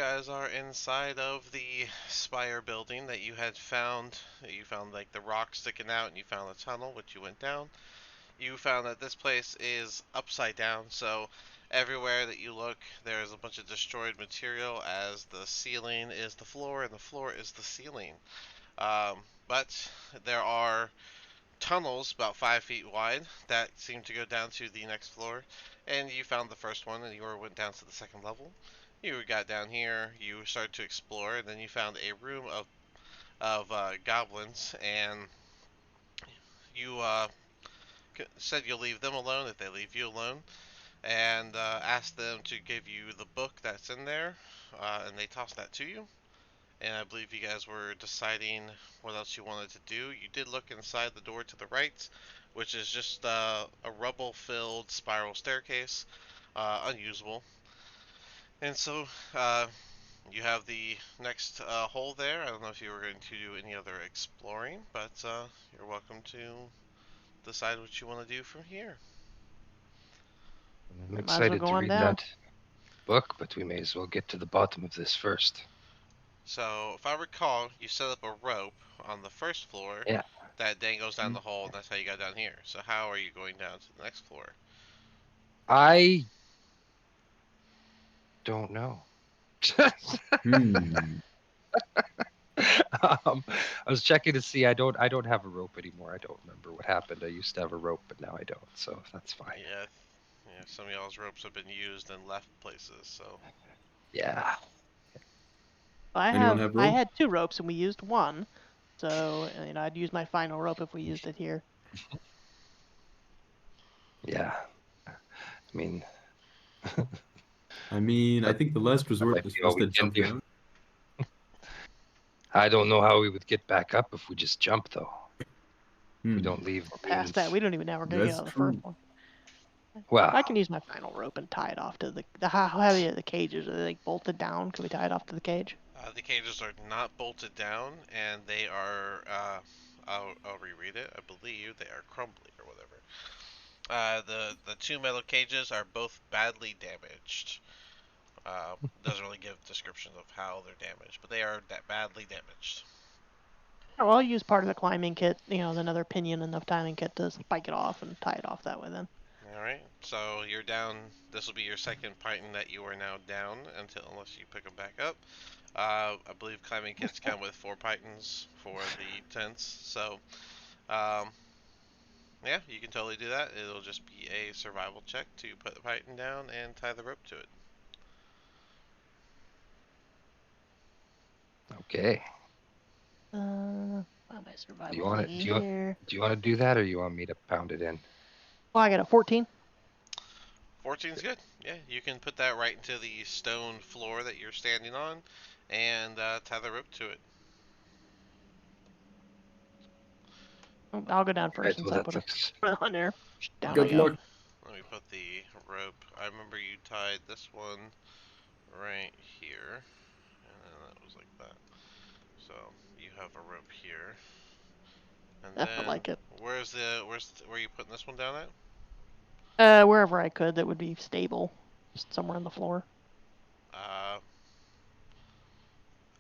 guys are inside of the spire building that you had found. You found like the rock sticking out, and you found a tunnel, which you went down. You found that this place is upside down, so everywhere that you look, there's a bunch of destroyed material, as the ceiling is the floor and the floor is the ceiling. But there are tunnels about 5 feet wide that seem to go down to the next floor, and you found the first one, and you went down to the second level. You got down here, you started to explore, and then you found a room of goblins, and you said you'll leave them alone if they leave you alone, and asked them to give you the book that's in there, and they tossed that to you. And I believe you guys were deciding what else you wanted to do. You did look inside the door to the right, which is just a rubble-filled spiral staircase, unusable. And so you have the next hole there. I don't know if you were going to do any other exploring, but you're welcome to decide what you want to do from here. I'm Might as well excited go to on read down. that book, but we may as well get to the bottom of this first. So, if I recall, you set up a rope on the first floor Yeah. that then goes down the hole, and that's how you got down here. So, how are you going down to the next floor? I don't know. I was checking to see. I don't have a rope anymore. I don't remember what happened. I used to have a rope, but now I don't. So that's fine. Yeah, some of y'all's ropes have been used and left places, so. Yeah. Anyone have I rope? had 2 ropes and we used 1, so I'd use my final rope if we used it here. Yeah. I mean, I think the last resort might is be for all us we to can jump do. down. I don't know how we would get back up if we just jump, though. We Hmm. don't leave We're past that. We don't even know we're gonna get That's out of the true. first one. Well, I can use my final rope and tie it off to the how heavy are the cages? Are they like bolted down? Can we tie it off to the cage? The cages are not bolted down, and they are, I'll reread it. I believe they are crumbly or whatever. The two metal cages are both badly damaged. Doesn't really give descriptions of how they're damaged, but they are that badly damaged. Oh, well, I'll use part of the climbing kit, another pinion and the timing kit to spike it off and tie it off that way then. Alright, so you're down. This will be your second python that you are now down unless you pick them back up. I believe climbing kits come with 4 pythons for the tents, so yeah, you can totally do that. It'll just be a survival check to put the python down and tie the rope to it. okay. My survival Do you want thingy to here. do you want to do that, or you want me to pound it in? Well, I got a 14. 14's good. Yeah, you can put that right into the stone floor that you're standing on and tie the rope to it. I'll go down first Right, since well, I that put looks. it on there. Down I Good go. luck. Let me put the rope. I remember you tied this one right here, and then that was like that. So you have a rope here, and I then like it. where are you putting this one down at? Wherever I could that would be stable, just somewhere on the floor.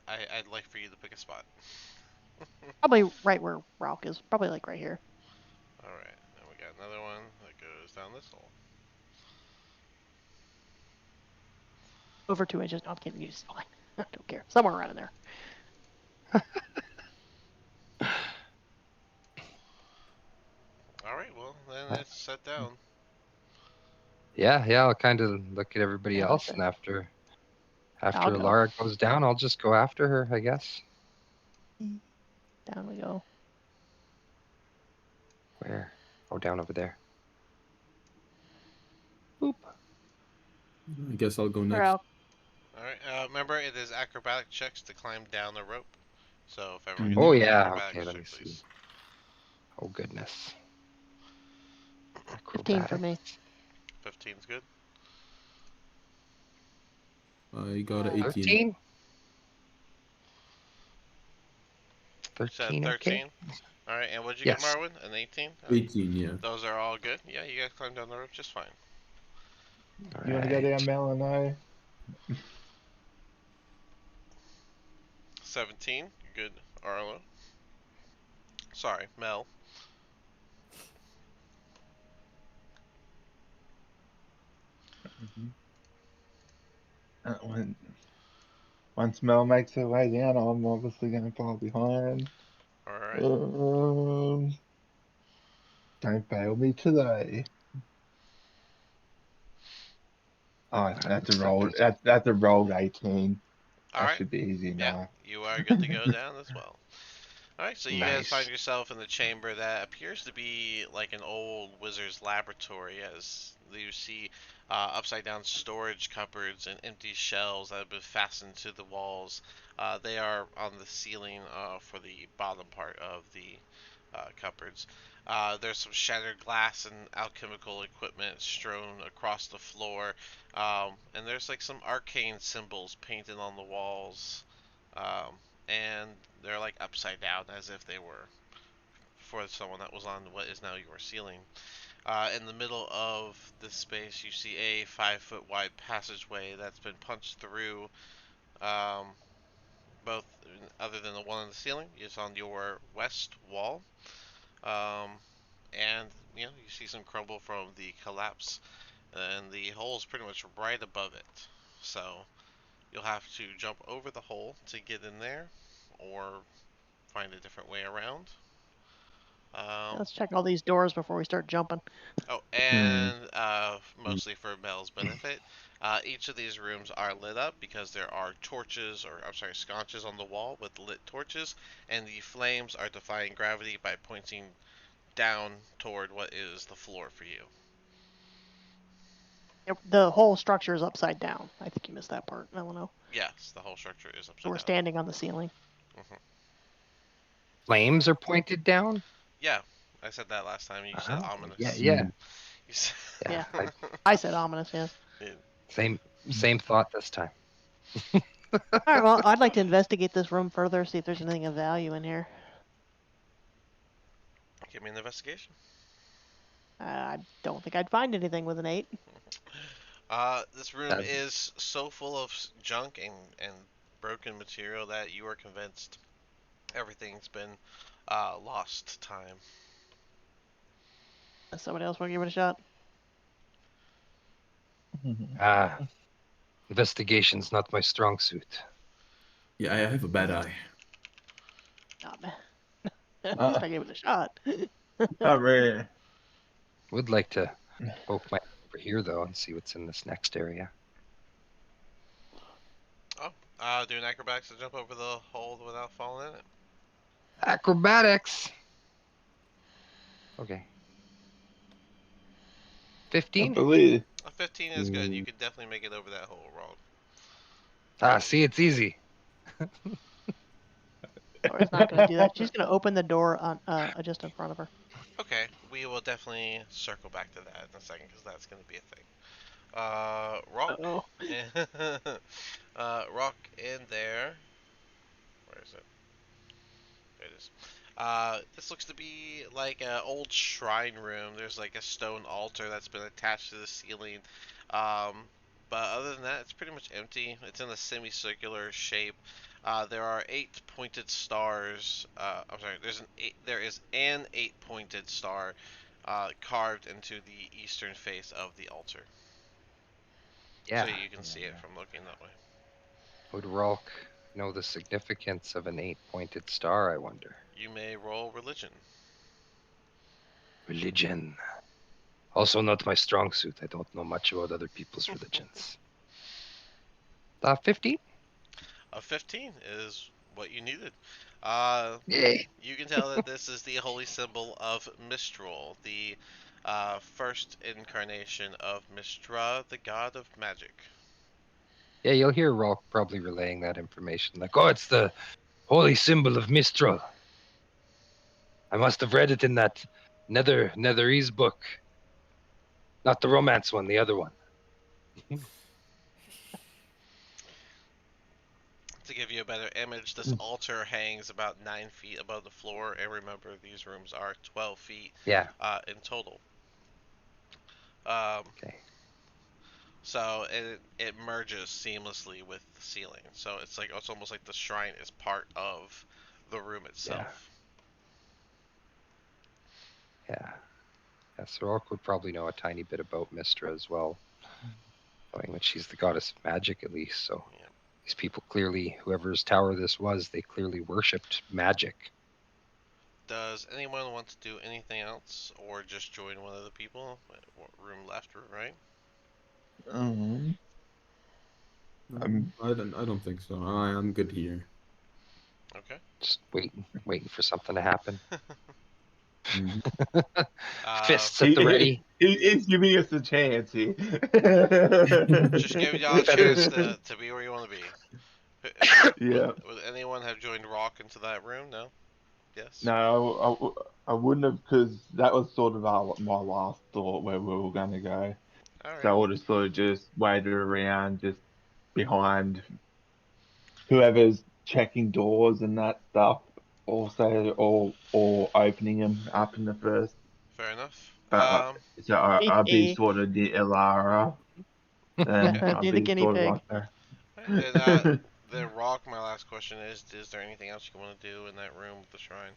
I'd like for you to pick a spot. Probably right where Ralk is. Probably like right here. Alright, then we got another one that goes down this hole. Over 2 inches. No, I'm kidding. It's fine. I don't care. Somewhere around in there. Alright, well, then it's set down. Yeah, I'll kind of look at everybody Yeah, else, okay. and after I'll go. Alara goes down, I'll just go after her, I guess. Down we go. Where? Oh, down over there. Boop. I guess I'll go next. Ralk. Alright, remember it is acrobatic checks to climb down the rope. So if everyone Mhm. can Oh do an yeah. acrobatics Okay, let check, me see. please. Oh goodness. 15 for me. 15's good. I got an 18. 13? You said 13, okay? 13? Alright, and what'd you Yes. get, Marwin? An 18? 18, yeah. Those are all good? Yeah, you guys climbed down the rope just fine. You want to go down, Mel and I? 17. Good, Arlo. Sorry, Mel. Mhm. Once Mel makes her way down, I'm obviously going to follow behind. All right. Don't fail me today. Oh, that's a roll. Second. That's a rolled 18. All That right. should be easy Yeah, enough. you are good to go down as well. Alright, so you guys find Nice. yourself in the chamber that appears to be like an old wizard's laboratory, as you see upside down storage cupboards and empty shelves that have been fastened to the walls. They are on the ceiling for the bottom part of the cupboards. There's some shattered glass and alchemical equipment strewn across the floor, and there's like some arcane symbols painted on the walls. Um, and they're like upside down as if they were for someone that was on what is now your ceiling. In the middle of this space, you see a 5 foot wide passageway that's been punched through. Um, both, other than the one on the ceiling, is on your west wall. Um, and you see some crumble from the collapse, and the hole is pretty much right above it. So you'll have to jump over the hole to get in there, or find a different way around. Let's check all these doors before we start jumping. Oh, Hmm. and mostly for Mel's benefit, each of these rooms are lit up because there are torches, or I'm sorry, sconces on the wall with lit torches, and the flames are defying gravity by pointing down toward what is the floor for you. The whole structure is upside down. I think you missed that part. I don't know. Yes, the whole structure is So upside we're down. standing on the ceiling. Hmm. Flames are pointed down. Yeah, I said that last time. You said Oh, yeah, ominous. yeah, Hmm. You said yeah. Yeah, I said ominous. Yes. Same thought this time. All right. Well, I'd like to investigate this room further, see if there's anything of value in here. Give me an investigation. I don't think I'd find anything with an 8. This room That, is so full of junk and broken material that you are convinced everything's been lost time. Somebody else want to give it a shot? ah, investigation's not my strong suit. Yeah, I have a bad eye. Nah, man. At least Uh, I gave it a shot. not really. Would like to poke my head over here though and see what's in this next area. Oh, do an acrobatics to jump over the hole without falling in it. Acrobatics. Okay. I 15. believe. A 15 is good. You could definitely make it over that hole, Roll. Ah, see, it's easy. Laura's not going to do that. She's going to open the door on just in front of her. Okay, we will definitely circle back to that in a second because that's going to be a thing. Rock. Oh. Rock in there. Where is it? There it is. This looks to be like an old shrine room. There's like a stone altar that's been attached to the ceiling. Um, but other than that, it's pretty much empty. It's in a semicircular shape. There are 8 pointed stars. I'm sorry. There is an 8 pointed star carved into the eastern face of the altar, so Yeah. you can see it Yeah. from looking that way. Would Rolk know the significance of an 8-pointed star, I wonder? You may roll religion. Religion. Also not my strong suit. I don't know much about other people's religions. 15? A 15 is what you needed. Uh, Yay. You can tell that this is the holy symbol of Mistral, the first incarnation of Mistra, the god of magic. Yeah, you'll hear Rolk probably relaying that information. Like, oh, it's the holy symbol of Mistral. I must have read it in that Netherese book. Not the romance one, the other one. To give you a better image, this altar hangs about 9 feet above the floor, and remember, these rooms are 12 feet Yeah. in total. Um, Okay. So it merges seamlessly with the ceiling. So it's like it's almost like the shrine is part of the room Yeah, itself. yeah. Yeah, Sorok would probably know a tiny bit about Mistra as well, knowing that she's the goddess of magic at least. So Yeah. these people clearly, whoever's tower this was, they clearly worshipped magic. Does anyone want to do anything else, or just join one of the people? What room left or right? Um, I'm I don't think so. I'm good here. Okay. Just waiting for something to happen. Mhm. Uh, Fists at the ready. he's giving us a chance here. just give y'all a chance Feathers. to be where you want to be. Would, Yeah. would anyone have joined Rock into that room? No? Yes? No, I wouldn't have because that was sort of my last thought where we were going to go. So I Alright. would have sort of just waited around just behind whoever's checking doors and that stuff. Also, or opening them up in the first. Fair enough. So I'd be sort of the Ilara, Okay. and I'd Be the be guinea sort of pig. like that. Alright, then Rock, my last question is there anything else you want to do in that room with the shrine?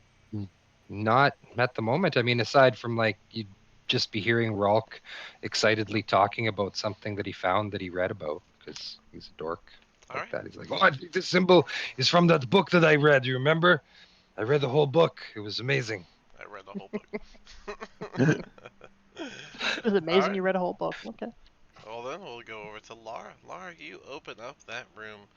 Not at the moment. I mean, aside from like you'd just be hearing Rolk excitedly talking about something that he found that he read about because he's a dork like Alright. that. He's like, "Oh, I think this symbol is from that book that I read. You remember? I read the whole book. It was amazing." I read the whole book. It was amazing Alright. you read a whole book. Okay. Well then we'll go over to Lara. Lara, you open up that room.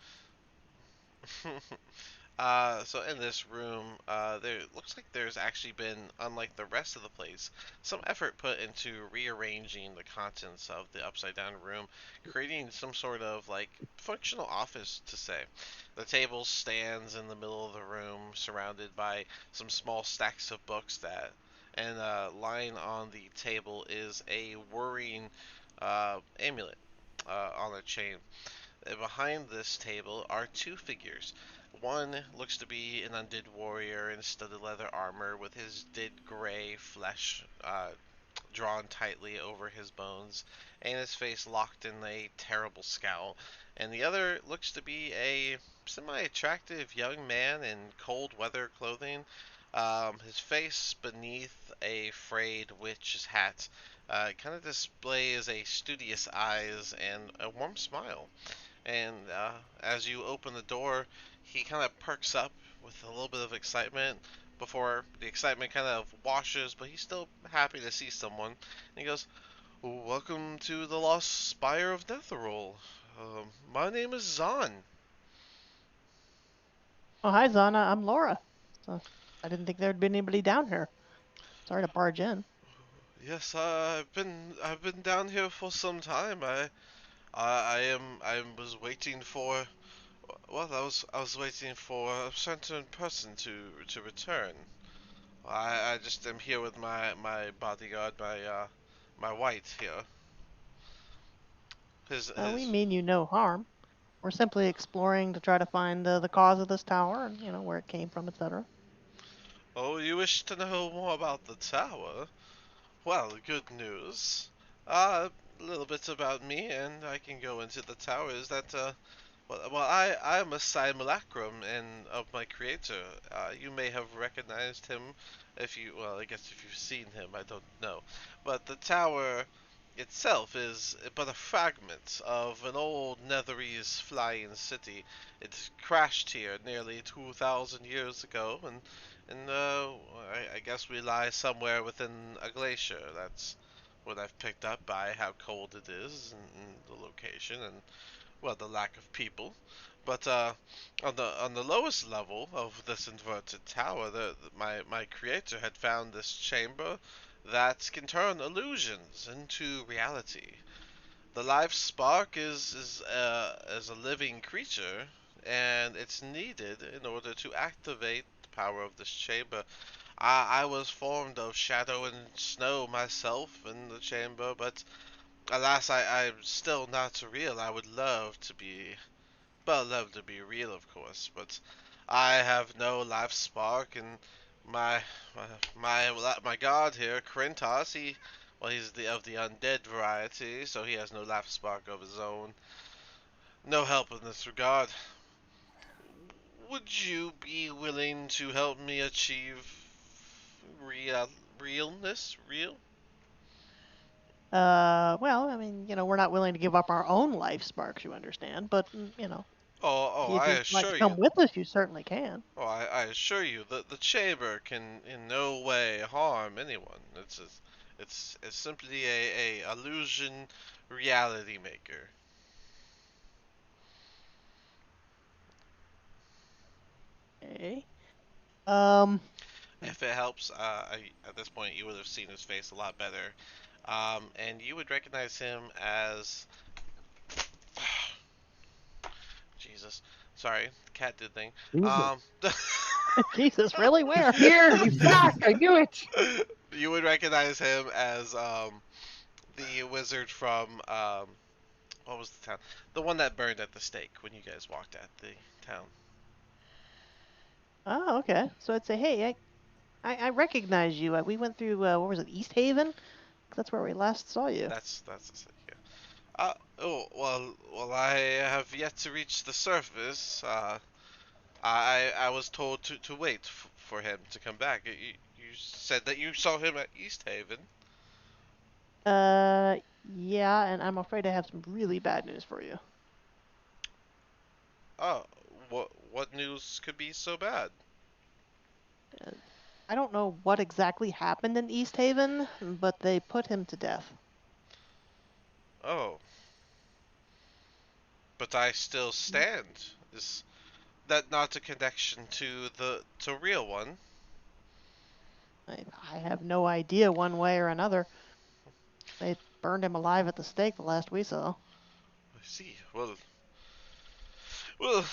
So in this room, there looks like there's actually been, unlike the rest of the place, some effort put into rearranging the contents of the upside down room, creating some sort of like functional office to say. The table stands in the middle of the room, surrounded by some small stacks of books and lying on the table is a whirring amulet on a chain. Behind this table are two figures. One looks to be an undead warrior in studded leather armor with his dead gray flesh drawn tightly over his bones and his face locked in a terrible scowl. And the other looks to be a semi attractive young man in cold weather clothing. His face beneath a frayed witch's hat kind of displays a studious eyes and a warm smile. And as you open the door, he kind of perks up with a little bit of excitement before the excitement kind of washes, but he's still happy to see someone. And he goes, "Welcome to the Lost Spire of Netheril. My name is Zahn." Oh, hi, Zana. I'm Laura. So I didn't think there'd be anybody down here. Sorry to barge in. Yes, I've been down here for some time. I was waiting for I was waiting for a certain person to return. I just am here with my bodyguard, my white here. His We his. mean you no harm. We're simply exploring to try to find the cause of this tower and where it came from, etc. Oh, you wish to know more about the tower? Well, good news. A little bit about me, and I can go into the tower. Is that I am a simulacrum and of my creator. You may have recognized him I guess if you've seen him, I don't know. But the tower itself is but a fragment of an old Netherese flying city. It crashed here nearly 2,000 years ago, I guess we lie somewhere within a glacier. That's what I've picked up by how cold it is and the location and well, the lack of people. But on the lowest level of this inverted tower, my creator had found this chamber that can turn illusions into reality. The life spark is a living creature, and it's needed in order to activate the power of this chamber. I was formed of shadow and snow myself in the chamber, but alas, I'm still not real. I would love to be well, love to be real, of course, but I have no life spark, and my my god here, Krentos, Well, he's of the undead variety, so he has no life spark of his own. No help in this regard. Would you be willing to help me achieve real realness? Real? Well, I mean, we're not willing to give up our own life sparks, you understand, but, I if you'd like to assure come you. with us, you certainly can. I assure you that the chamber can in no way harm anyone. It's simply a illusion reality maker. Okay. Um, If it helps, at this point you would have seen his face a lot better, and you would recognize him as Jesus. Sorry, the cat did thing. Jesus. Um, Jesus, really? Where? Here, he's back. I knew it. you would recognize him as the wizard from what was the town? The one that burned at the stake when you guys walked at the town. Oh, okay. So I'd say, hey, I recognize you. We went through, what was it, East Haven? That's where we last saw you. That's yeah. Well, I have yet to reach the surface. I was told to wait for him to come back. You said that you saw him at East Haven. Yeah, and I'm afraid I have some really bad news for you. Oh, what news could be so bad? Uh, I don't know what exactly happened in East Haven, but they put him to death. Oh, but I still stand. Is that not a connection to the to real one? I have no idea one way or another. They burned him alive at the stake the last we saw. I see. Well,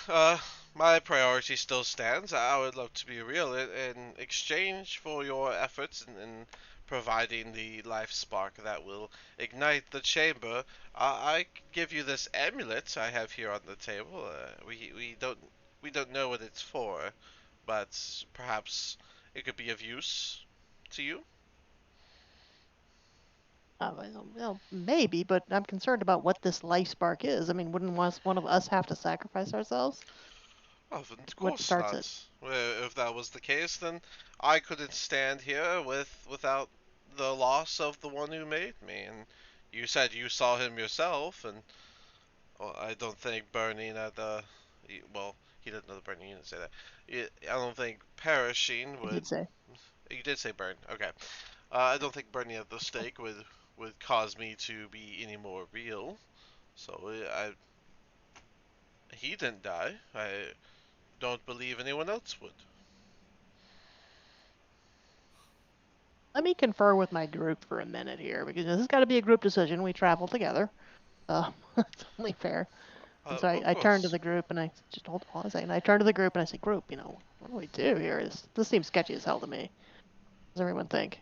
my priority still stands. I would love to be real in exchange for your efforts in providing the life spark that will ignite the chamber. I give you this amulet I have here on the table. We don't know what it's for, but perhaps it could be of use to you. Well, maybe, but I'm concerned about what this life spark is. I mean, wouldn't one of us have to sacrifice ourselves? Oh, of What course starts it? not. Well, if that was the case, then I couldn't stand here without the loss of the one who made me. And you said you saw him yourself, and well, I don't think burning at the well, he didn't know the burning. You didn't say that. I don't think perishing I would. did say. You did say burn. Okay. I don't think burning at the stake would cause me to be any more real. So he didn't die. I don't believe anyone else would. Let me confer with my group for a minute here, because this has got to be a group decision. We travel together. It's only fair. And so Of I turn to course. the group and I just hold on a second. I turn to the group and I say, "Group, what do we do here? This seems sketchy as hell to me. What does everyone think?"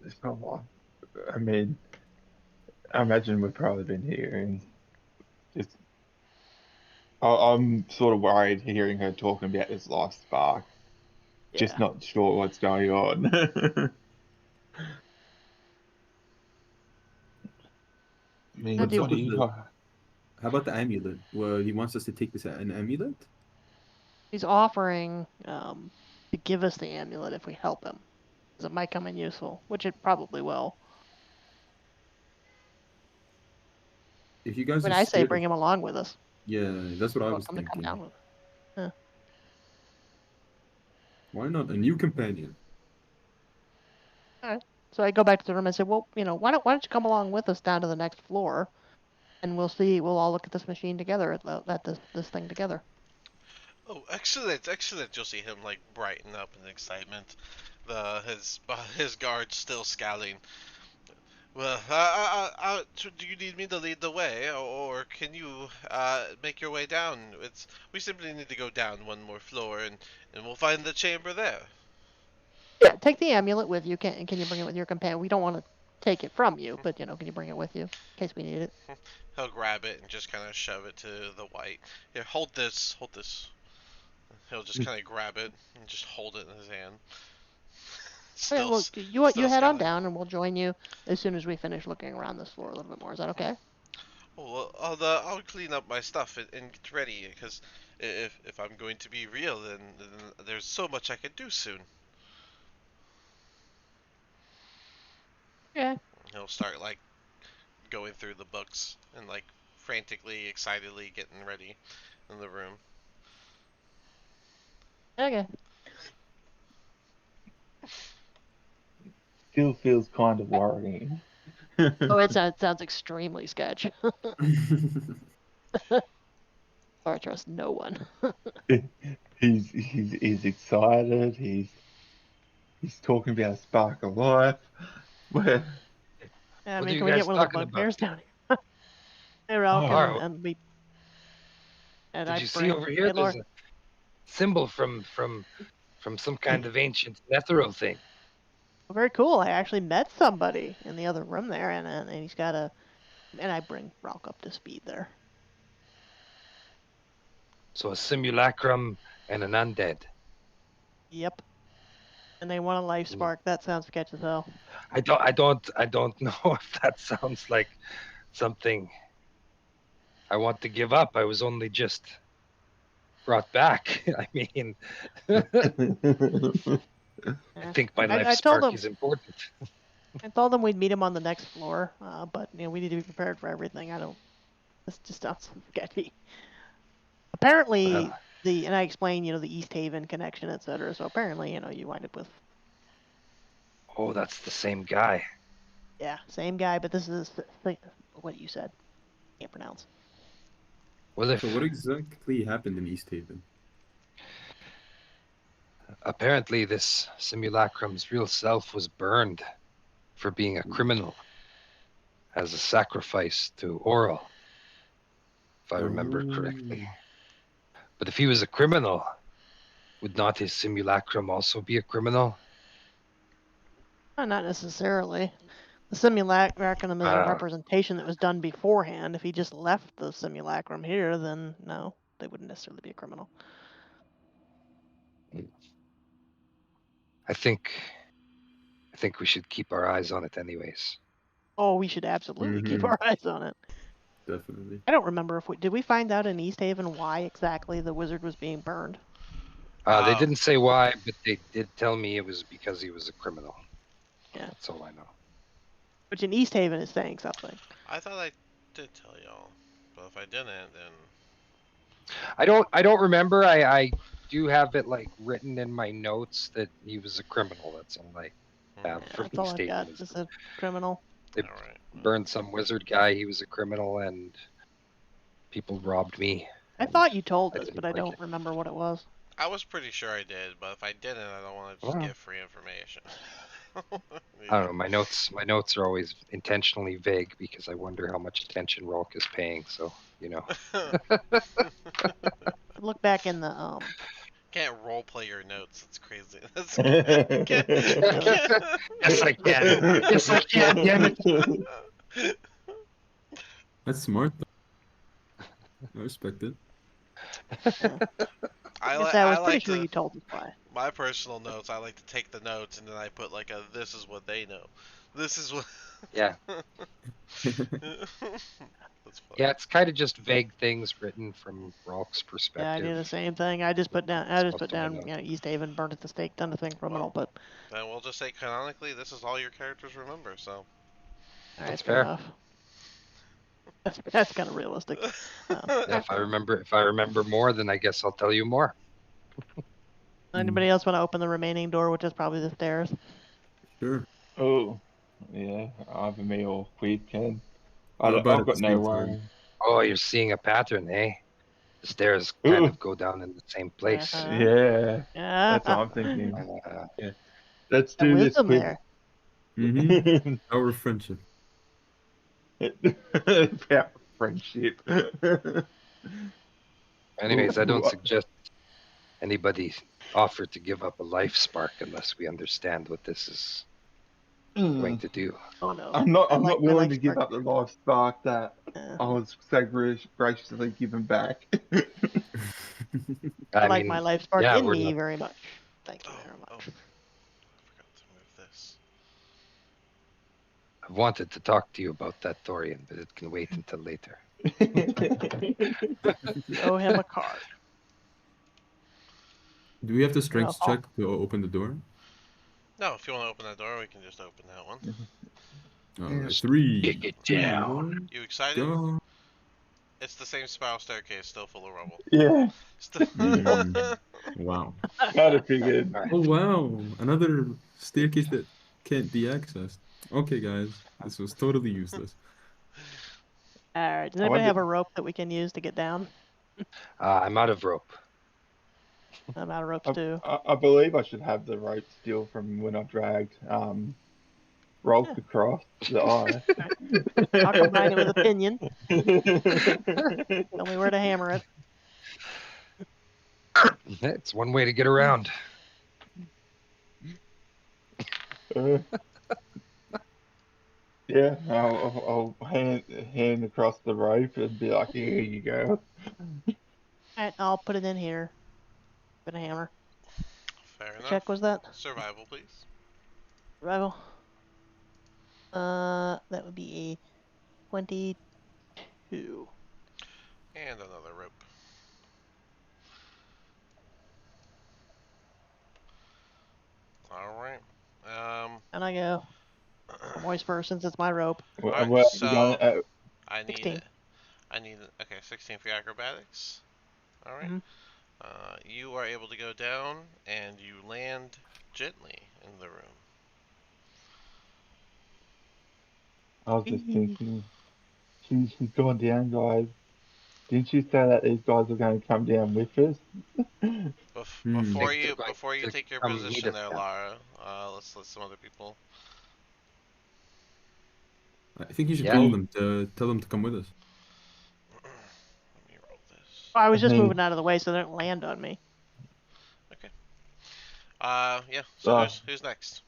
It's not what I mean. I imagine we've probably been hearing. Just, I'm sort of worried hearing her talking about this life spark. Just Yeah. not sure what's going on. I mean, What What's do up what do with you the? got? How about the amulet? Well, he wants us to take this an amulet. he's offering to give us the amulet if we help him, because it might come in useful, which it probably will. If you guys When are I say scared bring of, him along with us, yeah, that's what I was welcome to come thinking. down with. Huh. Why not a new companion? All right. So I go back to the room and say, well, why don't you come along with us down to the next floor, and we'll see. We'll all look at this machine together, at this thing together. Oh, excellent, excellent! You'll see him like brighten up in excitement. His guards still scowling. Well, do you need me to lead the way, or can you make your way down? We simply need to go down one more floor, and we'll find the chamber there. Yeah, take the amulet with you. Can you bring it with your companion? We don't want to take it from you, but can you bring it with you in case we need it? He'll grab it and just kind of shove it to the white. Here, hold this, hold this. He'll just kind of grab it and just hold it in his hand. Okay, well, you still head on scouting. down, and we'll join you as soon as we finish looking around this floor a little bit more. Is that okay? Well, I'll clean up my stuff and get ready because if I'm going to be real, then there's so much I could do soon. Yeah. He'll start like going through the books and like frantically, excitedly getting ready in the room. Okay. Still feels kind of worrying. Oh, it sounds extremely sketch. I trust no one. He's excited. He's talking about a spark of life. Where Yeah, I What mean, are you can we get guys one of the talking about? bugbears down here? Hey, Ralk, Oh, and Did I you see bring over here? There's Baylor. a symbol from some kind of ancient ethereal thing. Very cool. I actually met somebody in the other room there, and he's got and I bring Ralk up to speed there. So a simulacrum and an undead. Yep. And they want a life Hmm. spark. That sounds sketch as hell. I don't know if that sounds like something I want to give up. I was only just brought back. I mean, I Yeah. think my life I told spark him is important. I told them we'd meet him on the next floor, but we need to be prepared for everything. This just sounds sketchy. Apparently, Well, and I explained, the East Haven connection, etc. So apparently, you wind up with, oh, that's the same guy. yeah, same guy, but this is what you said. Can't pronounce. Well, if So what exactly happened in East Haven? apparently this simulacrum's real self was burned for being a criminal as a sacrifice to Oral, if I remember correctly. But if he was a criminal, would not his simulacrum also be a criminal? Not necessarily. The simulacrum is a Uh, representation that was done beforehand. If he just left the simulacrum here, then no, they wouldn't necessarily be a criminal. I think we should keep our eyes on it anyways. Oh, we should absolutely keep Mhm. our eyes on it. Definitely. I don't remember if did we find out in East Haven why exactly the wizard was being burned. They Um, didn't say why, but they did tell me it was because he was a criminal. Yeah. That's all I know. Which in East Haven is saying something. I thought I did tell y'all, but if I didn't, then I don't remember. I do have it like written in my notes that he was a criminal. That's all I have Yeah, from that's all East I've got. Haven. Is Is a criminal. they all right. burned some wizard guy. He was a criminal, and people robbed me. I And thought you told I us, but didn't I like don't it. remember what it was. I was pretty sure I did, but if I didn't, I don't want to just Well, give free information. I don't know. My notes are always intentionally vague because I wonder how much attention Rolk is paying. So Look back in the Can't role play your notes. That's crazy. That's yes, I can. Yes, I can. Damn it. That's smart though. I respect it. Yeah. I Like I like said, I I was pretty like sure to you told us why. my personal notes. I like to take the notes and then I put like a this is what they know. This is what. Yeah. That's Yeah, funny. it's kind of just vague things written from Rolk's Yeah, I perspective. do the same thing. I just put That's most of my down, notes. East Haven burned at the stake, done the thing criminal. But Then we'll just say canonically, this is all your characters remember. So. all right, That's fair fair. enough. That's kind of realistic. Yeah, if I remember more, then I guess I'll tell you more. Anybody else want to open the remaining door, which is probably the stairs? Sure. Oh, yeah. Either me or Quid can. How about I've at the got no same time? worry. Oh, you're seeing a pattern, eh? The stairs kind Ooh, of go down in the same place. yeah. Yeah. That's what I'm thinking. Uh, Yeah. Let's That do this, wisdom Quid. there. Mm-hmm. Our friendship. About friendship. anyways, I don't suggest anybody offer to give up a life spark unless we understand what this is going to do. Oh no. I'm not I like my willing life to give spark. up the life spark that Yeah. I was so graciously given back. I I like my mean, life spark yeah, in we're me not. very much. Thank you very Oh, much. I forgot to move wanted to talk to you about that, Thorian, but it can wait until later. Show him a card. Do we have the You know, strength check to open the door? No, if you want to open that door, we can just open that one. Alright, Just 3, kick it 2, down. 1, You excited? go. It's the same spiral staircase, still full of rubble. Yeah, Wow. kind of figured. All right. Oh wow, another staircase that can't be accessed. Okay, guys, this was totally useless. All right. Does I anybody wonder- have a rope that we can use to get down? I'm out of rope. I'm out of ropes too. I believe I should have the rope still from when I dragged Rolf Yeah. across the ice. I'll combine it with a pinion. Tell me where to hammer it. It's one way to get around. Yeah, I'll hand across the rope and be like, here you go. All right, I'll put it in here. With a hammer. Fair What enough. check was that? Survival, please. Survival. That would be a 22. And another rope. Alright. And I go. I'm always first since it's my rope. Alright, Well, so I need 16. okay, 16 for your acrobatics. Alright. Mhm. You are able to go down and you land gently in the room. I was just thinking, she's going down, guys. Didn't you say that these guys are going to come down with us? Before Think they're you going before you to take your come meet position us there, down. Lara, let's let some other people. I think you should Yeah. tell them to come with us. Let me roll this. I was I just mean, moving out of the way so they don't land on me. Okay. Yeah. So who's next?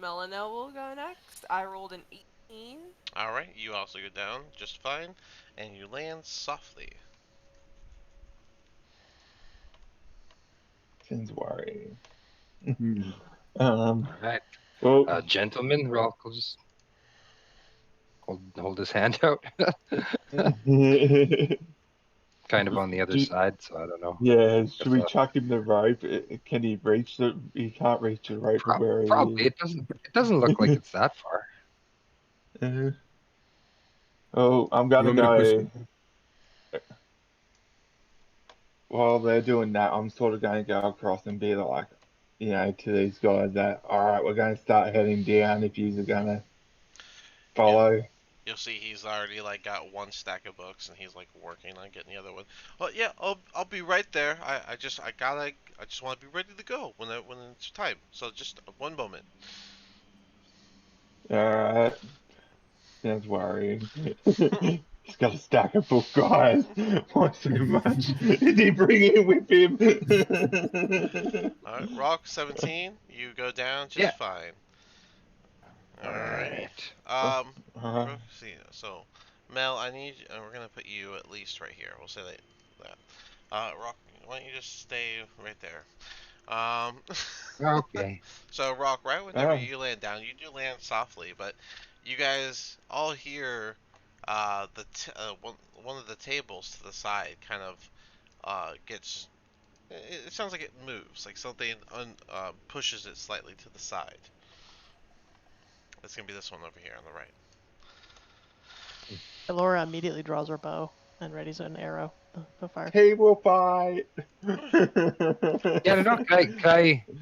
Melano will go next. I rolled an 18. All right. You also go down just fine, and you land softly. Sin's worrying. Hmm. Um, All right. well, Gentlemen, Rolf will just hold his hand out. Kind of on the other do, side, so I don't know. yeah, should If, we chuck him the rope? Can he reach the? He can't reach the rope from where he probably is. it doesn't look like it's that far. Oh, I'm You gonna want me to push him? go. While they're doing that, I'm sort of going to go across and be like, to these guys that, all right, we're going to start heading down if you're going to Yeah. follow. You'll see he's already like got one stack of books and he's like working on getting the other one. Well, yeah, I'll be right there. I just want to be ready to go when it's time. So just one moment. All right, sounds worrying. He's got a stack of book, guys. What's so much? Is he bringing with him? All right, Rock 17. You go down Yeah. just fine. All Alrighty. right. Let's see. So, Mel, I need. We're gonna put you at least right here. We'll say that. Rock, why don't you just stay right there? Um. Okay. So, Rock, right whenever Ah, you land down, you do land softly, but you guys all hear one of the tables to the side kind of gets. It sounds like it moves, like something pushes it slightly to the side. It's gonna be this one over here on the right. Laura immediately draws her bow and readies an arrow to fire. he will fight. Yeah, I don't know.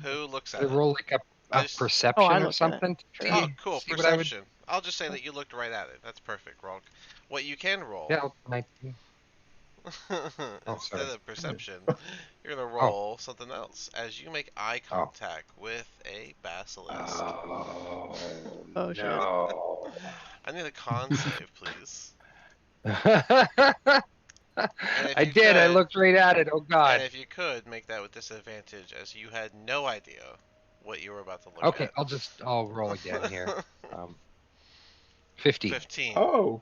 Who looks Can at I it? roll like I a just. Oh, I perception or looked at it. something to Sure. Oh, see, cool. see what I would? Perception. I'll just say that you looked right at it. That's perfect, Rolk. What you can roll, Yeah, 19. Oh, instead sorry. of perception, you're gonna Oh. roll something else as you make eye Oh. contact with a basilisk. Oh, Oh, shit. no. I need a con save, please. I you did. I could, looked right at it. Oh and God. if you could, make that with disadvantage, as you had no idea what you were about to look Okay, at. I'll roll again here. 15. 15. Oh,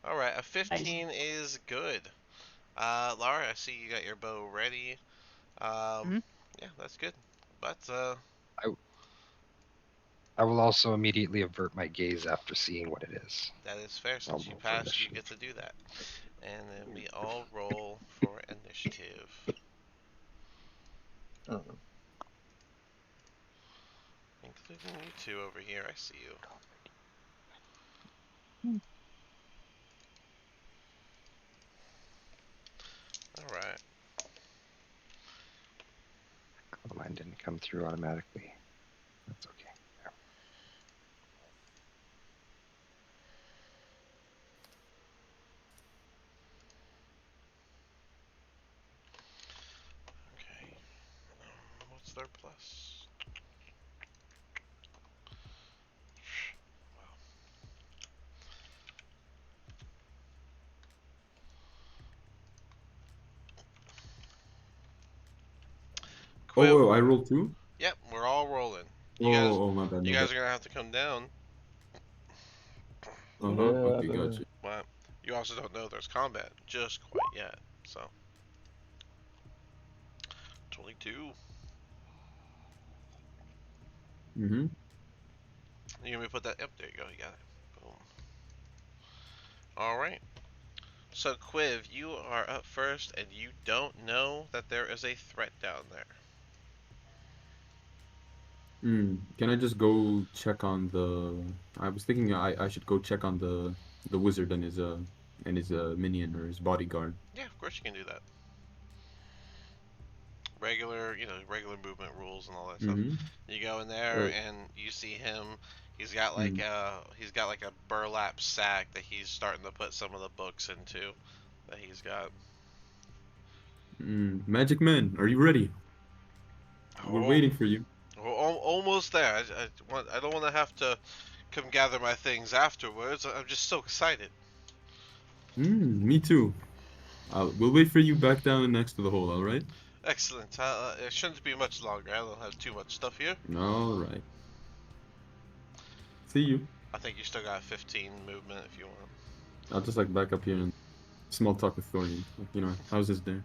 All right, a Nice. 15 is good. Laura, I see you got your bow ready. Mhm. Yeah, that's good. But I I will also immediately avert my gaze after seeing what it is. That is fair. I'll Since you roll for passed, you initiative. get to do that. And then we all roll for initiative. Oh. Including you two over here, I see you. Alright. Oh, mine didn't come through automatically. That's okay. Okay. What's their plus? Quiv. Oh, I rolled 2? Yep, we're all rolling. Oh, my bad, You my guys bad. are gonna have to come down. Uh-huh, okay, gotcha. But you also don't know there's combat just quite yet. So 22. Mm-hmm. You want me to put that? Yep, there you go. You got it. Boom. All right. So Quiv, you are up first, and you don't know that there is a threat down there. Can I just go check on the... I was thinking I should go check on the wizard and his minion or his bodyguard. Yeah, of course you can do that. Regular, regular movement rules and all that stuff. Mm-hmm. You go in there Right. and you see him. He's got Mm. like a burlap sack that he's starting to put some of the books into. That he's got. Magic Man, are you ready? We're Oh, waiting for you. we're almost there. I don't want to have to come gather my things afterwards. I'm just so excited. Me too. We'll wait for you back down next to the hole, all right? Excellent. It shouldn't be much longer. I don't have too much stuff here. All right. See you. I think you still got 15 movement if you want. I'll just like back up here and small talk with Thorian. Like, how's his day?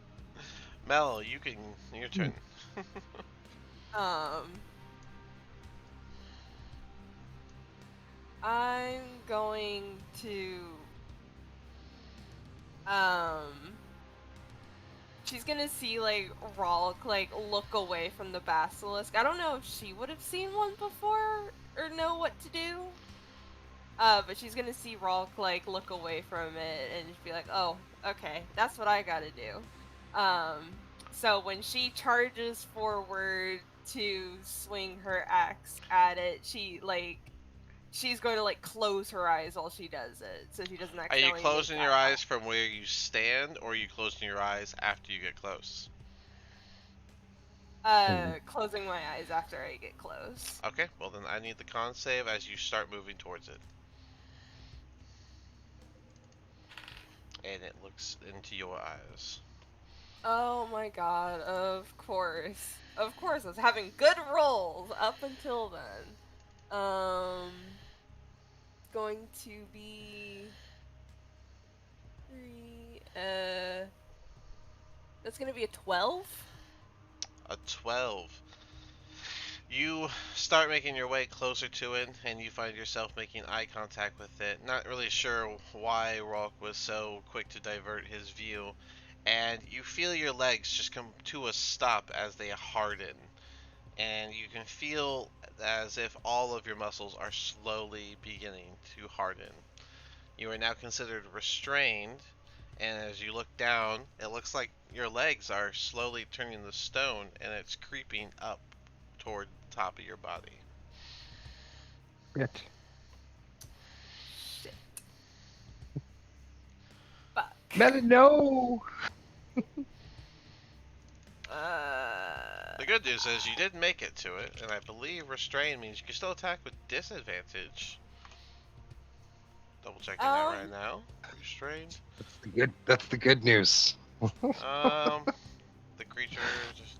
Mel, your turn. Um, I'm going to, she's gonna see, like, Rolk, like, look away from the basilisk. I don't know if she would have seen one before, or know what to do. But she's gonna see Rolk, like, look away from it, and just be like, oh, okay, that's what I gotta do. So when she charges forward to swing her axe at it, she's going to, like, close her eyes while she does it, so she doesn't Are you accidentally closing make your eye eyes from where you stand, or are you closing your eyes after you get close? closing my eyes after I get close. Okay, well then I need the con save as you start moving towards it. And it looks into your eyes. Oh my god, of course. Of course, I was having good rolls up until then. Going to be 3, that's gonna be a 12? A 12. You start making your way closer to it, and you find yourself making eye contact with it. Not really sure why Rolk was so quick to divert his view, and you feel your legs just come to a stop as they harden. And you can feel as if all of your muscles are slowly beginning to harden. You are now considered restrained, and as you look down, it looks like your legs are slowly turning to stone, and it's creeping up toward the top of your body. Shit. Shit. Fuck. Melon, no! The good news is you did make it to it, and I believe restrain means you can still attack with disadvantage. Double checking that right now. Restrained. That's the good news. The creature just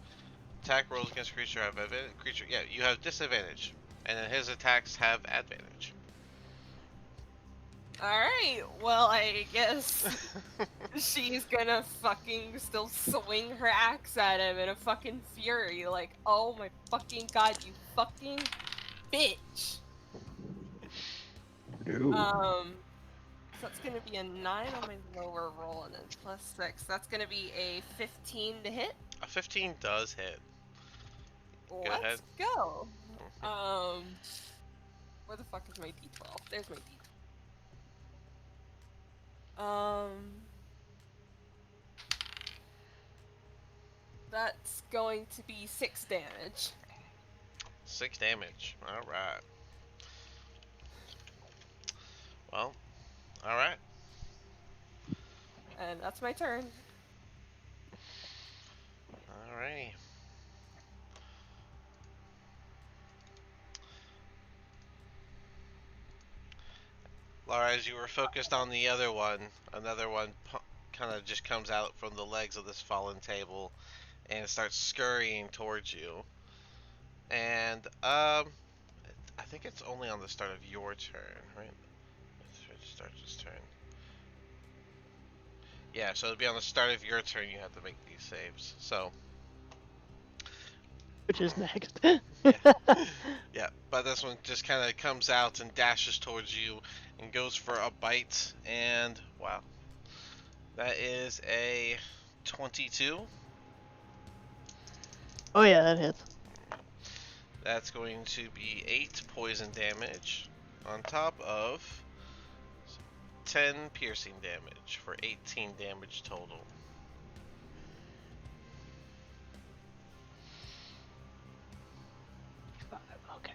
attack rolls against creature have advantage. Creature, yeah, you have disadvantage, and then his attacks have advantage. Alright, well, I guess she's gonna fucking still swing her axe at him in a fucking fury, like, oh my fucking god, you fucking bitch. Ooh. So that's gonna be a 9 on my lower roll, and then +6. That's gonna be a 15 to hit. A 15 does hit. Go ahead. Let's go. Where the fuck is my D12? There's my D12. That's going to be 6 damage. 6 damage. Alright. Well, alright. And that's my turn. Alrighty. Laura, as you were focused on the other one, another one kind of just comes out from the legs of this fallen table and starts scurrying towards you. And, I think it's only on the start of your turn, right? Let's start this turn. Yeah, so it'll be on the start of your turn you have to make these saves. So, Which is next. yeah, but this one just kind of comes out and dashes towards you and goes for a bite, and wow. That is a 22. Oh yeah, that hits. That's going to be 8 poison damage on top of 10 piercing damage for 18 damage total. Okay.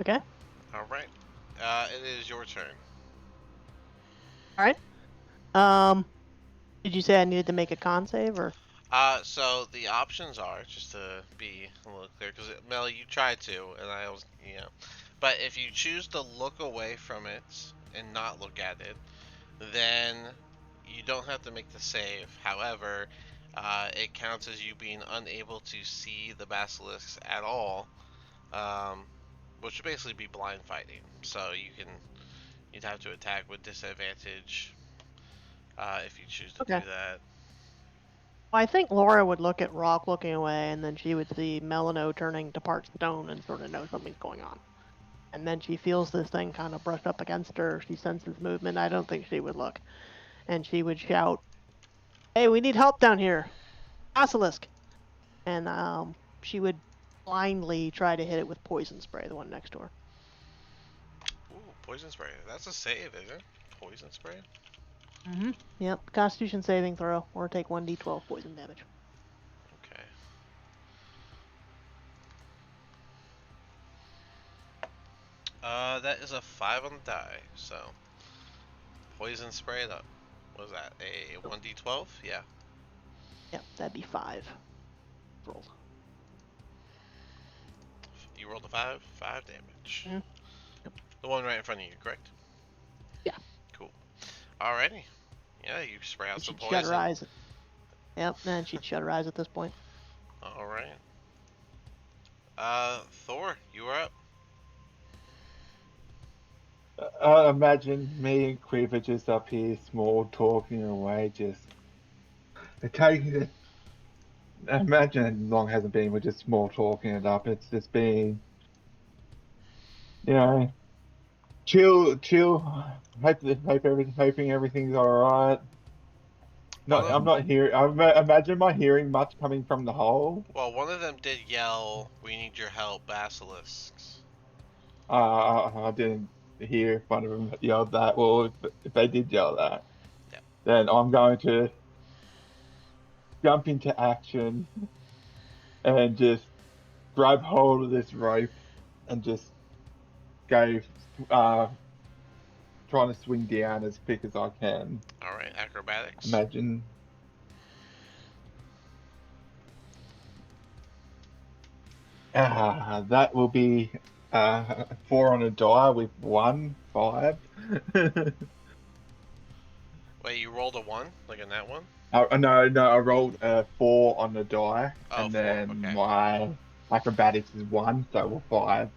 Okay. Alright. It is your turn. Alright. Did you say I needed to make a con save, or? So the options are, just to be a little clear, because Mel, you tried to, and I was, but if you choose to look away from it and not look at it, then you don't have to make the save. However, it counts as you being unable to see the basilisks at all, which would basically be blind fighting. So you'd have to attack with disadvantage if you choose to Okay. do that. Well, I think Laura would look at Rock looking away, and then she would see Melano turning to part stone and sort of know something's going on. And then she feels this thing kind of brush up against her. She senses movement. I don't think she would look. And she would shout, "Hey, we need help down here! Basilisk!" And she would blindly try to hit it with poison spray, the one next to her. Ooh, poison spray. That's a save, isn't it? Poison spray? Mm-hmm. Yep. Constitution saving throw, or take 1d12 poison damage. Okay. That is a 5 on the die, so poison spray. That was that a 1d12? Yeah. Yep, that'd be 5 rolled. You rolled a 5. 5 damage. Mhm. The one right in front of you, correct? Yeah. Cool. Alrighty. Yeah, you spray out And some she'd shut her poison. eyes. Yep, and she'd shut her eyes at this point. Alright. Thor, you are up. Imagine me and Quiver just up here, small talking away, just taking it. Imagine long hasn't been, we're just small talking it up. It's just been, chill. Hoping everything's all right. I'm not hearing. Imagine my hearing much coming from the hole. Well, one of them did yell, "We need your help, basilisks." I didn't hear one of them yell that. Well, if they did yell that, Yeah. then I'm going to jump into action and just grab hold of this rope and just go trying to swing down as quick as I can. Alright, acrobatics. Imagine. That will be 4 on a die with 1, 5. Wait, you rolled a 1? Like in that one? No, I rolled a 4 on the die, Oh, and 4, then okay. my acrobatics is 1, so we're 5.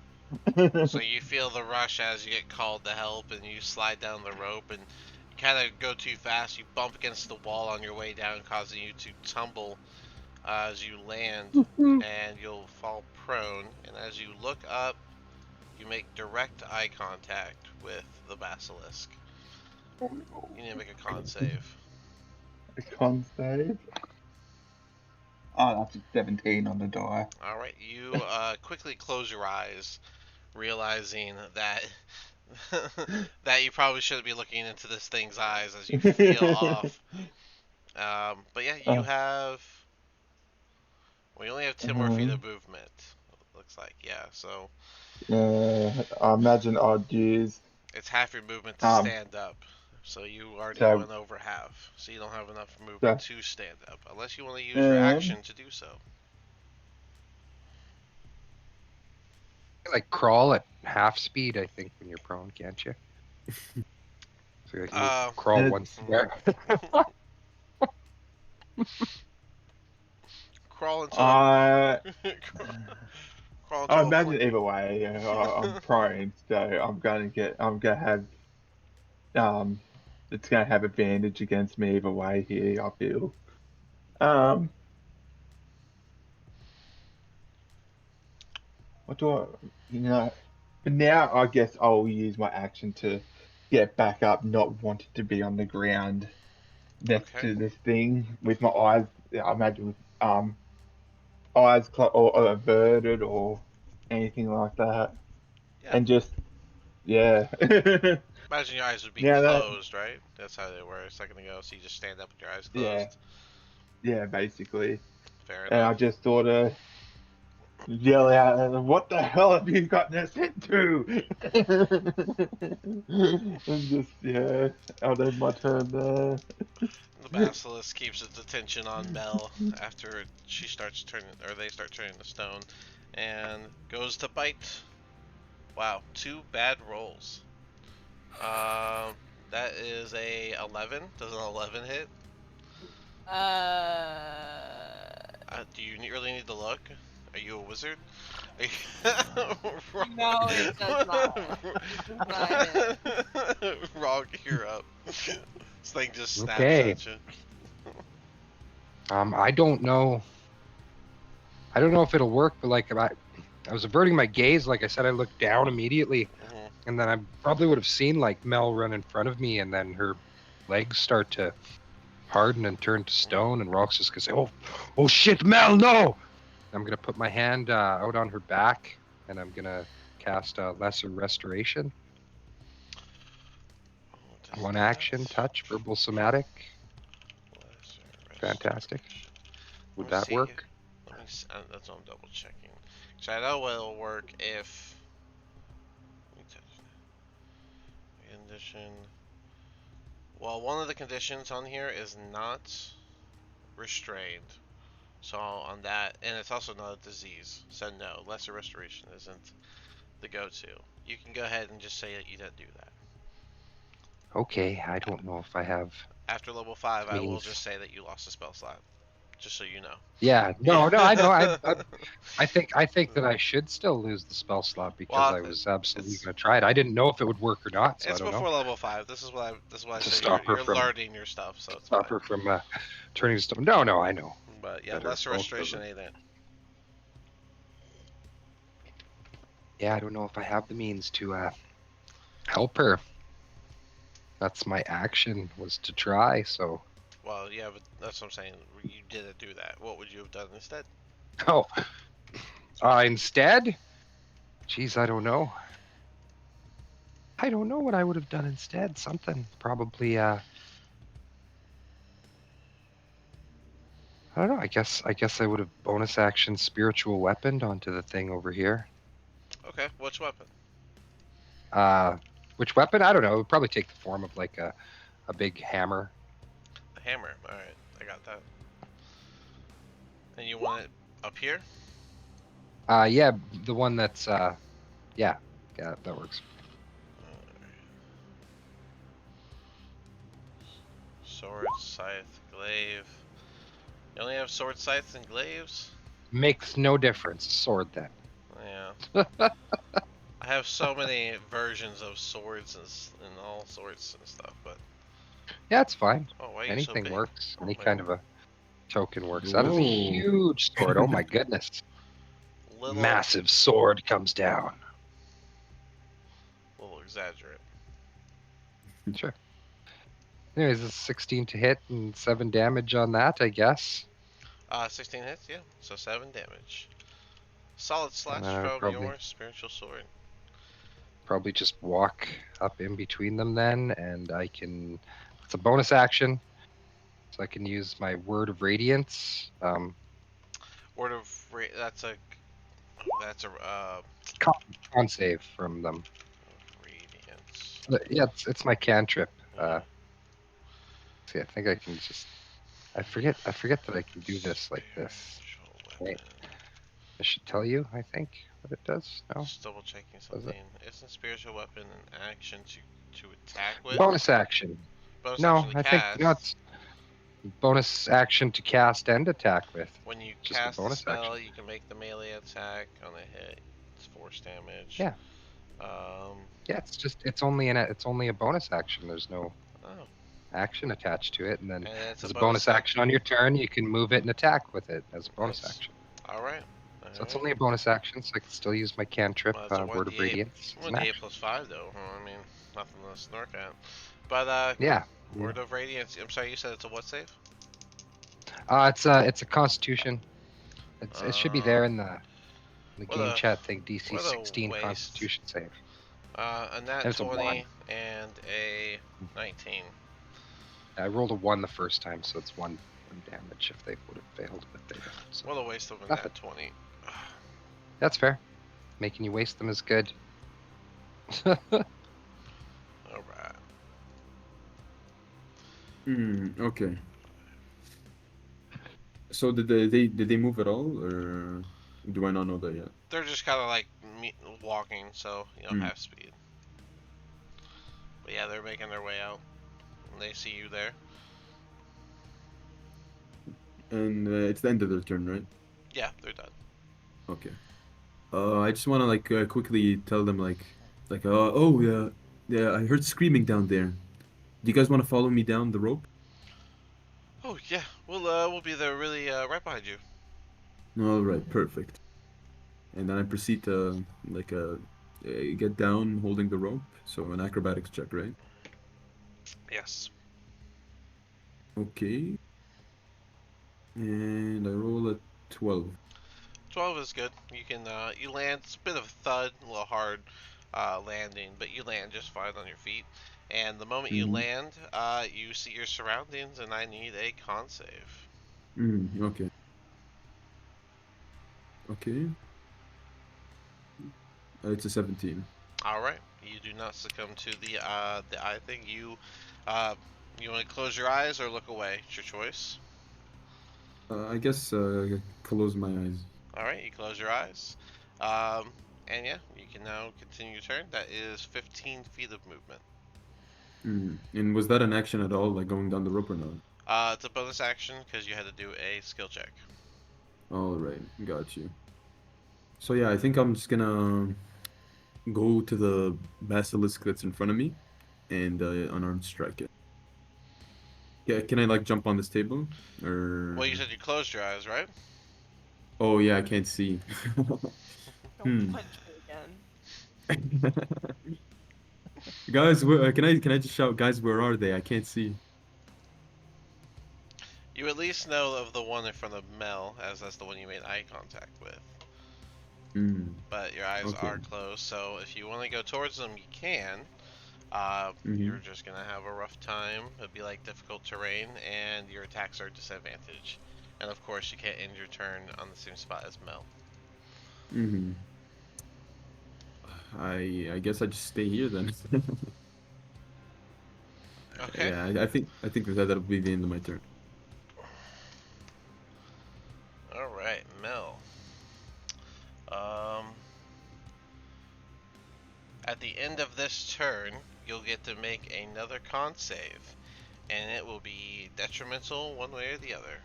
So you feel the rush as you get called to help, and you slide down the rope, and you kind of go too fast. You bump against the wall on your way down, causing you to tumble as you land, and you'll fall prone. And as you look up, you make direct eye contact with the basilisk. You need to make a con save. A con save. Oh, that's a 17 on the die. All right, you quickly close your eyes, realizing that that you probably shouldn't be looking into this thing's eyes as you feel off. But yeah, you have. Well, you only have 10 more feet of movement. Looks like, yeah. So I imagine I'd use it's half your movement to stand up. So you already so went over half. So you don't have enough movement so to stand up, unless you want to use your action to do so. Like crawl at half speed, I think, when you're prone, can't you? So you crawl it's- one square. Crawl into I crawl into I a imagine point. either way, I'm prone, so I'm gonna have it's gonna have advantage against me either way here. I feel. Um, what do I? You know, but now I guess I'll use my action to get back up, not wanting to be on the ground next Okay. to this thing with my eyes. I imagine with eyes or averted or anything like that, Yeah. and just yeah. Imagine your eyes would be Now that closed, right? That's how they were a second ago. So you just stand up with your eyes yeah, closed. yeah, basically. Fair And I enough. just thought yell out, "What the hell have you gotten us into?" And just yeah, I'll end my turn there. The basilisk keeps its attention on Mel after she starts turning, or they start turning to stone, and goes to bite. Wow, 2 bad rolls. That is a 11. Does an 11 hit? Do you really need to look? Are you a wizard? No, it does not. Rog, you're up. This thing just snaps Okay. at you. I don't know. I don't know if it'll work, but like I was averting my gaze. Like I said, I looked down immediately, and then I probably would have seen like Mel run in front of me, and then her legs start to harden and turn to stone, and Rock's just gonna say, "Oh shit, Mel, no!" I'm gonna put my hand out on her back, and I'm gonna cast Lesser Restoration. One action, touch, verbal, somatic. Fantastic. Would that work? Let me see. That's what I'm double checking. So I know it'll work if. Condition. Well, one of the conditions on here is not restrained. So on that, and it's also not a disease. So no, lesser restoration isn't the go-to. You can go ahead and just say that you didn't do that. Okay, I don't know if I have. After level 5, I will Means. just say that you lost a spell slot. Just so you know. Yeah, no, I know. I think that I should still lose the spell slot because I was absolutely going to try it. I didn't know if it would work or not, so I It's don't before know. level 5. This is why I To say stop her you're from learning your stuff, so it's stop fine. her from turning to stone. No, I know. But yeah, Better lesser both of restoration them. ain't it. Yeah, I don't know if I have the means to help her. That's my action, was to try, so. Well, yeah, but that's what I'm saying. You didn't do that. What would you have done instead? Oh. Instead? Geez, I don't know. I don't know what I would have done instead. Something probably I don't know. I guess I would have bonus action spiritual weaponed onto the thing over here. Okay, which weapon? Which weapon? I don't know. It would probably take the form of like a big hammer. The hammer. Alright, I got that. And you want it up here? Yeah, the one that's yeah, that works. Sword, scythe, glaive. You only have sword, scythes, and glaives? Makes no difference. Sword then. Yeah. have so many versions of swords and all sorts and stuff, but Yeah, it's fine. oh, why are you so Anything big? works. Any My kind of a token works. That is a Whoa. huge sword. Oh my goodness. little Massive sword comes down. little exaggerate. Sure. Anyways, it's 16 to hit and 7 damage on that, I guess. 16 hits, yeah. So 7 damage. Solid slash And then I would from your spiritual sword. probably just walk up in between them then, and I can. It's a bonus action, so I can use my Word of Radiance. That's a Con save from them. radiance. Yeah, it's my cantrip. Mhm. See, I think I can just. I forget that I can do this like this. Spiritual Wait, weapon. I should tell you, I think, what it does. No? Just double checking Does it? something. Isn't spiritual weapon an action to attack with? Bonus action. Bonus No, action to I think cast. it's bonus action to cast and attack with. When you Just a cast a bonus action. spell, you can make the melee attack on a hit. It's force damage. Yeah. Um. Yeah, it's only a bonus action. There's no Oh. action attached to it, and then And it's as a a bonus action on your turn, you can move it and attack with it as a bonus Nice. action. All right. All So it's right. only a bonus action, so I can still use my cantrip, Well, that's a Word of 1d8. Radiance. As an 1d8 action. plus 5, though. I mean, nothing to snark at. But, cool. Yeah. Word of Radiance. I'm sorry, you said it's a what save? It's a Constitution. It should be there Uh, in the what game a chat thing. DC what a 16 waste. Constitution save. A nat And it's a 20 1. and a 19. I rolled a 1 the first time, so it's one damage if they would have failed, but they didn't. So What a waste of a nothing. nat 20. That's fair. Making you waste them is good. Alright. Okay. So did they move at all, or do I not know that yet? They're just kind of like walking, so, Mm. half speed. But yeah, they're making their way out. And they see you there. And it's the end of their turn, right? Yeah, they're done. Okay. I just want to like quickly tell them oh yeah, yeah, I heard screaming down there. Do you guys want to follow me down the rope? Oh, yeah. We'll be there really right behind you. All right, perfect. And then I proceed to get down holding the rope. So an acrobatics check, right? Yes. Okay. And I roll a 12. 12 is good. You can, you land. It's a bit of a thud, a little hard landing, but you land just fine on your feet. And the moment you Mhm. land, you see your surroundings, and I need a con save. Okay. Okay. It's a 17. All right. You do not succumb to the eye thing. You want to close your eyes or look away? It's your choice. I guess close my eyes. All right. You close your eyes. Um, and yeah, you can now continue your turn. That is 15 feet of movement. And was that an action at all, like going down the rope or not? It's a bonus action because you had to do a skill check. All right, got you. So yeah, I think I'm just gonna go to the basilisk that's in front of me and unarmed strike it. Yeah, can I like jump on this table or? Well, you said you closed your eyes, right? Oh yeah, I can't see. Don't punch me again. Guys, can I just shout, guys? Where are they? I can't see. You at least know of the one in front of Mel, as that's the one you made eye contact with. But your eyes Okay. are closed, so if you want to go towards them, you can. You're just gonna have a rough time. It'll be like difficult terrain, and your attacks are at disadvantage. And of course, you can't end your turn on the same spot as Mel. I guess I just stay here then. Okay. Yeah, I think that'll be the end of my turn. All right, Mel. At the end of this turn, you'll get to make another con save, and it will be detrimental one way or the other.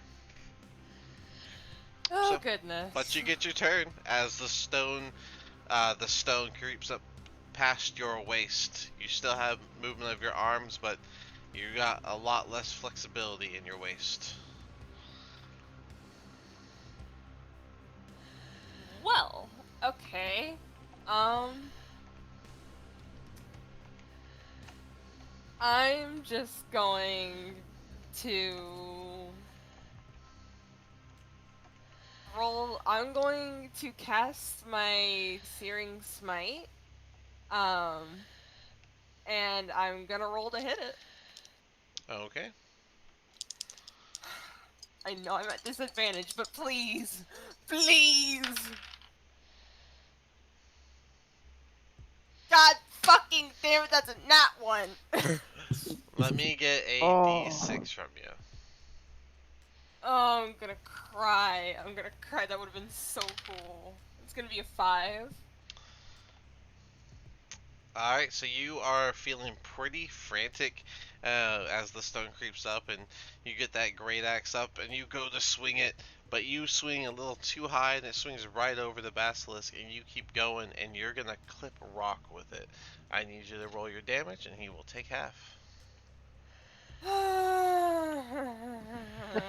Oh So, goodness. But you get your turn as the stone creeps up past your waist. You still have movement of your arms, but you got a lot less flexibility in your waist. Well, okay. I'm just going to roll. I'm going to cast my Searing Smite. And I'm gonna roll to hit it. Okay. I know I'm at disadvantage, but please, please. God fucking damn it, that's a nat one. Let me get a Oh. d6 from you. Oh, I'm gonna cry. I'm gonna cry. That would have been so cool. It's gonna be a 5. Alright, so you are feeling pretty frantic as the stone creeps up, and you get that great axe up, and you go to swing it, but you swing a little too high, and it swings right over the basilisk, and you keep going, and you're gonna clip Rock with it. I need you to roll your damage, and he will take half.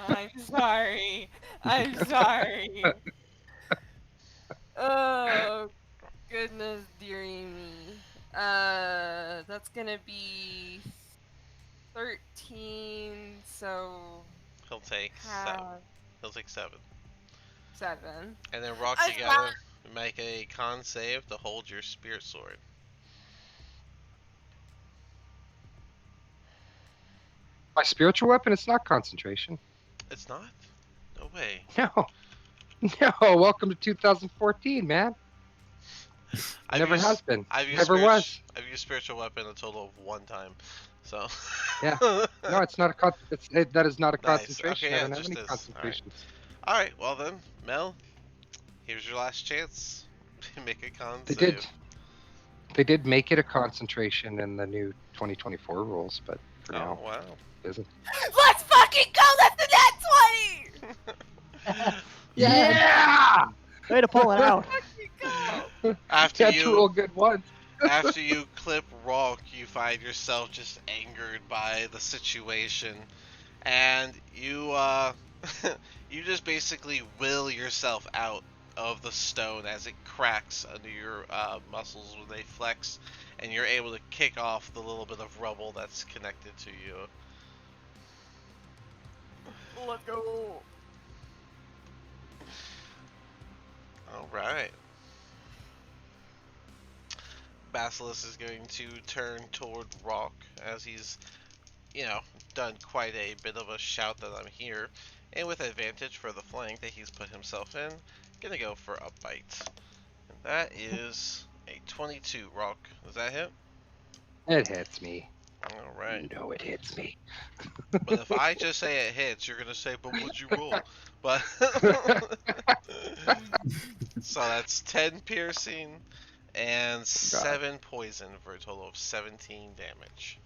I'm sorry. I'm sorry. Oh, goodness dearie me. That's gonna be 13, so He'll take seven. half He'll take 7. 7. And then Rock, you gotta make a con save to hold your spirit sword. My spiritual weapon, it's not concentration. It's not? No way. No. No, welcome to 2014, man. Never has been. Never was. I've used spiritual weapon a total of 1 time. So. Yeah. No, it's not a that is not a Nice. concentration. Okay, I yeah, don't have just any is. concentrations. Alright, well then, Mel, here's your last chance. Make a con They save. did. They did make it a concentration in the new 2024 rules, but for now, wow. it isn't. Let's fucking go! That's the nat 20! Yeah! Way to pull it out. Go! After Had to roll good ones. after you clip Rock, you find yourself just angered by the situation, and you you just basically will yourself out of the stone as it cracks under your muscles when they flex, and you're able to kick off the little bit of rubble that's connected to you. Let's go! All right. Basilisk is going to turn toward Rock as he's, done quite a bit of a shout that I'm here, and with advantage for the flank that he's put himself in, gonna go for a bite. And that is a 22, Rock. Does that hit? It hits me. Alright. No, it hits me. But if I just say it hits, you're gonna say, but what'd you roll? But so that's 10 piercing and 7 poison for a total of 17 damage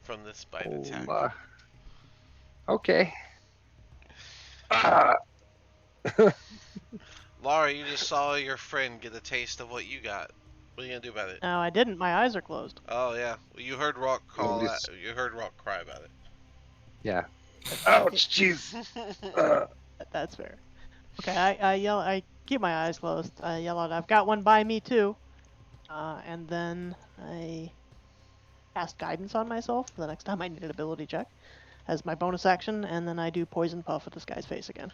from this bite attack. Okay. Laura, you just saw your friend get a taste of what you got. What are you gonna do about it? No, I didn't. My eyes are closed. Oh yeah, well, you heard Rock call that. Nobody's- You heard Rock cry about it. Yeah. Ouch, jeez. That's fair. Okay, I yell. I keep my eyes closed. I yell out, "I've got one by me too," and then I cast guidance on myself for the next time I need an ability check as my bonus action, and then I do poison puff at this guy's face again,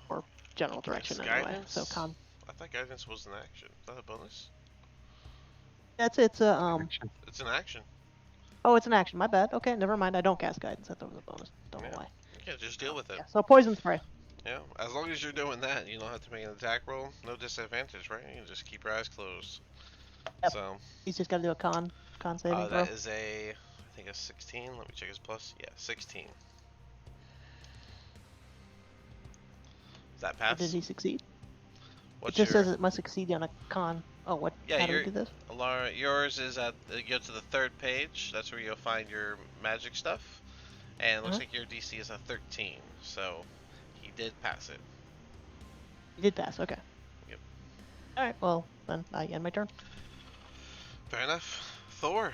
or general direction Nice. anyway. Guidance? So con. I thought guidance was an action. Is that a bonus? It's a It's an action. Oh, it's an action. My bad. Okay, never mind. I don't cast guidance. I thought it was a bonus. Don't know Yeah. why. Yeah, just deal with it. Yeah, so poison spray. Yeah, as long as you're doing that, you don't have to make an attack roll. No disadvantage, right? You can just keep your eyes closed. Yep. So, He's just got to do a con saving throw. that is I think a 16. Let me check his plus. Yeah, 16. Does that Or pass? did he succeed? What's It just your... says it must succeed on a con. Oh, what? Yeah, how do we do this? Laura, yours is at... go to the 3rd page. That's where you'll find your magic stuff. And it looks like your DC is a 13. So, he did pass it. You did pass. Okay. Yep. All right. Well, then I end my turn. Fair enough. Thor,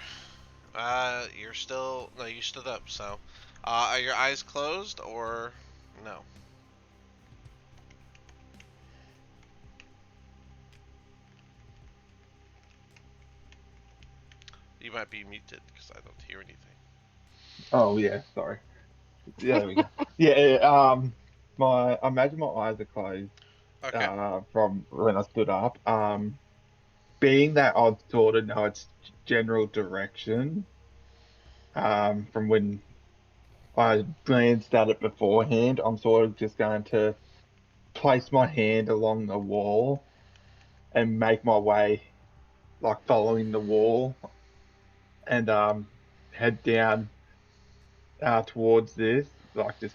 you're still no. You stood up. So, are your eyes closed or no? You might be muted because I don't hear anything. Oh yeah, sorry. Yeah, there we go. Yeah, I imagine my eyes are closed. Okay. From when I stood up. Being that I sort of know its general direction. From when I glanced at it beforehand, I'm sort of just going to place my hand along the wall and make my way, like following the wall, and head down towards this, like just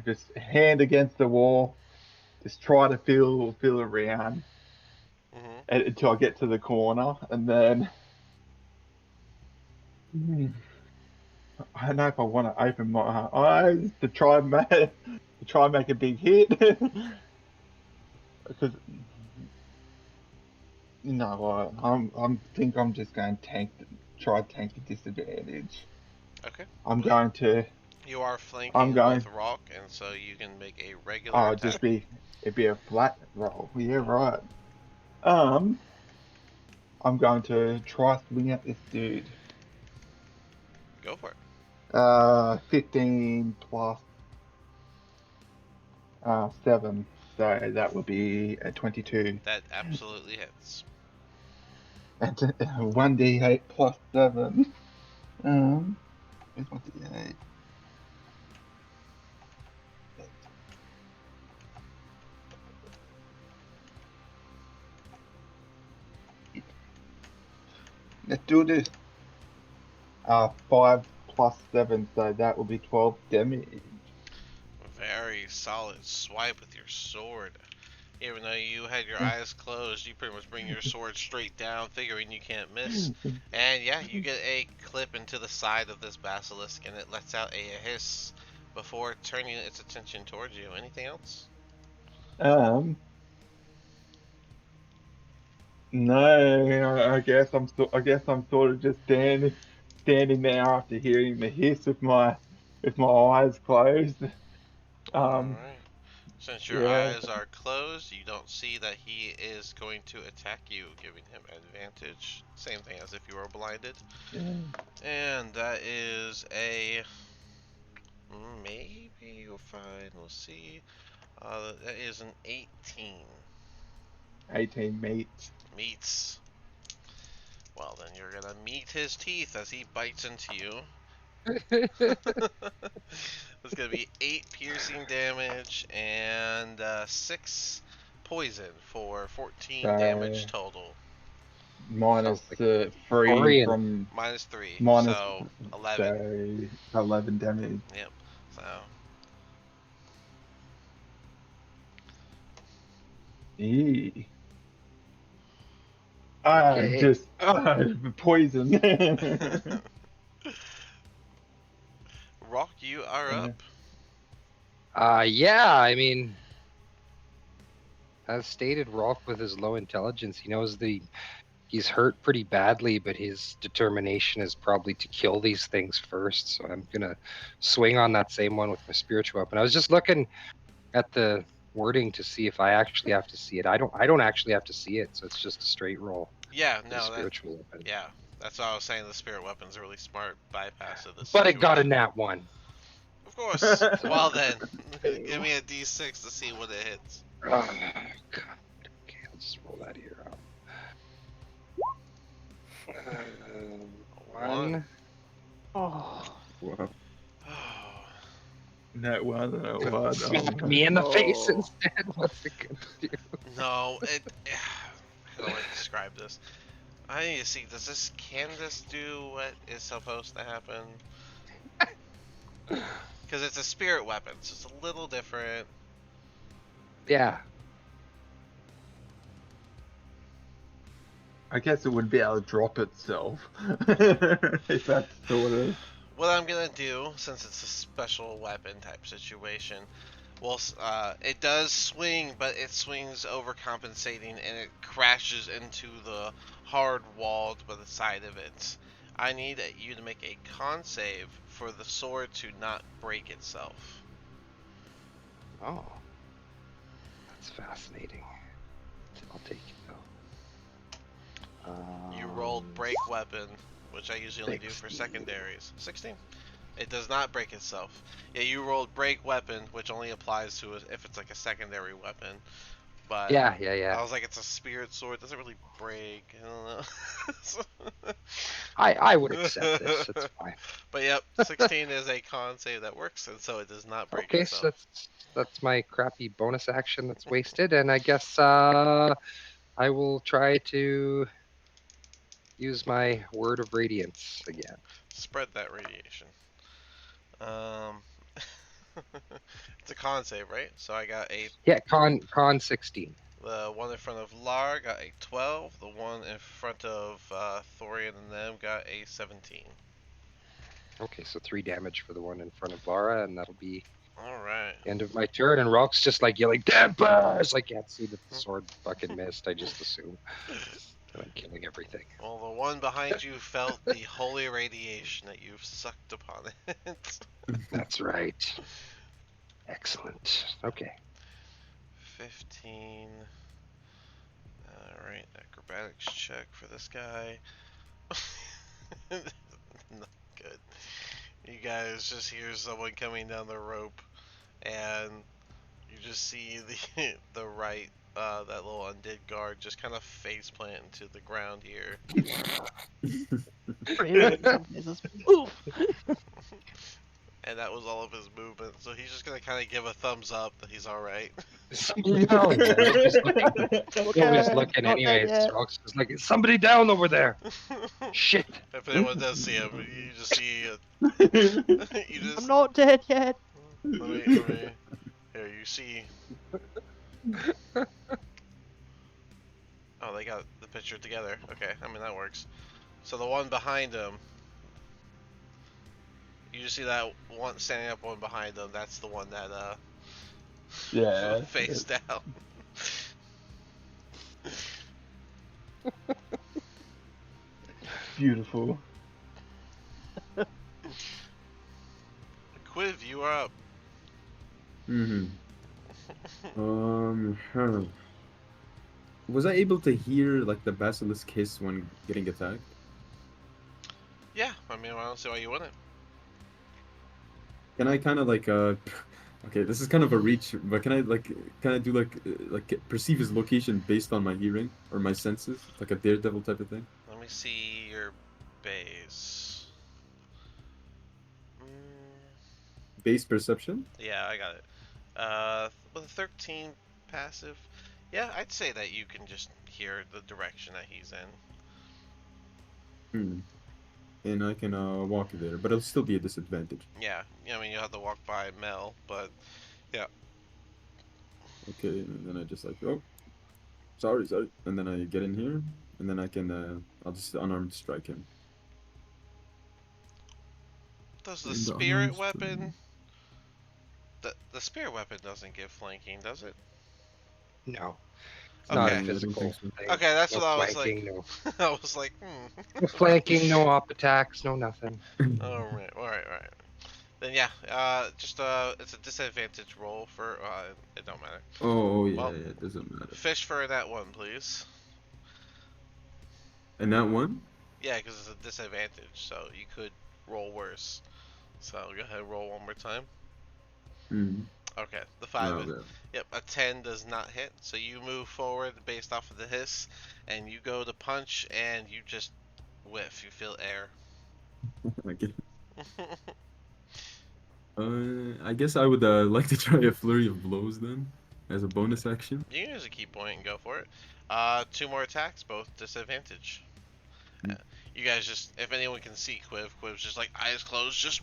just hand against the wall, just try to feel around Mhm. until I get to the corner, and then I don't know if I want to open my eyes to try and make a big hit because I'm think I'm just going to tank the disadvantage. Okay. I'm Well, going to you are I'm flanking with going Rock, and so you can make a regular oh attack. it'd be a flat roll. Yeah, right. Um, I'm going to try swing at this dude. Go for it. 15 plus 7, so that would be a 22. That absolutely hits. And 1d8 plus 7. Where's my d8? Let's do this. 5 plus 7, so that will be 12 damage. Very solid swipe with your sword. Even though you had your eyes closed, you pretty much bring your sword straight down, figuring you can't miss. And yeah, you get a clip into the side of this basilisk, and it lets out a hiss before turning its attention towards you. Anything else? Um, no, I guess I'm sort of just standing there after hearing the hiss with my eyes closed. Um, Alright. Since your yeah. eyes are closed, you don't see that he is going to attack you, giving him advantage. Same thing as if you were blinded. Yeah. And that is a maybe you'll find. We'll see. That is an 18. 18 meets. Meets. Well, then you're gonna meet his teeth as he bites into you. It's gonna be 8 piercing damage and 6 poison for 14 damage So total. minus Sounds like 3 Korean. from Minus 3, minus so 11. so 11 damage. Yep. So, Eee. Okay. Just poison. Rock, you are Yeah. up. Yeah, I mean, as stated, Rolf with his low intelligence, he knows he's hurt pretty badly, but his determination is probably to kill these things first. So I'm gonna swing on that same one with my spiritual weapon. I was just looking at the wording to see if I actually have to see it. I don't actually have to see it, so it's just a straight roll Yeah, for the no, that. spiritual weapon. Yeah, that's what I was saying. The spirit weapon's a really smart bypass of this But it got a situation. nat one. Of course. Well then, give Fail. me a d6 to see what it hits. Oh, God. Okay, I'll just roll that here out. One. Oh. Wow. Oh, No one, no one. Smack me in the face instead. What's it gonna do? no, it. How do I describe this? I need to see. Can this do what is supposed to happen? Because it's a spirit weapon, so it's a little different. Yeah. I guess it would be able to drop itself. If that's sort of. What I'm gonna do, since it's a special weapon type situation, Well, it does swing, but it swings overcompensating and it crashes into the hard wall by the side of it. I need you to make a con save for the sword to not break itself. Oh, that's fascinating. I'll take it though. You rolled break weapon, which I usually only do for 16. secondaries. 16. It does not break itself. Yeah, you rolled break weapon, which only applies to if it's like a secondary weapon. But Yeah. I was like, it's a spirit sword. It doesn't really break. I don't know. I would accept this. It's fine. But yep, 16 is a con save that works, and so it does not break Okay, itself. so that's my crappy bonus action that's wasted, and I guess I will try to use my word of radiance again. Spread that radiation. Um, it's a con save, right? So I got a Yeah, con 16. the one in front of Lar got a 12. The one in front of Thorian and them got a 17. Okay, so 3 damage for the one in front of Lara, and that'll be All right. the end of my turn. And Rock's just like yelling, "Dampers!" I can't see that the sword fucking missed. I just assume that I'm killing everything. Well, the one behind you felt the holy radiation that you've sucked upon it. That's right. Excellent. Okay. 15. Alright, acrobatics check for this guy. Not good. You guys just hear someone coming down the rope, and you just see the right, that little undead guard just kind of face plant into the ground here. Or even in some cases. Oof. And that was all of his movement, so he's just gonna kind of give a thumbs up that he's alright. Somebody down. Yeah, just looking. Always Okay, looking not dead anyways. yet. Rock's just like, "Is somebody down over there?" Shit. If anyone does see him, you just see, you I'm just, not dead yet. let me, here, you see, oh, they got the picture together, okay, I mean, that works. So the one behind him, you just see that one standing up one behind him, that's the one that, Yeah. face down. Beautiful. Quiv, you are up. Huh. Was I able to hear like the basilisk hiss when getting attacked? Yeah, I mean, I don't see why you wouldn't. Can I kind of like okay, this is kind of a reach, but can I like kind of do like perceive his location based on my hearing or my senses, like a daredevil type of thing? Let me see your base. Base perception? Yeah, I got it. With a 13 passive, yeah, I'd say that you can just hear the direction that he's in. And I can walk there, but it'll still be a disadvantage. Yeah, I mean, you'll have to walk by Mel, but yeah. Okay, and then I just like, oh, sorry, and then I get in here, and then I can I'll just unarmed strike him. Does the And spirit unarmed weapon... The spirit weapon doesn't give flanking, does it? No. It's not a Okay. I don't physical think so. thing. Okay, that's No what I was like. flanking, no. I was like, No flanking, no op attacks, no nothing. Alright, alright. Then yeah, it's a disadvantage roll for, it don't matter. Oh yeah, Well, yeah, it doesn't matter. fish for that one, please. And that one? Yeah, because it's a disadvantage, so you could roll worse. So go ahead and roll one more time. Okay, the 5 is, Okay. yep, a 10 does not hit, so you move forward based off of the hiss, and you go to punch, and you just whiff, you feel air. Okay. I guess I would like to try a flurry of blows then, as a bonus action. You can use a key point and go for it. 2 more attacks, both disadvantage. You guys just, if anyone can see Quiv's just like, eyes closed, just...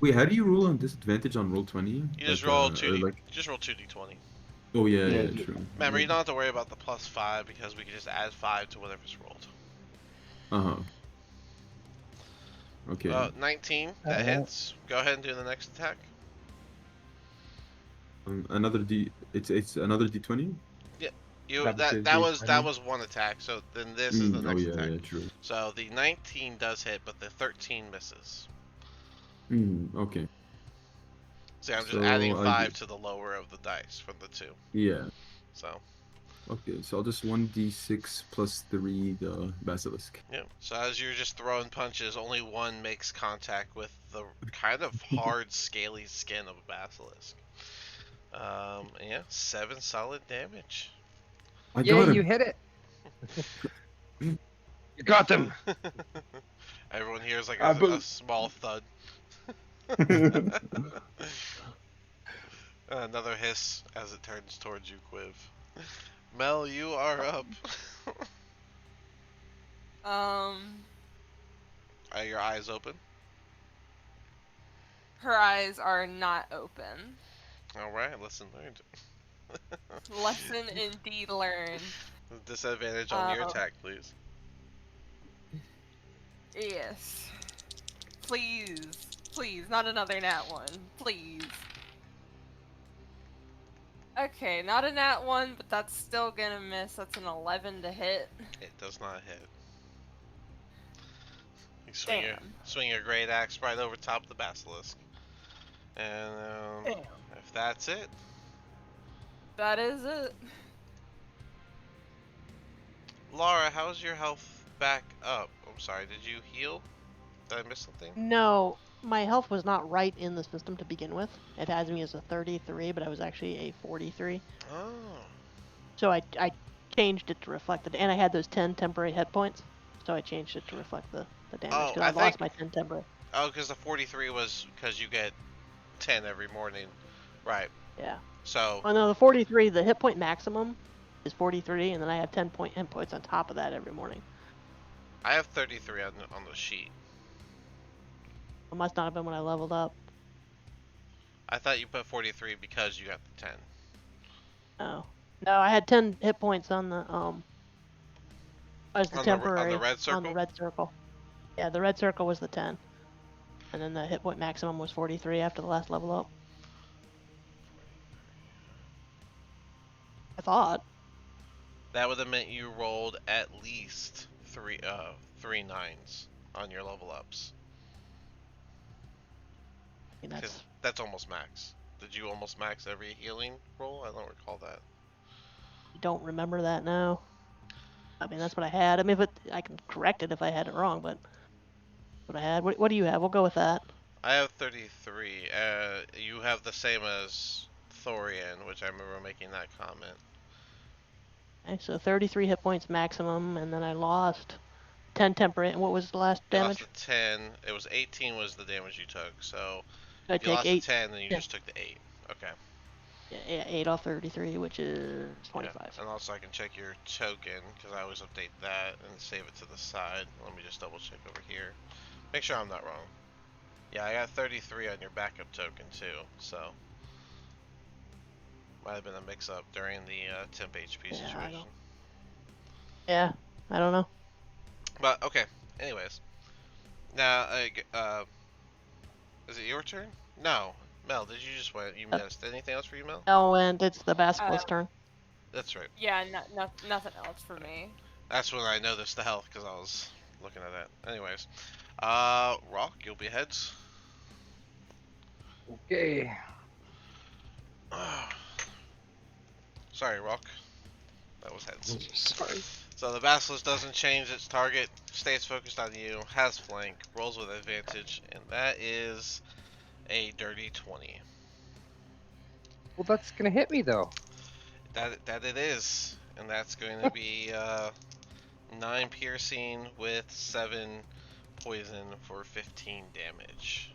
Wait, how do you roll on disadvantage on roll 20? You just Like, roll or 2d, like... just roll 2d20. Oh yeah, Yeah, yeah, true. Remember, you don't have to worry about the +5 because we can just add 5 to whatever's rolled. Uh-huh. Okay. 19. That hits. Go ahead and do the next attack. Another D. It's another D20. Yeah. Number two That D20. was one attack. So then this is the Oh next yeah, attack. yeah, true. So the 19 does hit, but the 13 misses. Okay. See, I'm just adding So 5 to the lower of the dice from the 2. yeah. So. Okay, so I'll just 1d6 plus 3 the basilisk. Yeah. So as you're just throwing punches, only one makes contact with the kind of hard, scaly skin of a basilisk. Yeah, 7 solid damage. I Yeah, got you him. hit it. You got them. Everyone hears like I a bel- small thud. Another hiss as it turns towards you, Quiv. Mel, you are up. Are your eyes open? Her eyes are not open. Alright, lesson learned. Lesson indeed learned. Disadvantage on your attack, please. Yes. Please. Please, not another nat 1. Please. Okay, not a nat 1, but that's still gonna miss. That's an 11 to hit. It does not hit. You Damn. swing your great axe right over top of the basilisk. And Damn. if that's it, That is it. Laura, how's your health back up? I'm sorry, did you heal? Did I miss something? No, my health was not right in the system to begin with. It has me as a 33, but I was actually a 43. Oh. So I changed it to reflect it, and I had those 10 temporary hit points. So I changed it to reflect the damage Oh, because I I lost think- my 10 temporary. Oh, because the 43 was because you get 10 every morning. Right. Yeah. So, Oh no, the 43, the hit point maximum is 43, and then I have 10 hit points on top of that every morning. I have 33 on the sheet. It must not have been when I leveled up. I thought you put 43 because you got the 10. Oh. No, I had 10 hit points on the as the On temporary the red circle? on the red circle. Yeah, the red circle was the 10. And then the hit point maximum was 43 after the last level up. I thought. That would have meant you rolled at least three 9s on your level ups. I mean, That's almost max. Did you almost max every healing roll? I don't recall that. I don't remember that now. I mean, that's what I had. I mean, but I can correct it if I had it wrong, but what I had. What do you have? We'll go with that. I have 33. You have the same as Thorian, which I remember making that comment. Okay, so 33 hit points maximum, and then I lost 10 temporary. And what was the last You damage? lost the 10. It was 18 was the damage you took. So I if you take lost 8. the 10, then you Yeah. just took the 8. Okay. Yeah, 8 off 33, which is 25. Yeah. And also I can check your token, because I always update that and save it to the side. Let me just double check over here. Make sure I'm not wrong. Yeah, I got 33 on your backup token too, so might have been a mix-up during the temp HP Yeah, situation. Yeah, I don't know. But okay. Anyways, now is it your turn? No, Mel. Did you just win? You missed. Anything else for you, Mel? Oh, and it's the basilisk's turn. That's right. Yeah, nothing else for me. That's when I noticed the health because I was looking at that. Anyways, Rock, you'll be heads. Okay. Sorry, Rock. That was heads. Sorry. So the basilisk doesn't change its target, stays focused on you, has flank, rolls with advantage, and that is a dirty 20. Well, that's gonna hit me though. That it is, and that's going to be 9 piercing with 7 poison for 15 damage.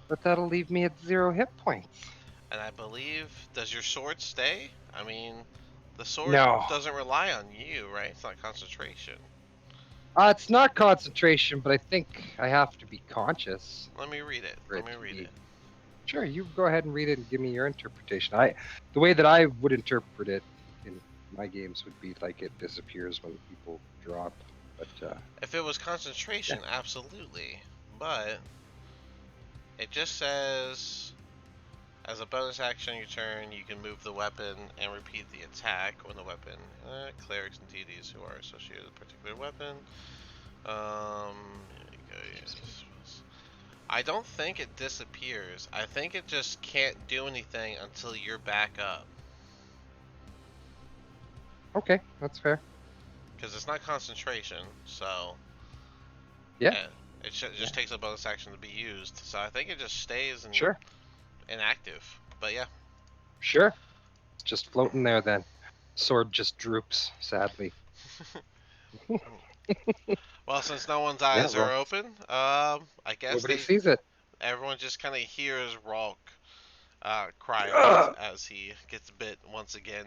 But that'll leave me at 0 hit points. And I believe, does your sword stay? I mean, the sword No. doesn't rely on you, right? It's not concentration. It's not concentration, but I think I have to be conscious. Let me read it. For Let it me to read be- it. Sure, you go ahead and read it and give me your interpretation. The way that I would interpret it in my games would be like it disappears when people drop. But If it was concentration, absolutely. but it just says as a bonus action on your turn, you can move the weapon and repeat the attack when the weapon. Clerics and deities who are associated with a particular weapon. Here we go, yes. I don't think it disappears. I think it just can't do anything until you're back up. Okay, that's fair. Because it's not concentration, so. Yeah. It just takes a bonus action to be used. So I think it just stays Sure. inactive. But yeah. Sure. Just floating there then. Sword just droops, sadly. Well, since no one's eyes well, are open, I guess Nobody sees it. everyone just kind of hears Ralk cry Ugh! out as he gets bit once again.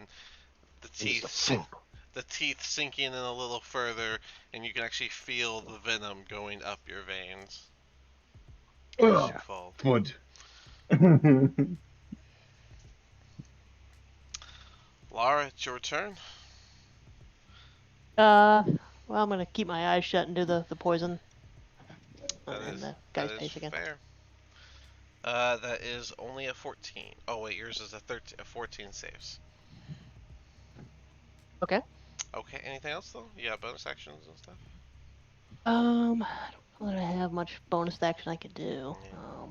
The He's a teeth, simp. the teeth sinking in a little further, and you can actually feel the venom going up your veins as Ugh, you fall. Good. Lara, it's your turn. Well, I'm gonna keep my eyes shut and do the poison That in is the that guy's is face again. fair. That is only a 14. Oh wait, yours is a 14 saves. Okay. Okay, anything else though? Yeah, bonus actions and stuff. I don't know that I have much bonus action I could do. Yeah.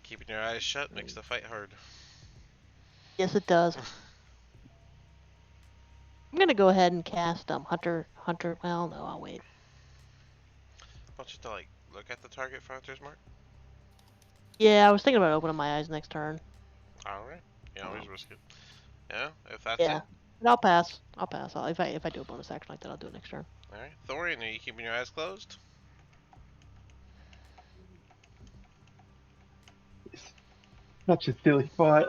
Keeping your eyes shut makes the fight hard. Yes, it does. I'm gonna go ahead and cast Hunter. Well, no, I'll wait. Want you to like look at the target for Hunter's Mark? Yeah, I was thinking about opening my eyes next turn. All right. You always risk it. Yeah, if that's Yeah, it. but I'll pass. If I do a bonus action like that, I'll do it next turn. All right, Thorian, are you keeping your eyes closed? Such a silly fight.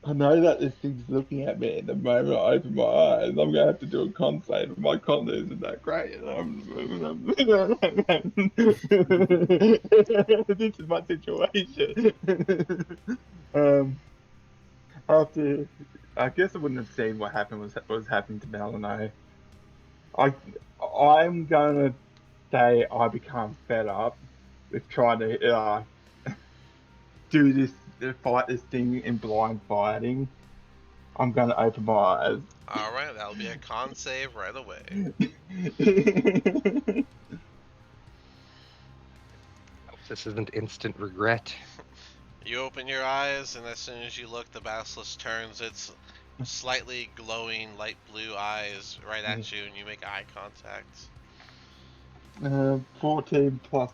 I know that this thing's looking at me, and the moment I open my eyes, I'm gonna have to do a con save, and my con isn't that great. This is my situation. After, I guess I wouldn't have seen what happened was happening to Melano. I'm gonna say I become fed up with trying to do this, fight this thing in blind fighting. I'm gonna open my eyes. All right, that'll be a con save right away. Hope this isn't instant regret. You open your eyes, and as soon as you look, the basilisk turns its slightly glowing light blue eyes right at you, and you make eye contact. 14 plus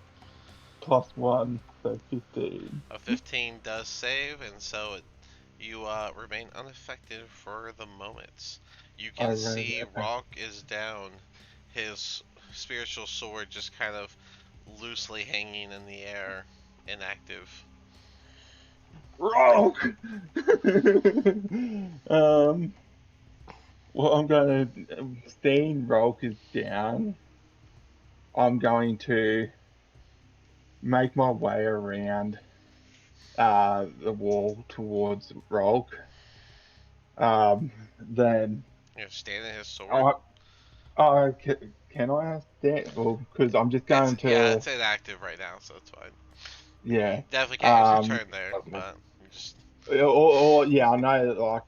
1, so 15. A 15 does save, and so you remain unaffected for the moment. You can see Okay. Ralk is down, his spiritual sword just kind of loosely hanging in the air, inactive. Rogue! Well, I'm gonna, seeing Rogue is down, I'm going to make my way around the wall towards Rogue. Then You're standing his sword. I, can I stand? Well, because I'm just going It's to, inactive right now, so it's fine. yeah. You definitely can't use your turn there, Lovely. but you just Or yeah, I know that, like,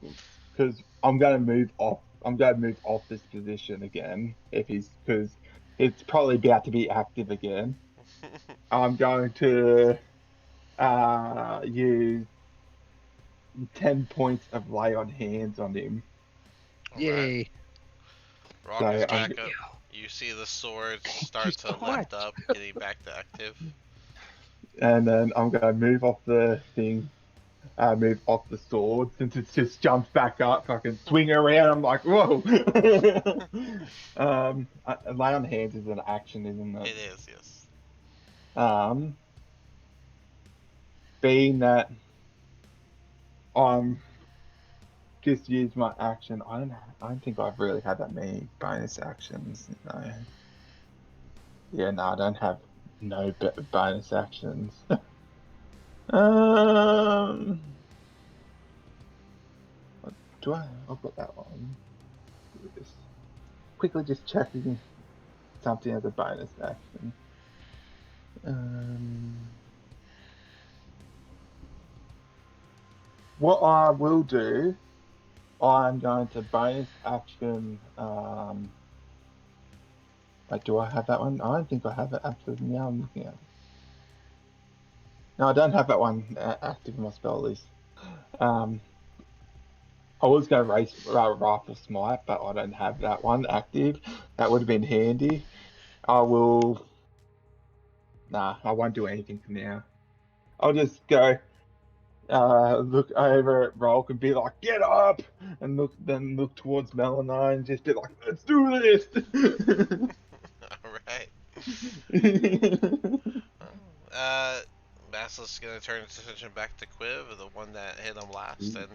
because I'm going to move off. I'm going to move off this position again if because it's probably about to be active again. I'm going to use 10 points of lay on hands on him. Alright. Yay. Rock is So back up. You see the sword start Just to what? lift up, getting back to active. and then I'm going to move off the thing. Move off the sword since it just jumps back up. I can swing around. I'm like, whoa. Lay on hands is an action, isn't it? It is, yes. Being that I'm just used my action, I don't think I've really had that many bonus actions. No. Yeah, no, I don't have no bonus actions. What do I? I've got that one. Just quickly just checking something as a bonus action. What I will do, I'm going to bonus action. Wait, do I have that one? I don't think I have it active now. I'm looking at it. No, I don't have that one active in my spell list. I was going to raise Rifle Smite, but I don't have that one active. That would have been handy. I will. Nah, I won't do anything for now. I'll just go look over at Rolk and be like, "Get up!" and look towards Melanine and just be like, "Let's do this." All right. Basilisk's gonna turn his attention back to Quiv, the one that hit him last, and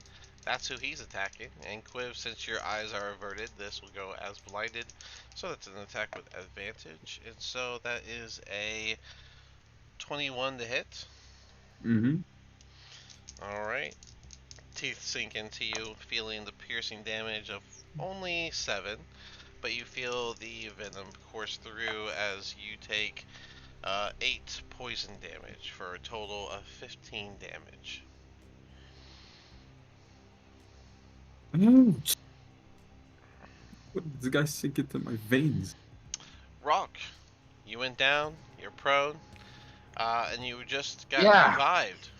that's who he's attacking. And Quiv, since your eyes are averted, this will go as blinded, so that's an attack with advantage. And so that is a 21 to hit. Mm-hmm. All right. Teeth sink into you, feeling the piercing damage of only 7, but you feel the venom course through as you take 8 poison damage for a total of 15 damage. Ouch. What did this guy sink into my veins? Rock, you went down, you're prone, and you just got Yeah. revived.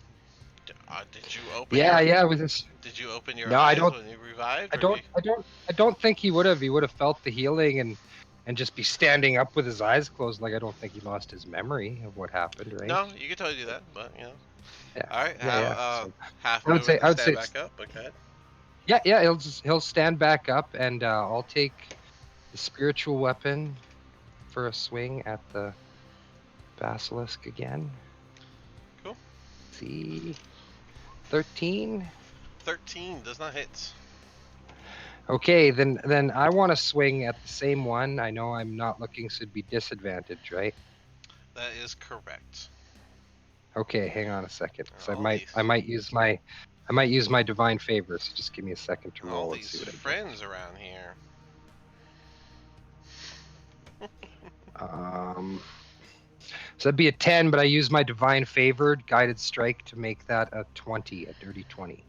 Did you open Yeah, your yeah. With this, Did you open your no, I eyes don't. when you revived? I Or don't. I don't think he would have. He would have felt the healing and just be standing up with his eyes closed. Like I don't think he lost his memory of what happened. Right? No, you could totally do that, but you know. Yeah. All right, Yeah. how So half I would movement say. to I would stand say. back up. Okay. Yeah. Yeah. He'll stand back up, and I'll take the spiritual weapon for a swing at the basilisk again. Cool. See, 13. 13 does not hit. Okay, then I want to swing at the same one. I know I'm not looking, so it'd be disadvantage, right? That is correct. Okay, hang on a second. So All these, I might use my divine favor. So just give me a second to all roll and these see what I friends around here. get. So that'd be a 10, but I use my divine favored guided strike to make that a 20, a dirty 20,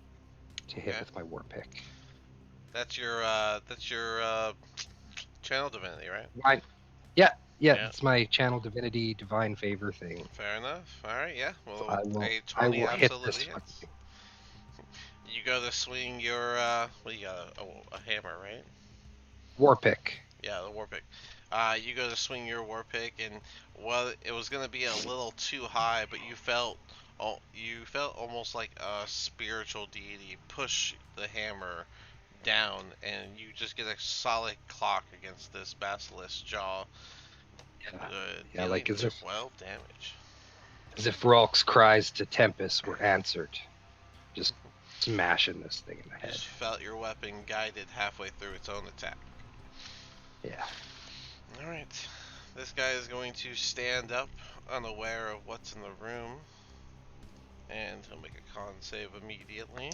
to hit Okay. with my war pick. That's your channel divinity, right? Right. Yeah, Yeah. it's my channel divinity divine favor thing. Fair enough. All right. Yeah. So Well, a I 20 will hit this absolutely one. hits. You go to swing your what do you got? A hammer, right? War pick. Yeah, the war pick. You go to swing your war pick, and well, it was gonna be a little too high, but you felt almost like a spiritual deity push the hammer down, and you just get a solid clock against this basilisk jaw, Yeah, dealing like as if 12 damage. Ralk's cries to Tempest were answered. Just smashing this thing in the head. Just felt your weapon guided halfway through its own attack. Yeah. Alright. This guy is going to stand up, unaware of what's in the room. And he'll make a con save immediately.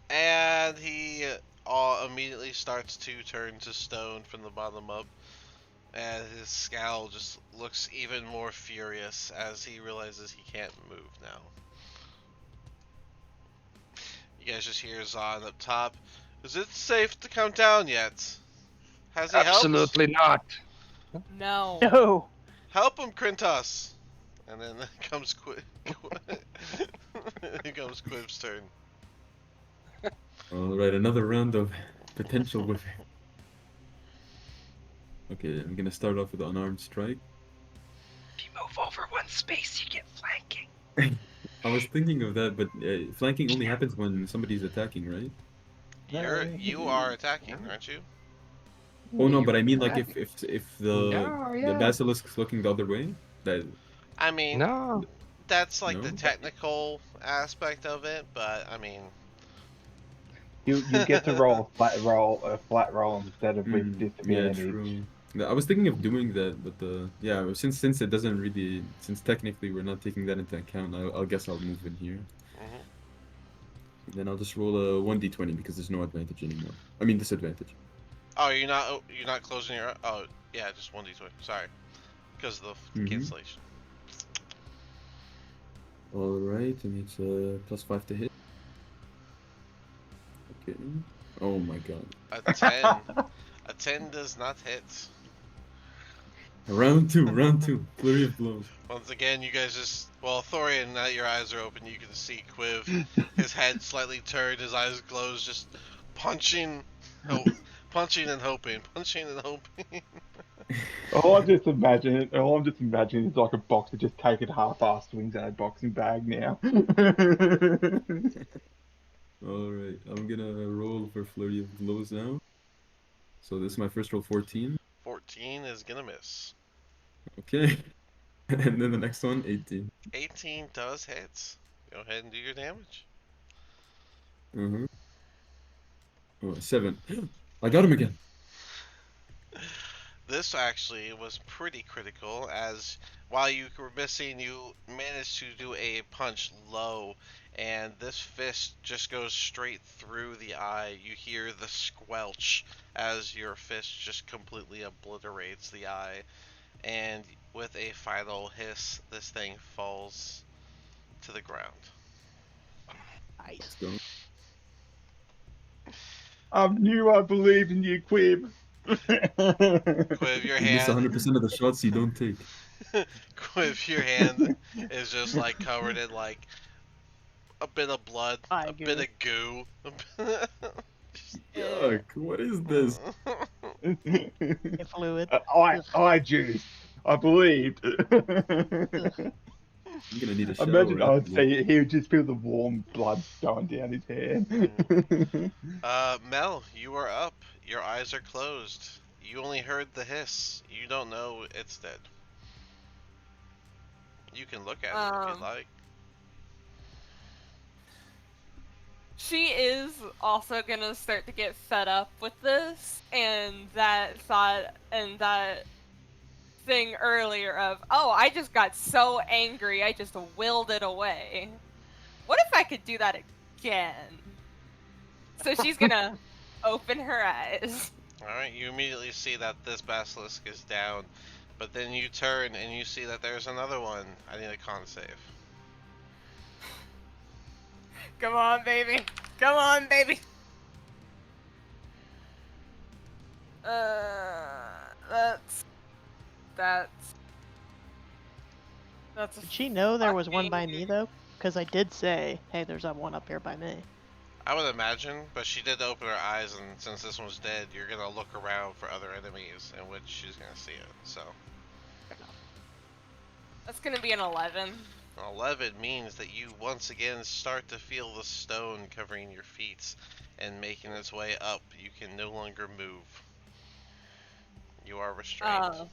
And he immediately starts to turn to stone from the bottom up. And his scowl just looks even more furious as he realizes he can't move now. You guys just hear Zahn up top. Is it safe to come down yet? Has he helped? Absolutely not. No. No. Help him, Krintos! And then comes Here comes Quiv's turn. Alright, another round of potential whiffing. Okay, I'm gonna start off with the unarmed strike. If you move over one space, you get flanking. I was thinking of that, but flanking only happens when somebody's attacking, right? You are attacking, aren't you? Oh no, but I mean like if the No, the yeah. basilisk's looking the other way, that I mean, No. that's like No? the technical aspect of it, but I mean, You get to roll a flat roll instead of with yeah, disadvantage. true. I was thinking of doing that, but yeah, since it doesn't really, since technically we're not taking that into account, I guess I'll move in here. And then I'll just roll a 1d20 because there's no advantage anymore. I mean disadvantage. Oh, you're not closing your. Oh, yeah, just 1d20. Sorry, because of the Mm-hmm. cancellation. All right, and it's +5 to hit. Okay. Oh my god. A 10. A 10 does not hit. Round two. Flurry of blows. Once again, you guys just. Well, Thorian, now your eyes are open, you can see Quiv, his head slightly turned, his eyes closed, just punching. Punching and hoping. Punching and hoping. All I'm just imagining is like a boxer just taking half-ass swings at a boxing bag now. All right, I'm gonna roll for flurry of blows now. So this is my first roll, 14. 14 is gonna miss. Okay. And then the next one, 18. 18 does hit. Go ahead and do your damage. Uh-huh. Oh, 7. I got him again. This actually was pretty critical, as while you were missing, you managed to do a punch low, and this fist just goes straight through the eye. You hear the squelch as your fist just completely obliterates the eye, and with a final hiss, this thing falls to the ground. Nice. Let's go. I knew I believed in you, Quib. Quiv, your You miss hand 100% of the shots you don't take. Quiv, your hand is just like covered in like a bit of blood, I a bit goo. of goo. Yuck, what is this? A fluid. I juiced. I believed. Ugh. I'm gonna need a shower Imagine I would after this. say he would just feel the warm blood going down his hand. Mel, you are up. Your eyes are closed. You only heard the hiss. You don't know it's dead. You can look at it if you'd like. She is also gonna start to get fed up with this, and that thought and that thing earlier of, oh, I just got so angry, I just willed it away. What if I could do that again? So she's gonna open her eyes. Alright, you immediately see that this basilisk is down, but then you turn and you see that there's another one. I need a con save. Come on, baby. Come on, baby. That's. Did she know there was one by fucking- me though? Because I did say, hey, there's that one up here by me. I would imagine, but she did open her eyes, and since this one's dead, you're gonna look around for other enemies in which she's gonna see it. So, That's gonna be an 11. 11 means that you once again start to feel the stone covering your feet and making its way up. You can no longer move. You are restrained.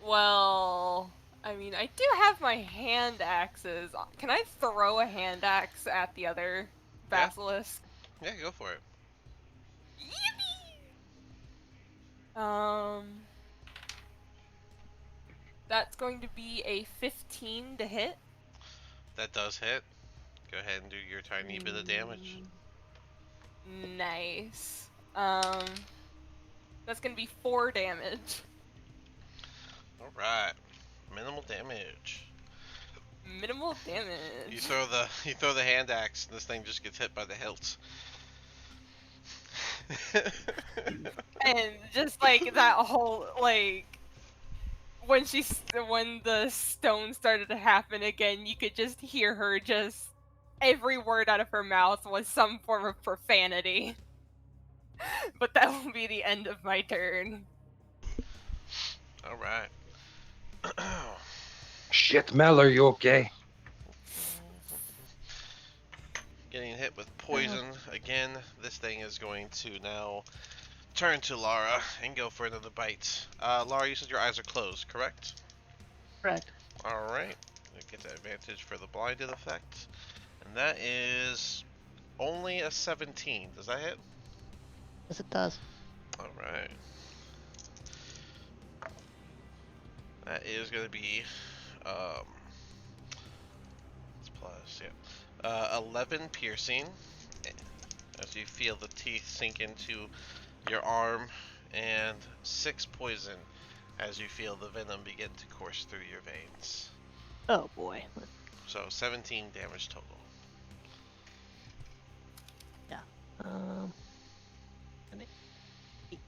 Well, I mean, I do have my hand axes. Can I throw a hand axe at the other basilisk? Yeah, go for it. Yippee! That's going to be a 15 to hit. That does hit. Go ahead and do your tiny bit of damage. Nice. That's gonna be 4 damage. Alright. Minimal damage. Minimal damage. You throw the hand axe and this thing just gets hit by the hilt. And just like that whole like when the stone started to happen again, you could just hear her just every word out of her mouth was some form of profanity. But that will be the end of my turn. Alright. Shit, Mel, are you okay? Getting hit with poison again. This thing is going to now turn to Lara and go for another bite. Lara, you said your eyes are closed, correct? Correct. Alright. Get the advantage for the blinded effect. And that is only a 17. Does that hit? Yes, it does. Alright. That is going to be it's plus 11 piercing as you feel the teeth sink into your arm, and 6 poison as you feel the venom begin to course through your veins. Oh boy. So 17 damage total. Yeah. Um. An 8.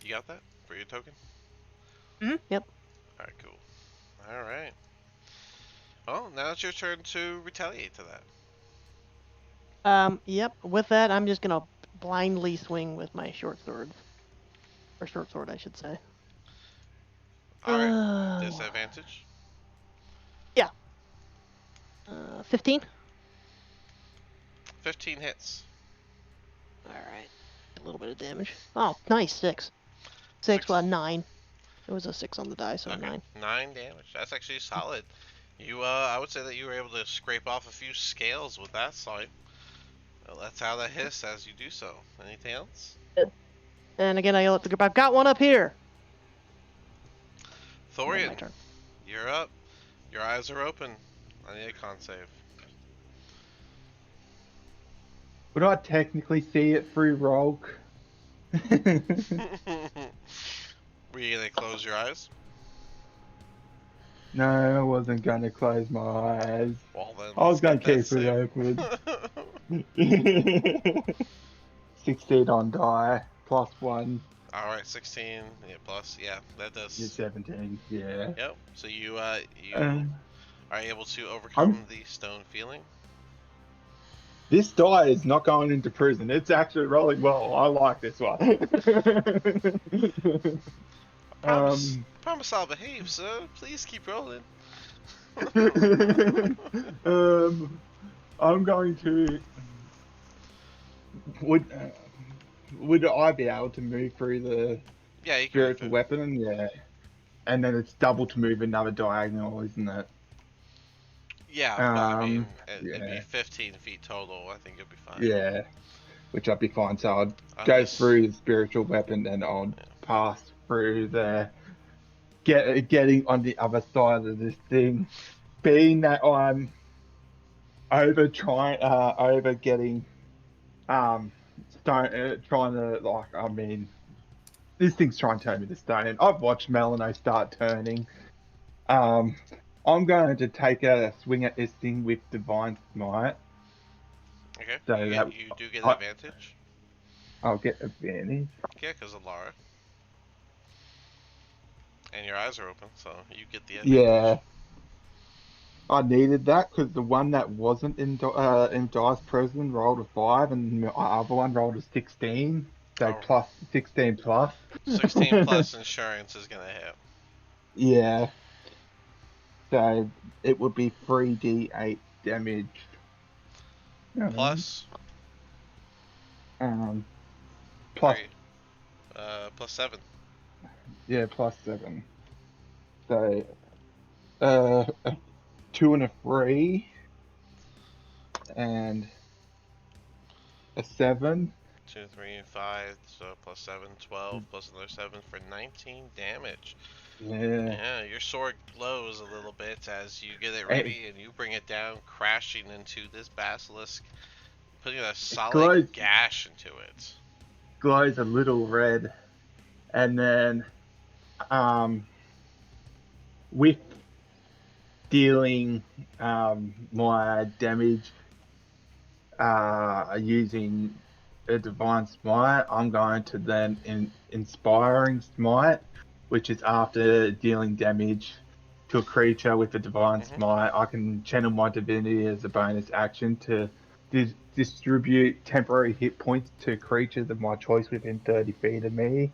You got that for your token? Yep. Alright, cool. Alright. Well, now it's your turn to retaliate to that. Yep. With that, I'm just gonna blindly swing with my short sword. Or short sword, I should say. Alright. Uh, Disadvantage? yeah. 15? 15 hits. Alright. A little bit of damage. Oh, nice. 6. 6, well, 9. It was a 6 on the die, so Okay. 9. 9 damage. That's actually solid. You, I would say that you were able to scrape off a few scales with that side. Let's out a hiss as you do so. Anything else? And again, I yell at the group, I've got one up here! And then Thorian, my turn. you're up. Your eyes are open. I need a con save. Would I technically see it through Rogue? Were you gonna close your eyes? No, I wasn't gonna close my eyes. Well then, I was let's gonna get that keep it save. open. 16 on die, plus 1. Alright, 16, yeah, plus, yeah, that does. You're 17, yeah. Yep, so you Um, are able to overcome I'm, the stone feeling. this die is not going into prison. It's actually rolling well. I like this one. Promise I'll behave, sir. Please keep rolling. I'm going to. Would I be able to move through the Yeah, you can move spiritual it. weapon? Yeah. And then it's double to move another diagonal, isn't it? Yeah, but I mean, it'd be Yeah. 15 feet total. I think it'd be fine. Yeah. Which I'd be fine. So I'd go Unless, through the spiritual weapon and I'd pass through the getting on the other side of this thing. Being that I'm over getting stone, trying to like, I mean, this thing's trying to turn me to stone, and I've watched Melano start turning. I'm going to take a swing at this thing with Divine Smite. okay, So you do get advantage. I'll get advantage. Yeah, because of Lara. And your eyes are open, so you get the advantage. Yeah. I needed that because the one that wasn't in Dice Prison rolled a 5 and the other one rolled a 16. So Oh. plus 16 plus. 16 plus insurance is gonna hit. Yeah. So it would be 3d8 damage. Plus? Plus, 3. Plus 7. yeah, plus 7. So, a 2 and a 3, and a 7. 2, 3, 5, so plus 7, 12, plus another 7 for 19 damage. Yeah. Yeah, your sword glows a little bit as you get it ready and you bring it down, crashing into this basilisk, putting a solid gash into it. Glows a little red, and then, with dealing my damage using a Divine Smite, I'm going to then Inspiring Smite, which is after dealing damage to a creature with a Divine Smite. I can channel my divinity as a bonus action to distribute temporary hit points to creatures of my choice within 30 feet of me.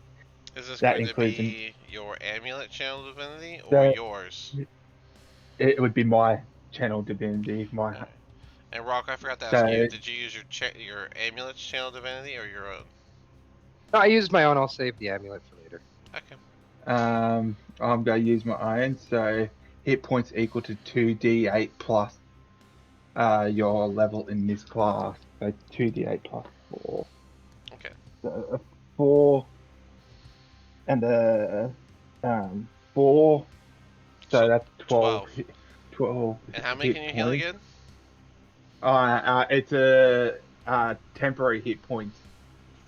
Is this That going to includes be your amulet channel divinity or yours? It would be my channel divinity. Right. And Rock, I forgot to ask you, did you use your amulet's channel divinity or your own? No, I used my own. I'll save the amulet for later. Okay. I'm going to use my own, so hit points equal to 2d8 plus your level in this class. So 2d8 plus 4. Okay. So a 4 and a 4. So that's 12. 12. 12 And how many hit can you heal points. again? It's a temporary hit points.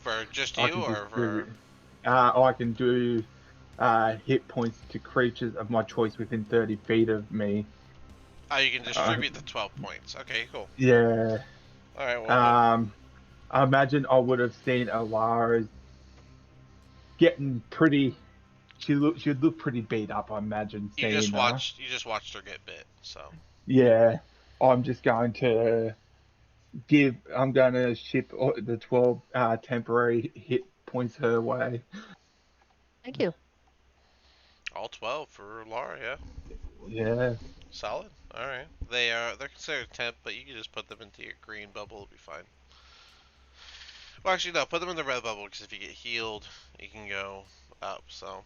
For just I you, can or for... I can do hit points to creatures of my choice within 30 feet of me. Oh, you can distribute the 12 points. Okay, cool. Yeah. Alright, well, I imagine I would have seen Alara's getting pretty. She'd look pretty beat up. I imagine you seeing just her. watched her get bit, so... Yeah. I'm just going to I'm going to ship the 12 temporary hit points her way. Thank you. All 12 for Laura, yeah. Yeah. Solid. Alright. They're considered temp, but you can just put them into your green bubble, it'll be fine. Well, actually, no, put them in the red bubble, because if you get healed, you can go up, so...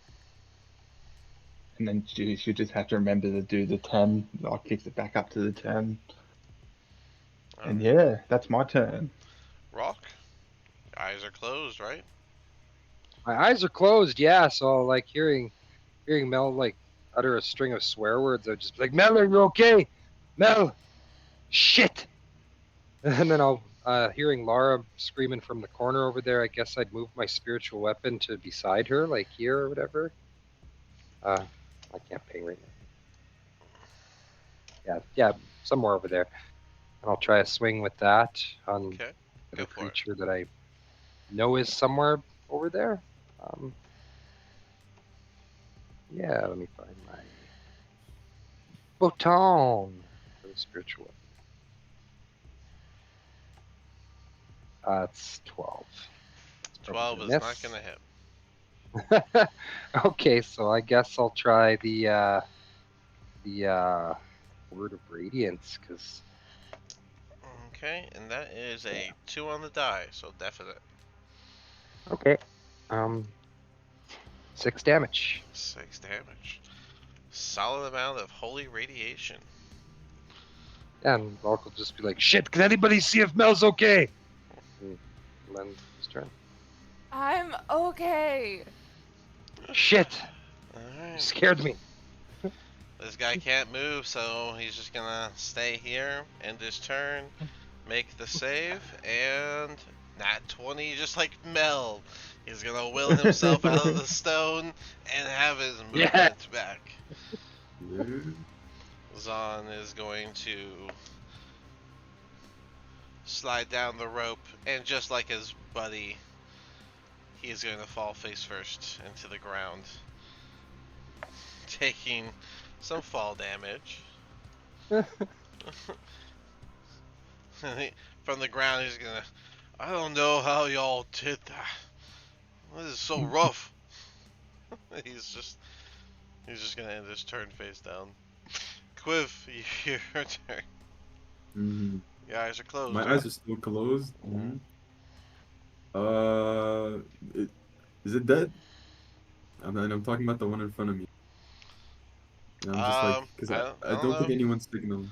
And then she just have to remember to do the 10. I'll kick it back up to the 10. And Alright. yeah, that's my turn. Rock? Your eyes are closed, right? My eyes are closed, yeah. So like hearing Mel like utter a string of swear words, I'd just be like, Mel, are you okay? Mel, shit. And then I'll hearing Laura screaming from the corner over there. I guess I'd move my spiritual weapon to beside her, like here or whatever. I can't ping right now. Yeah, somewhere over there. And I'll try a swing with that on Okay, the go other for it. creature that I know is somewhere over there. Yeah, let me find my Botan for the spiritual weapon. It's 12. It's probably 12 gonna is not miss. gonna hit. Okay, so I guess I'll try the word of radiance because Okay, and that is a 2 on the die, so definite. okay, 6 damage. 6 damage. Solid amount of holy radiation. And Mark will just be like, "Shit, can anybody see if Mel's okay?" And then his turn. I'm okay. Shit, you Alright. scared me. This guy can't move, so he's just gonna stay here, end his turn, make the save, and nat 20, just like Mel. He's gonna will himself out of the stone and have his movement Yeah. back. Yeah. Zahn is going to slide down the rope, and just like his buddy, he's going to fall face first into the ground, taking some fall damage. From the ground, he's gonna... I don't know how y'all did that. This is so rough. he's just gonna end his turn face down. Quiff, your turn. Mhm. Your eyes are closed, My right? eyes are still closed. Mhm. Uh, it, is it dead? I'm talking about the one in front of me. And I'm just like, because I I don't don't know. think anyone's signaled.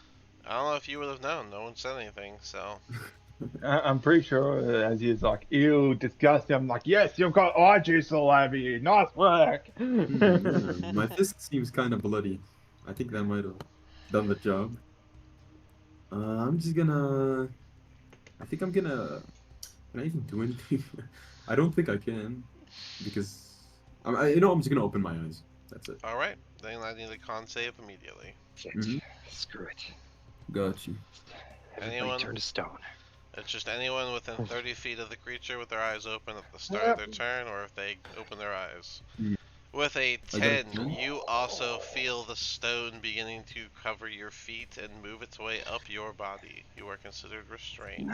I don't know if you would have known. No one said anything, so... I'm pretty sure as he's like, ew, disgusting. I'm like, yes, you've got eye juice all over you. Nice work. Yeah, my fist seems kind of bloody. I think that might have done the job. I'm just gonna. I think I'm gonna. Can I even do anything? I don't think I can because I'm just gonna open my eyes. That's it. Alright, then I need a con save immediately. Shit. Mhm. Screw it. Got you. Everybody Anyone? turn to stone. It's just anyone within 30 feet of the creature with their eyes open at the start of their turn, or if they open their eyes. Mm. With a I got a 10, 10. you also feel the stone beginning to cover your feet and move its way up your body. You are considered restrained.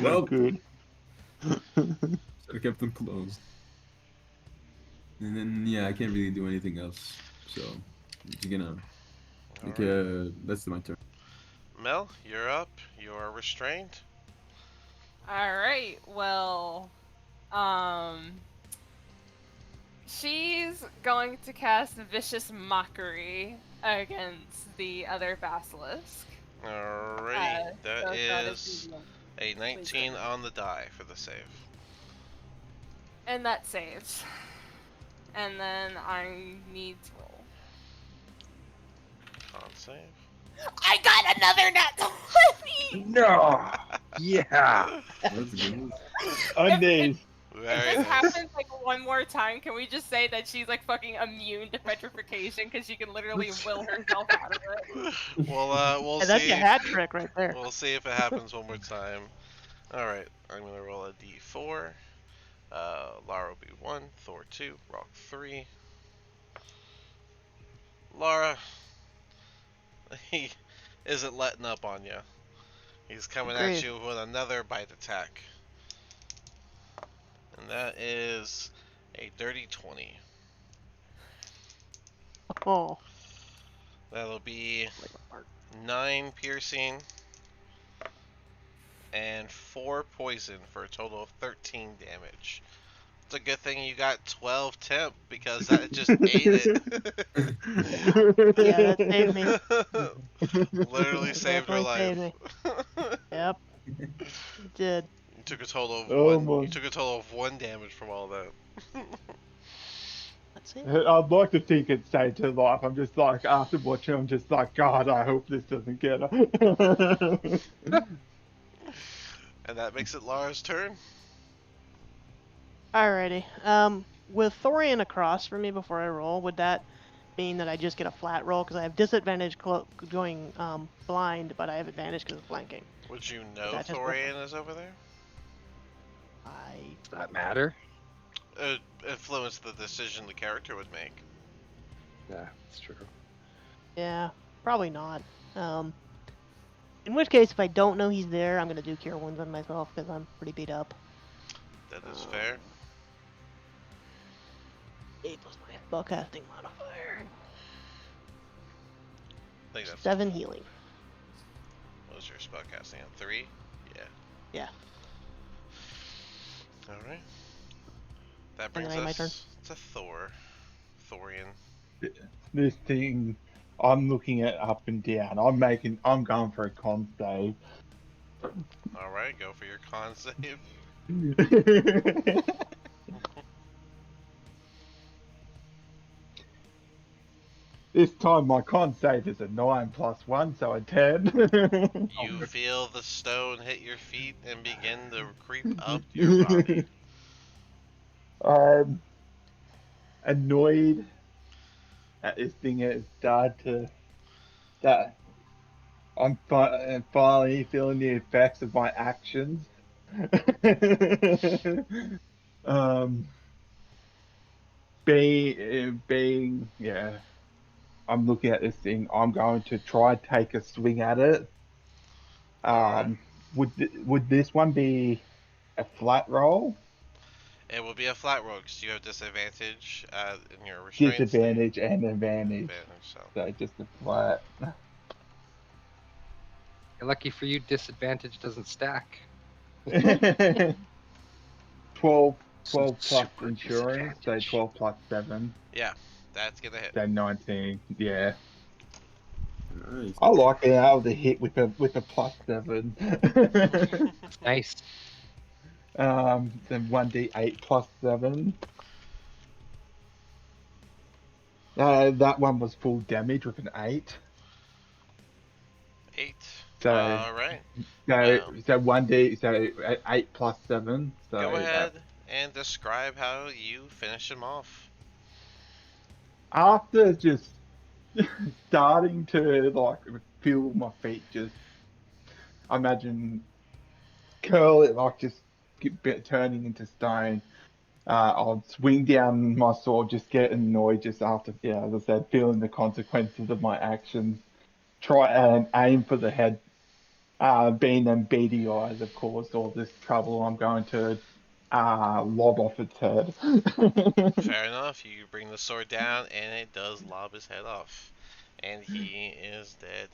Well, Good. should have kept them closed. And then yeah, I can't really do anything else. So I'm just gonna. Alright. That's my turn. Mel, you're up. You are restrained. Alright, well, she's going to cast Vicious Mockery against the other basilisk. Alrighty, that So it's not as is easy. a 19 Wisdom. on the die for the save. And that saves. And then I need to roll. Con save. I got another nat 20! No. Yeah. Let's go. On If these. If Very this nice. happens like one more time, can we just say that she's like fucking immune to petrification because she can literally will herself out of it? We'll And that's see. a hat trick right there. We'll see if it happens one more time. All right, I'm gonna roll a d4. Lara will be 1, Thor 2, Rock 3. Lara, he isn't letting up on you. He's coming at Agreed. you with another bite attack. And that is a dirty 20. Oh, That'll be like my heart. 9 piercing and 4 poison for a total of 13 damage. It's a good thing you got 12 temp because that just ate it. Yeah, that saved me. Literally That saved her definitely life. saved me. Yep, it did. You took a total of Oh one. my. You took a total of 1 damage from all that. Let's see. I'd like to think it saved her life. I'm just like, after watching, I'm just like, God, I hope this doesn't get her. And that makes it Lara's turn. Alrighty. With Thorian across from me before I roll, would that mean that I just get a flat roll? Because I have disadvantage going blind, but I have advantage because of flanking. Would you know that just work? Thorian is over there? I Does that matter? Influence the decision the character would make. Yeah, that's true. Yeah, probably not. In which case, if I don't know he's there, I'm gonna do Cure Wounds on myself because I'm pretty beat up. That is fair. 8 plus my spellcasting modifier. I think that's 7 healing. What was your spell casting on 3? Yeah. Yeah. All right. That And brings then my turn. us to Thorian. This thing, I'm looking at up and down. I'm going for a con save. All right, go for your con save. This time my con save is a 9 plus 1, so a 10. You feel the stone hit your feet and begin to creep up your body. I'm annoyed at this thing has started to. That I'm finally feeling the effects of my actions. um, yeah. I'm looking at this thing. I'm going to try and take a swing at it. Alright. Would this one be a flat roll? It will be a flat roll because you have disadvantage in your restraints. Disadvantage and advantage. So. So just a flat. Lucky for you, disadvantage doesn't stack. 12 plus Super insurance, so disadvantage. 12 plus 7. Yeah, that's gonna hit. So 19, yeah. Nice. I like being able to hit with a plus 7. Nice. Then 1d8 plus 7. That one was full damage with an 8. 8. So Alright. so 1d, so 8 plus 7. So Go ahead and describe how you finish him off. After just starting to like feel my feet just, I imagine curl it like just turning into stone. I'll swing down my sword, just get annoyed just after, yeah, as I said, feeling the consequences of my actions. Try and aim for the head, being them beady eyes have caused all this trouble. I'm going to lob off its head. Fair enough. You bring the sword down and it does lob his head off. And he is dead.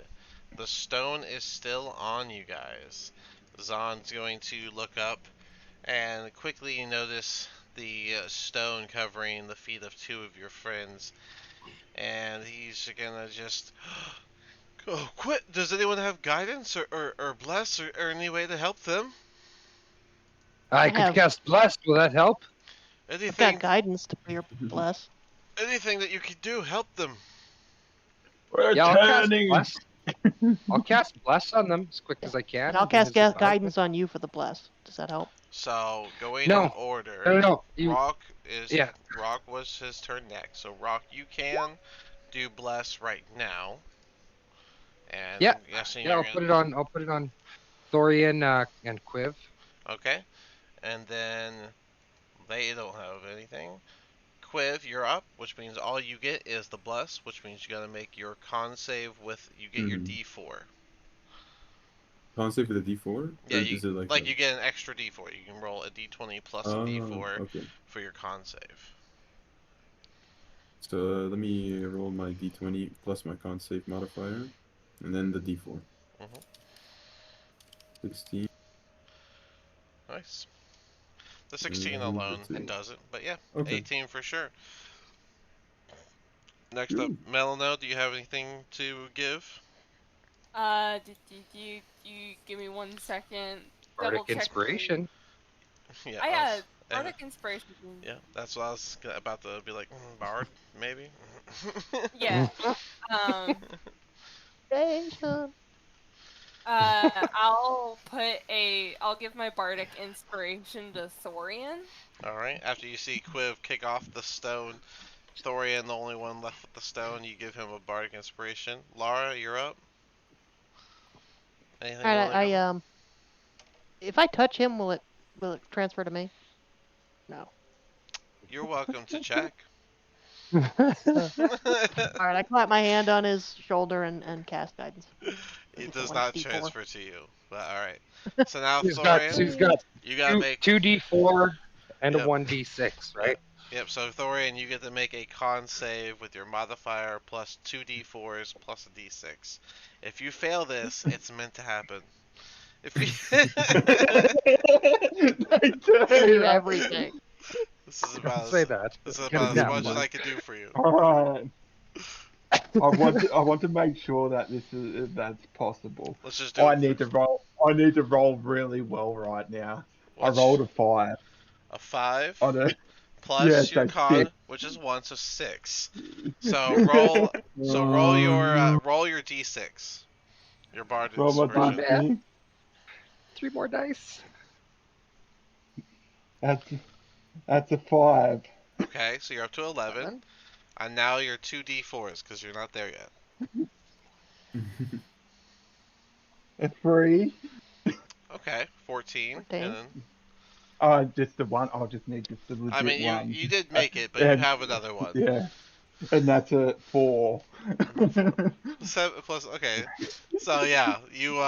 The stone is still on you guys. Zon's going to look up and quickly notice the stone covering the feet of 2 of your friends. And he's gonna just Oh, quit! Does anyone have guidance or bless or any way to help them? I I could have. cast blast. Will that help? I've Anything, got guidance to your bless. anything that you could do, help them. We're Yeah, I'll cast turning. blast. I'll cast blast on them as quick Yeah. as I can. And I'll and then cast his advantage. guidance on you for the bless. Does that help? So going in No. order, No. You. Yeah. Rock was his turn next. So Rock, you can do bless right now, and Yeah. I'm guessing Yeah. you're I'll gonna. put it on. I'll put it on Thorian and Quiv. Okay, and then they don't have anything. Quiv, you're up, which means all you get is the bless, which means you gotta make your con save with you get your Mhm. D4. Can't say for the D4, Yeah, or you is it like like a? you get an extra D4. You can roll a D20 plus a D4 Okay. for your con save. So let me roll my D20 plus my con save modifier, and then the D4. Mhm. 16 Nice. The 16 over alone 2. doesn't, but yeah, Okay. 18 for sure. Next up, Cool. Melano, do you have anything to give? You give me 1 second. Double Bardic check. inspiration. Yeah, I had uh, Bardic Inspiration. yeah, that's what I was about to be like. Bard, maybe. Yeah. Um. Jason. I'll give my Bardic Inspiration to Thorian. All right. After you see Quiv kick off the stone, Thorian, the only one left with the stone, you give him a bardic inspiration. Lara, you're up. Anything All you right. want to give him? If I touch him, will it transfer to me? No. You're welcome to check. All right. I clap my hand on his shoulder and cast guidance. It For does one not D4. transfer to you. But all right. So now, He's got. Thorian, He's got you gotta make. 2d4 and a Yep. 1d6, right? Yep. So Thorian, you get to make a con save with your modifier plus 2d4s plus a d6. If you fail this, it's meant to happen. If you They Do do. everything. this is Don't about say as that. this is Get a about as nap much as on. I can do for you. All right. I want to make sure that that's possible. Let's just do I it. need to roll. I need to roll really well right now. I What's rolled a 5 a 5 on a plus your so con, 6. which is 1, so 6. So roll. So No. roll your d6. Your bard Roll my My inspiration. bad. d6. 3 more dice. That's a 5. Okay, so you're up to 11, and now you're 2d4s because you're not there yet. A 3. Okay, 14, 14. and then Just the one. I'll just need just the I legit mean one. you did make it, but you And have another one. yeah, and that's a 4. 7 plus. Okay, so yeah, you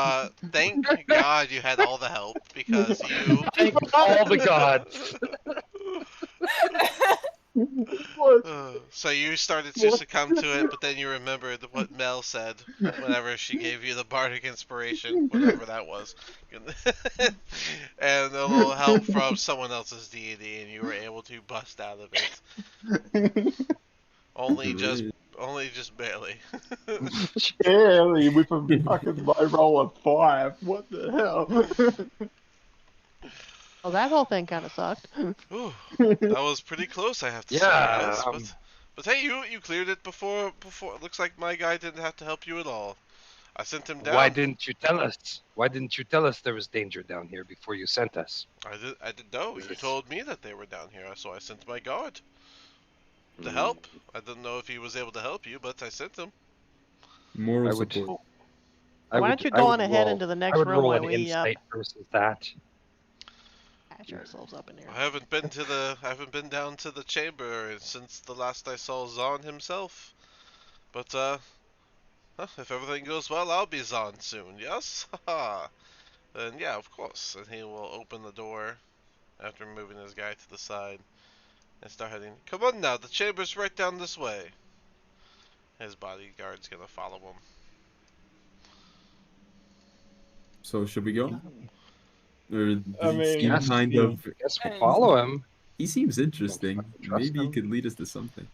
thank God you had all the help because you Thank all the gods. so you started to succumb to it, but then you remembered what Mel said whenever she gave you the bardic inspiration, whatever that was, and a little help from someone else's deity, and you were able to bust out of it. Only just, Great. only just barely. Barely with a fucking low roll of 5. What the hell? Well, that whole thing kind of sucked. Ooh, that was pretty close, I have to say, Yeah. guys. But hey, you cleared it before. It looks like my guy didn't have to help you at all. I sent him down. Why didn't you tell us? Why didn't you tell us there was danger down here before you sent us? I did know. Is You this- told me that they were down here, so I sent my guard to help. I didn't know if he was able to help you, but I sent him. Moral I would- support. Why don't you go on ahead into the next I would room roll while an we insight versus that. patch ourselves up in here? I haven't been down to the chamber since the last I saw Zahn himself. But if everything goes well, I'll be Zahn soon. Yes, then yeah, of course. And he will open the door after moving his guy to the side and start heading. Come on now, the chamber's right down this way. His bodyguard's gonna follow him. So should we go? Or does I he mean, seem Yes. kind yeah. of? I guess we'll follow him. He seems interesting. fucking trust Maybe he him. could lead us to something.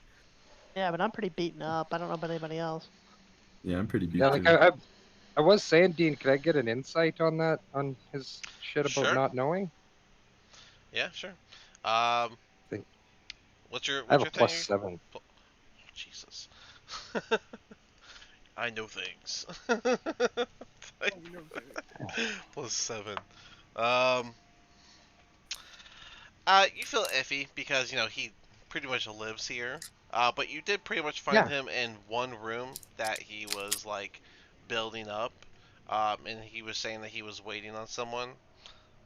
Yeah, but I'm pretty beaten up. I don't know about anybody else. Yeah, I'm pretty Yeah, beat like too. I was saying, Dean, could I get an insight on that, on his shit about Sure. not knowing? Yeah, sure. Um, Think what's your I have what's a your plus thing? 7. Oh, Jesus. I know things. +7. Um, you feel iffy because he pretty much lives here. But you did pretty much find Yeah, him in one room that he was like building up. And he was saying that he was waiting on someone.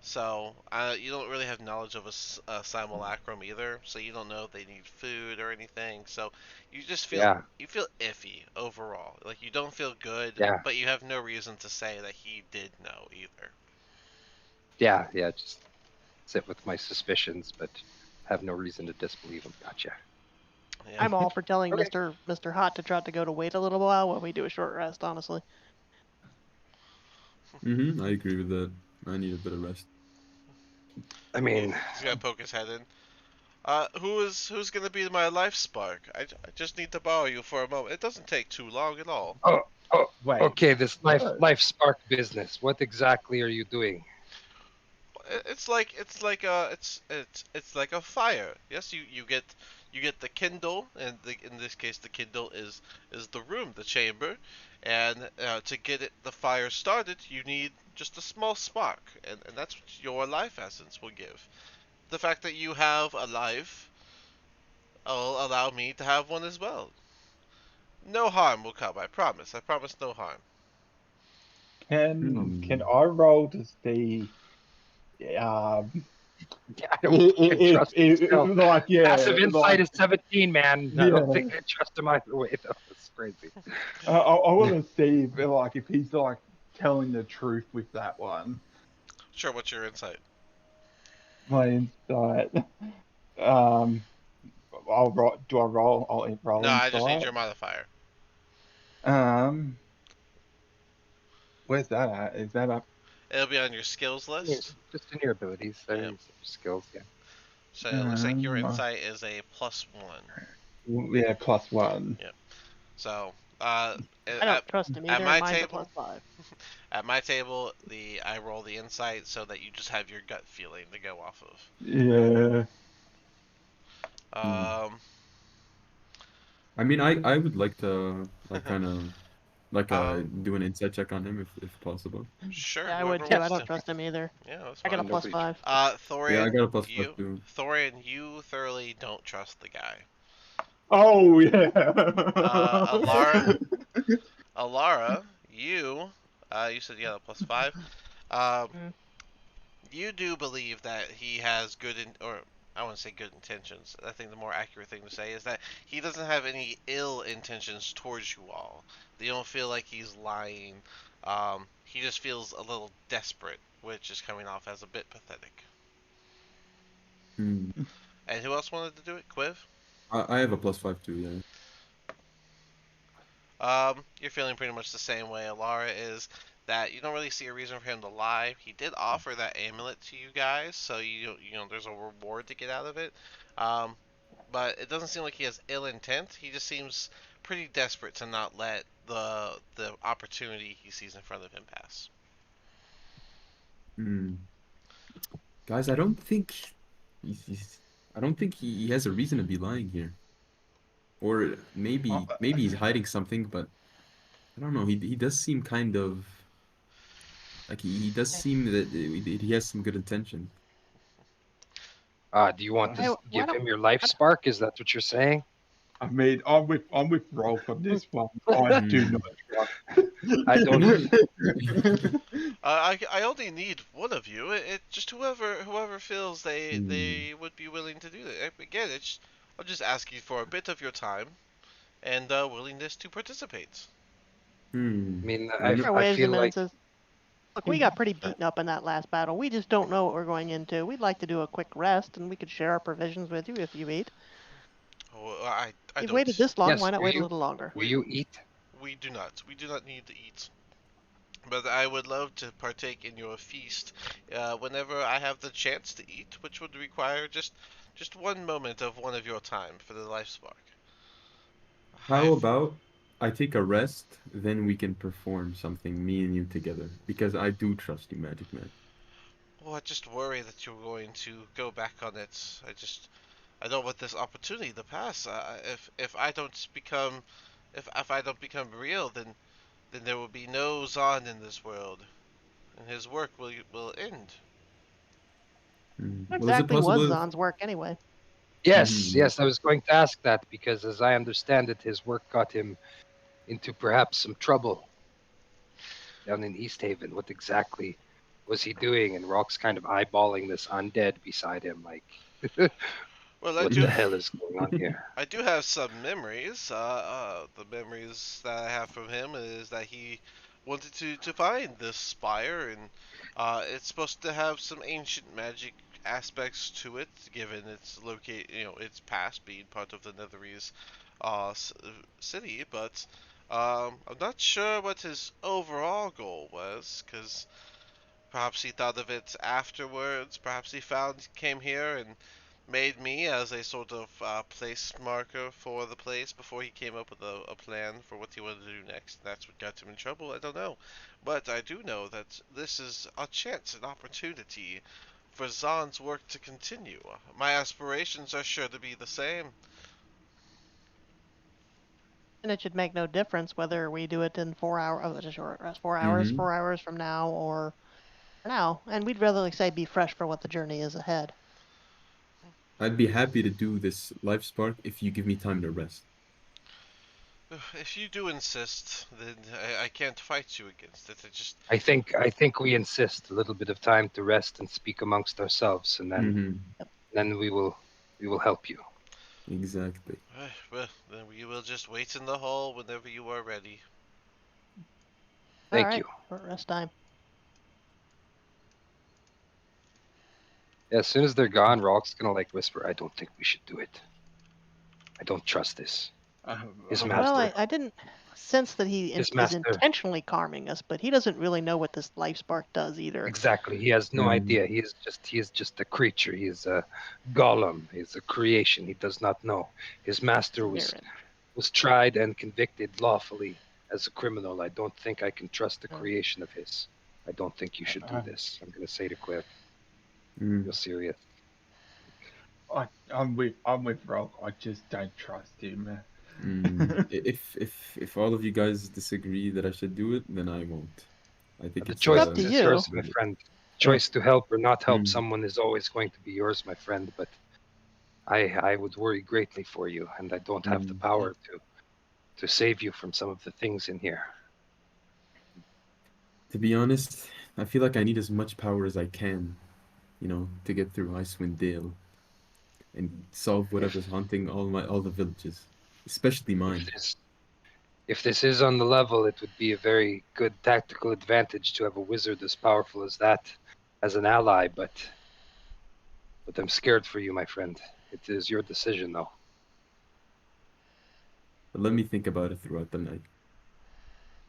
So you don't really have knowledge of a simulacrum either. So you don't know if they need food or anything. So you just feel yeah, you feel iffy overall. Like you don't feel good, yeah, but you have no reason to say that he did know either. yeah. Just sit with my suspicions, but have no reason to disbelieve him. Gotcha. Yeah. I'm all for telling Okay. Mr. Hot to try to go to wait a little while we do a short rest, honestly. I agree with that. I need a bit of rest. I mean, He's gonna poke his head in. Who's gonna be my life spark? I just need to borrow you for a moment. It doesn't take too long at all. oh, oh, Wait. okay. This life Uh, life spark business. What exactly are you doing? It's like a fire. Yes, you get the Kindle, and in this case the Kindle is the room, the chamber, and to get the fire started, you need just a small spark, and that's what your life essence will give. The fact that you have a life will allow me to have one as well. No harm will come. I promise. I promise no harm. can Hmm. I roll to see um Yeah, I don't fucking trust him still. like Passive insight like is 17, man. I don't think yeah I trust him either way, though. It's crazy. I want to see if he's like telling the truth with that one. Sure. What's your insight? My insight. Um, I'll roll. Do I roll? I'll roll No, I just need insight. your modifier. Um, where's that at? Is that up? It'll be on your skills Yes, list. just in your abilities, there, Yep. your skills. Yeah. So it looks like your Uh, insight is a +1. yeah, +1. Yep. So uh, I at don't trust him at either, and my mine's a table, +5. at my table, the I roll the insight so that you just have your gut feeling to go off Yeah. Hmm. of. I mean, I would like to like kind of like Um, do an insight check on him if possible. sure. Yeah, I would Whoever too. Yeah. I wants don't to. trust him either. Yeah, that's I got a fine. Nobody. +5. Yeah, I Thorian, got a +5 you too. Thorian, you thoroughly don't trust the guy. Oh yeah. Alara, you said you had a +5. Um, Mm. you do believe that he has or I wouldn't say good intentions. I think the more accurate thing to say is that he doesn't have any ill intentions towards you all. You don't feel like he's lying. He just feels a little desperate, which is coming off as a bit pathetic. Hmm. And who else wanted to do it? Quiv? I have a +5 too. Yeah. You're feeling pretty much the same way Alara is. That you don't really see a reason for him to lie. He did offer that amulet to you guys, so there's a reward to get out of it. Um, but it doesn't seem like he has ill intent. He just seems pretty desperate to not let the opportunity he sees in front of him pass. Hmm. Guys, I don't think he's I don't think he has a reason to be lying here. Or maybe he's hiding something, but I don't know. He does seem kind of like he does seem that he has some good intention. Do you want Hey, to why give don't him your life I don't- spark? Is that what you're saying? I mean, I'm with Rolf on this one. I do Hmm. not trust. I don't. I only need one of you. It just whoever feels Hmm. they would be willing to do that. Again, I'm just asking for a bit of your time and willingness to participate. Hmm. I mean, You know, Sarah I waves feel him in and like says, "Look, we got pretty beaten up in that last battle. We just don't know what we're going into. We'd like to do a quick rest, and we could share our provisions with you if you eat. Oh, I You've don't. waited this long. yes. Why not wait a little longer?" Do We you eat? we do not need to eat. But I would love to partake in your feast whenever I have the chance to eat, which would require just one moment of one of your time for the life spark. how about I take a rest, then we can perform something, me and you together. Because I do trust you, Magic Man. Well, I just worry that you're going to go back on it. I don't want this opportunity to pass. If I don't become, if I don't become real, then there will be no Zahn in this world, and his work will end. What Well, is it exactly was possible if... Zahn's work anyway? Yes, Mhm. yes, I was going to ask that because, as I understand it, his work got him into perhaps some trouble down in East Haven. What exactly was he doing? And Rock's kind of eyeballing this undead beside him, like, Well, what the hell is going on here? I do have some memories. The memories that I have from him is that he wanted to find this spire, and it's supposed to have some ancient magic aspects to it, given its its past being part of the Netherese city. But I'm not sure what his overall goal was, because perhaps he thought of it afterwards. Perhaps he came here and made me as a sort of place marker for the place before he came up with a plan for what he wanted to do next. That's what got him in trouble. I don't know, but I do know that this is a chance, an opportunity for Zahn's work to continue. My aspirations are sure to be the same. And it should make no difference whether we do it in 4 hours. Oh, that's a short rest. 4 hours, Mhm. 4 hours from now, or now. And we'd rather, like say, be fresh for what the journey is ahead. I'd be happy to do this life spark if you give me time to rest. If you do insist, then I can't fight you against it. I think we insist a little bit of time to rest and speak amongst ourselves, and then we will help you. Exactly. Well, then we will just wait in the hall whenever you are ready. All Thank right, you. short rest time. As soon as they're gone, Rock's gonna like whisper, "I don't think we should do it. I don't trust this." His Well, master, I didn't sense that he his is master, intentionally calming us, but he doesn't really know what this life spark does either. exactly. He has no idea. He is just a creature. He is a golem. He's a creation. He does not know. His master was Ignorant. was tried and convicted lawfully as a criminal. I don't think I can trust a Yeah. creation of his. I don't think you should do this. I'm gonna say to Cliff, Mm. you're serious. I'm with Rock. I just don't trust him. If all of you guys disagree that I should do it, then I won't. I think The it's It's choice up to is you. yours, my friend. Uh, Choice to help or not help Mm, someone is always going to be yours, my friend. But I would worry greatly for you, and I don't have the mm. power to save you from some of the things in here. To be honest, I feel like I need as much power as I can, to get through Icewind Dale and solve If whatever's haunting all the villages, especially if mine. this is on the level, it would be a very good tactical advantage to have a wizard as powerful as that as an ally. But I'm scared for you, my friend. It is your decision, though. But let me think about it throughout the night.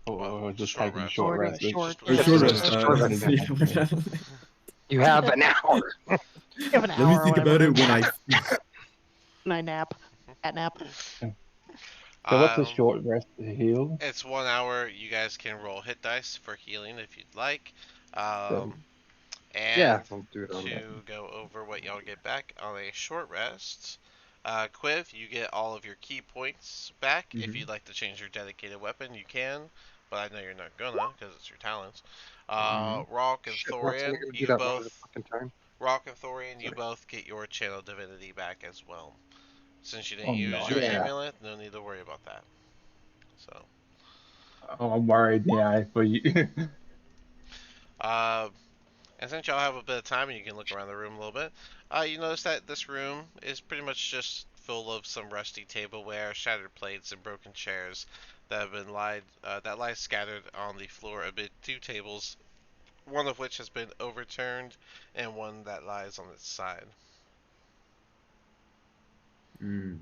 Well, or it's a just short taking a rest. short Or do a rest. short, Just a Or yeah, short short Just rest. a rest. short rest. 3 hours. You have an hour. you have an Let me hour or think whatever. about it when I. And I nap. Cat nap. So what's a Um, short rest to heal? it's 1 hour. You guys can roll hit dice for healing if you'd like. So, Yeah, And we'll do it on that. to go over what y'all get back on a short rest, Quiv, you get all of your key points back. If Mhm. you'd like to change your dedicated weapon, you can, but I know you're not gonna because it's your talents. Mhm. Rock and Shit, Rock's only Thorian, gonna do that one at a fucking time. You Sorry. both get your channel divinity back as well. Since you didn't oh use your nice. Yeah. amulet, no need to worry about that. So, Oh, I'm worried now for you. uh, and since y'all have a bit of time and you can look around the room a little bit, you notice that this room is pretty much just full of some rusty tableware, shattered plates, and broken chairs that have been that lie scattered on the floor amid two tables, one of which has been overturned and one that lies on its side. Mm.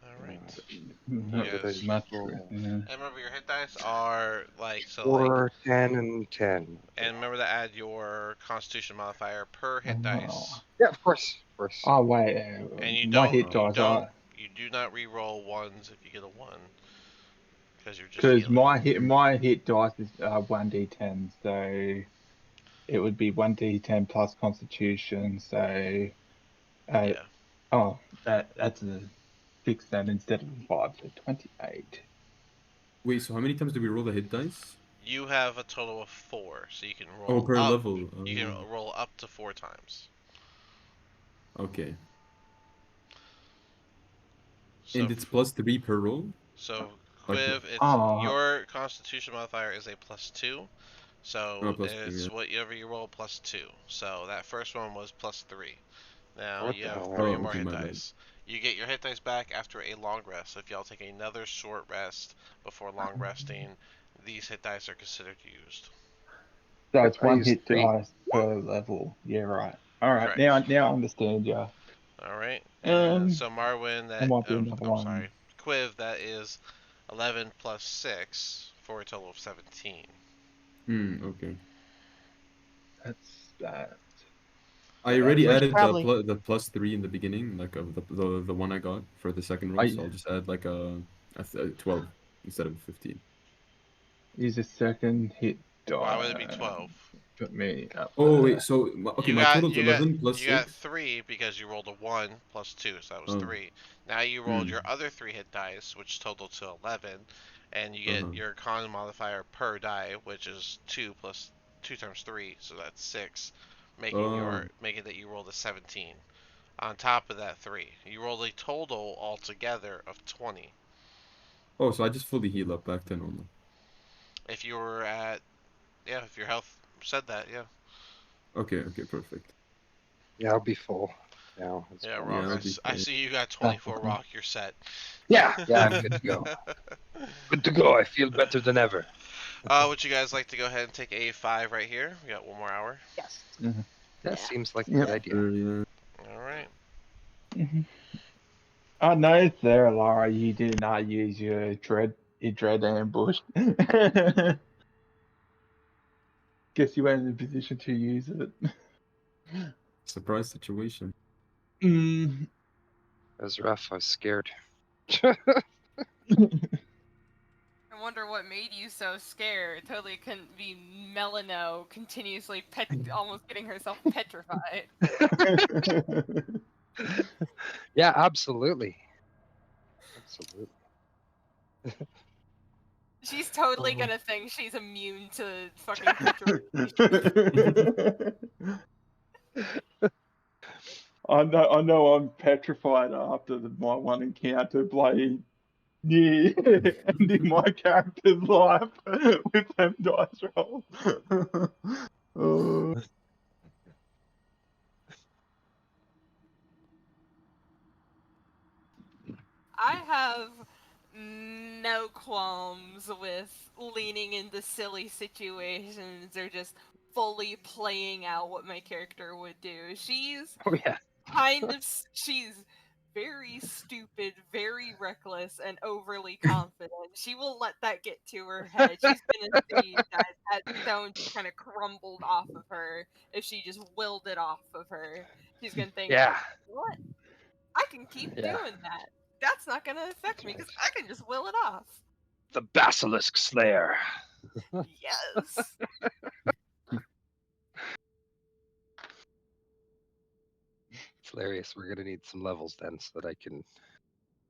All right, you What did I guys just Much. roll? Yeah. and remember your hit dice are like so like 4, 10, and 10. Okay. and remember to add your Constitution modifier per hit Oh, dice. Yeah, of course. course. Oh wait, And you my don't hit dice are you do not re-roll ones if you get a one because you're just because healing. my hit dice is 1d10, so it would be 1d10 plus Constitution. So Yeah. oh that's a 6 then instead of a 5, so 28. Wait, so how many times do we roll the hit dice? You have a total of 4, so you can Oh, roll per up. level. You can roll up to 4 times. Okay. So, And it's +3 per roll? so Like, Quiv, it's Oh, your Constitution modifier is a +2, oh, so +2, it's yeah. whatever you roll +2. So that first one was +3. Now What you the have hell? 3 Oh, more okay, hit my bad. dice. You get your hit dice back after a long rest. So if y'all take another short rest before long resting, these hit dice are considered used. so it's I one used hit 3. dice per level. Yeah, right. All right, Correct. now I understand. Yeah. All right. And Um, so Marwin, there that might be another one. sorry, Quiv, that is 11 plus 6 for a total of 17. Okay. That's that. I That's already Which added probably the +3 in the beginning, like of the one I got for the second roll, I so I'll just add like a 12 instead of 15. use a second hit Why would it be die. 12? Put me up Oh wait, there. so okay, You my got total's you got 11 plus you got 6. 3 because you rolled a 1 plus 2, so that was Oh, 3. Now you rolled hmm. your other 3 hit dice, which total to 11, and you get Uh-huh. your con modifier per die, which is 2 plus 2 times 3, so that's 6, Oh, making that you rolled a 17. On top of that 3, you rolled a total altogether of 20. oh, so I just fully heal up back to normal. If you were at if your health said that, yeah. Okay, perfect. Yeah, I'll be full now. It's Yeah, fine. Rock, Yeah, I'll be I full. see you got That's 24 okay. Rock, you're set. Yeah, I'm good to go. Good to go. I feel better than ever. Would you guys like to go ahead and take A5 right here? We got one more hour. yes. Mhm. That Yeah. seems like a good Yep. idea. Yeah. All right. Mhm. Oh no, there, Laura. You did not use your dread ambush. Guess you weren't in a position to use it. Surprise situation. Mm. It was rough. I was scared. I wonder what made you so scared. Totally couldn't be Melano continuously almost getting herself petrified. Yeah, absolutely. Absolutely. She's totally Oh. gonna think she's immune to fucking petrification. I know I'm petrified after my one encounter bloody near ending my character's life with them dice rolls. Oh. I have no qualms with leaning into silly situations or just fully playing out what my character would do. Oh yeah. She's very stupid, very reckless, and overly confident. She will let that get to her head. She's gonna see that stone just kind of crumbled off of her if she just willed it off of her. She's gonna think, Yeah. what? I can keep Yeah. doing that. That's not gonna affect That's me right. because I can just will it off. The Basilisk Slayer. Yes. It's hilarious. We're gonna need some levels then so that I can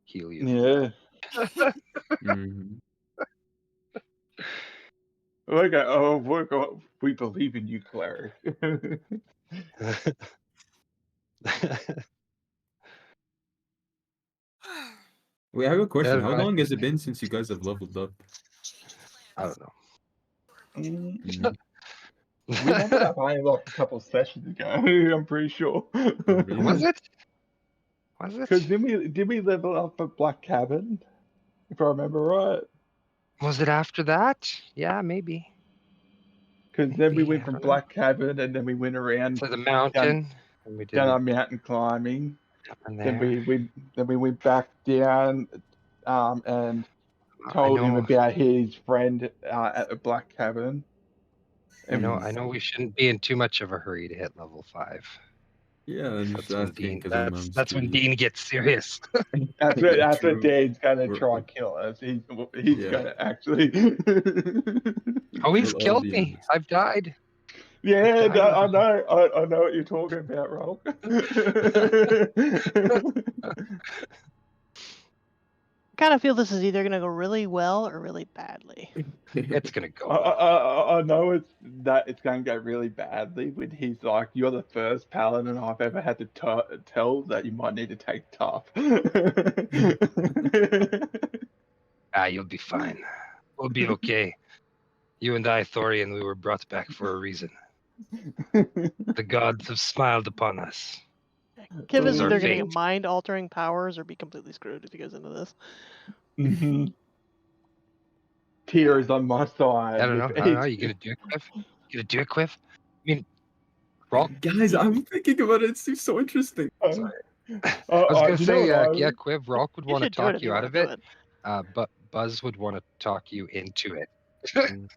heal you. Yeah. Mhm. Okay. Oh, we believe in you, Clary. Wait, I have a question. Yeah, How no, I long has think it been since you guys have leveled up? I don't know. Mm, Mhm. we leveled up only like a couple of sessions ago. I'm pretty sure. Was Really? it? Was it? Because did we level up at Black Cabin? If I remember right. Was it after that? Yeah, maybe. Because then we Maybe. went I from don't know. Black Cabin and then we went around To the down mountain, and we down did our mountain climbing. up in Then there. we went back down and I told him know. about his friend at the Black Cabin. I know. And I know. We shouldn't be in too much of a hurry to hit level 5. Yeah, I'm just That's when asking Dean. because I'm That's when curious. Dean gets serious. That's Yeah, what true. Dane's gonna We're- try and kill us. He's Yeah. gonna actually. Oh, he's I'll killed be me. honest. I've died. Yeah, died I already. know. I know what you're talking about, Roll. I kind of feel this is either going to go really well or really badly. It's gonna go I, well. I know it's going to go really badly when he's like, "You're the first paladin I've ever had to tell that you might need to take tough." Ah, you'll be fine. We'll be okay. You and I, Thorian, we were brought back for a reason. The gods have smiled upon us. Kiv This is is our either going to get fate. mind-altering powers or be completely screwed if he goes into this. Mhm. Tyr is on my side. I don't know. If I don't know. You gonna do it, Quiff? You gonna do it, Quiff? I mean, Roll. Guys, I'm thinking about it. It seems so interesting. Sorry. I was gonna you know say, what yeah, Quiv. Rock would You want to should do it talk if you you out want of to do it, it. but Buzz would want to talk you into it. you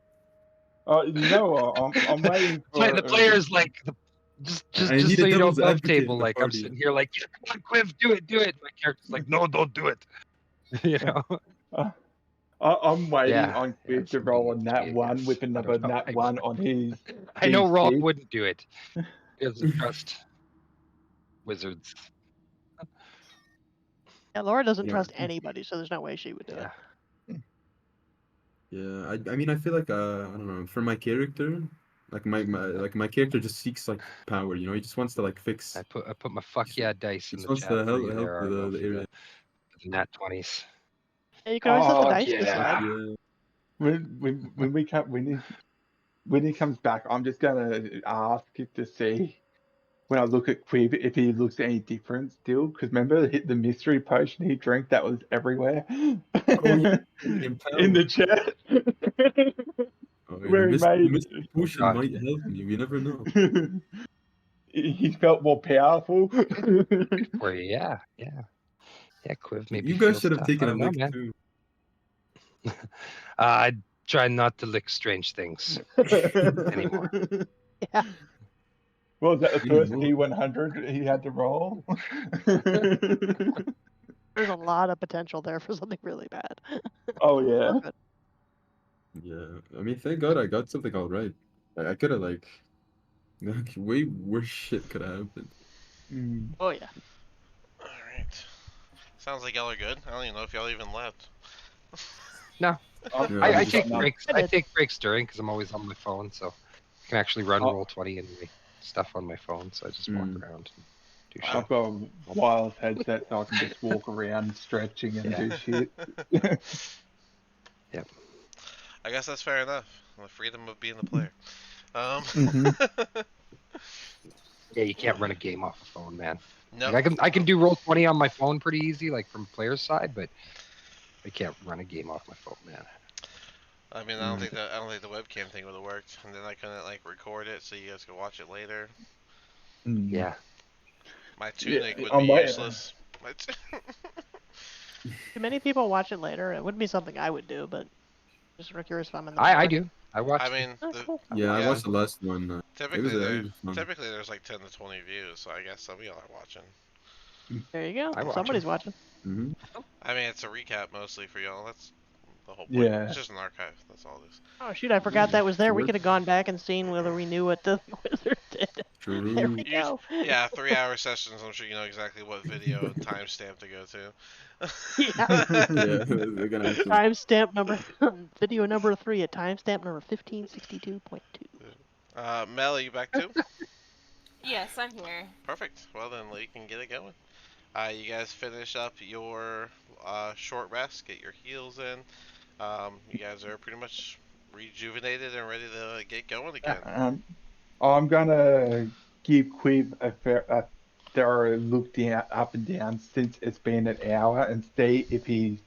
know what? I'm waiting Play for. the players like I just need so a you know, devil's above advocate table. in the Like I'm party. sitting here, like, yeah, come on, Quiv, do it. My character's like, no, don't do it. You know? I'm waiting Yeah, on yeah. Quid to Something roll a needs to be nat a one yes. with I another don't know. nat one on his I know Rolk DC. wouldn't do it. He doesn't trust wizards. Yeah, Laura doesn't Yeah. trust anybody, so there's no way she would do Yeah. it. Yeah, I mean, I feel like I don't know. For my character, like my character just seeks like power. You know, he just wants to like fix. I put my fuck Just, yeah dice he in just the wants chat to for you help there, the Argo, for area. the nat 20s. Yeah, you can always let the Oh dice yeah. decide. Yeah. When he comes back, I'm just gonna ask it to see when I look at Quib if he looks any different still. Because remember the mystery potion he drank that was everywhere Oh yeah, in the empowered. chat Oh, yeah, where he the made. mystery potion God. might help me. We never know. He felt more powerful. For you, yeah. Quiv maybe You guys feels should have tough. I taken a don't know, lick man. too. I try not to lick strange things anymore. Yeah. What was that the first Anymore. D100 he had to roll? There's a lot of potential there for something really bad. Oh yeah. We're good. Yeah, I mean, thank God I got something all right. I could have like way worse shit could have happened. Mm. Oh yeah. Alright. Sounds like y'all are good. I don't even know if y'all even left. Yeah, I'm I just take not- breaks. I I did. take breaks during because I'm always on my phone, so I can actually run Oh. Roll20 and my stuff on my phone. So I just walk Mm. around and do Wow. shit. I've got a wireless headset so I can just walk around stretching and Yeah. do shit. Yep. I guess that's fair enough. The freedom of being the player. Mhm. Yeah, you can't run a game off a phone, man. No. Like I can do Roll20 on my phone pretty easy, like from player's side, but I can't run a game off my phone, man. I mean, I don't think the webcam thing would have worked, and then I couldn't like record it so you guys could watch it later. Mm. Yeah. My tunic would I'm be waiting. useless. Do many people watch it later? It wouldn't be something I would do, but just sort of curious if I'm in the I minority. do. I watch. I mean, Oh, cool. Yeah, I Yeah. watched the last one. It typically was there, it was fun. typically there's like 10 to 20 views, so I guess some of y'all are watching. There you go. I watch Somebody's 'em. watching. Hmm. I mean, it's a recap mostly for y'all. That's the whole point. Yeah. It's just an archive. That's all it is. Oh shoot, I forgot that was there. We Sure. could have gone back and seen whether we knew what the wizard did. There True. we go. Yeah, 3-hour sessions. I'm sure you know exactly what video and timestamp to go to. Yeah. Yeah, they're gonna have to. Timestamp number video number 3 at timestamp number 1562.2. Mel, are you back too? Yes, I'm here. Perfect. Well then, we can get it going. You guys finish up your short rest, get your heals in. You guys are pretty much rejuvenated and ready to get going again. I'm gonna give Quiv a thorough look down, up and down since it's been an hour and see if he's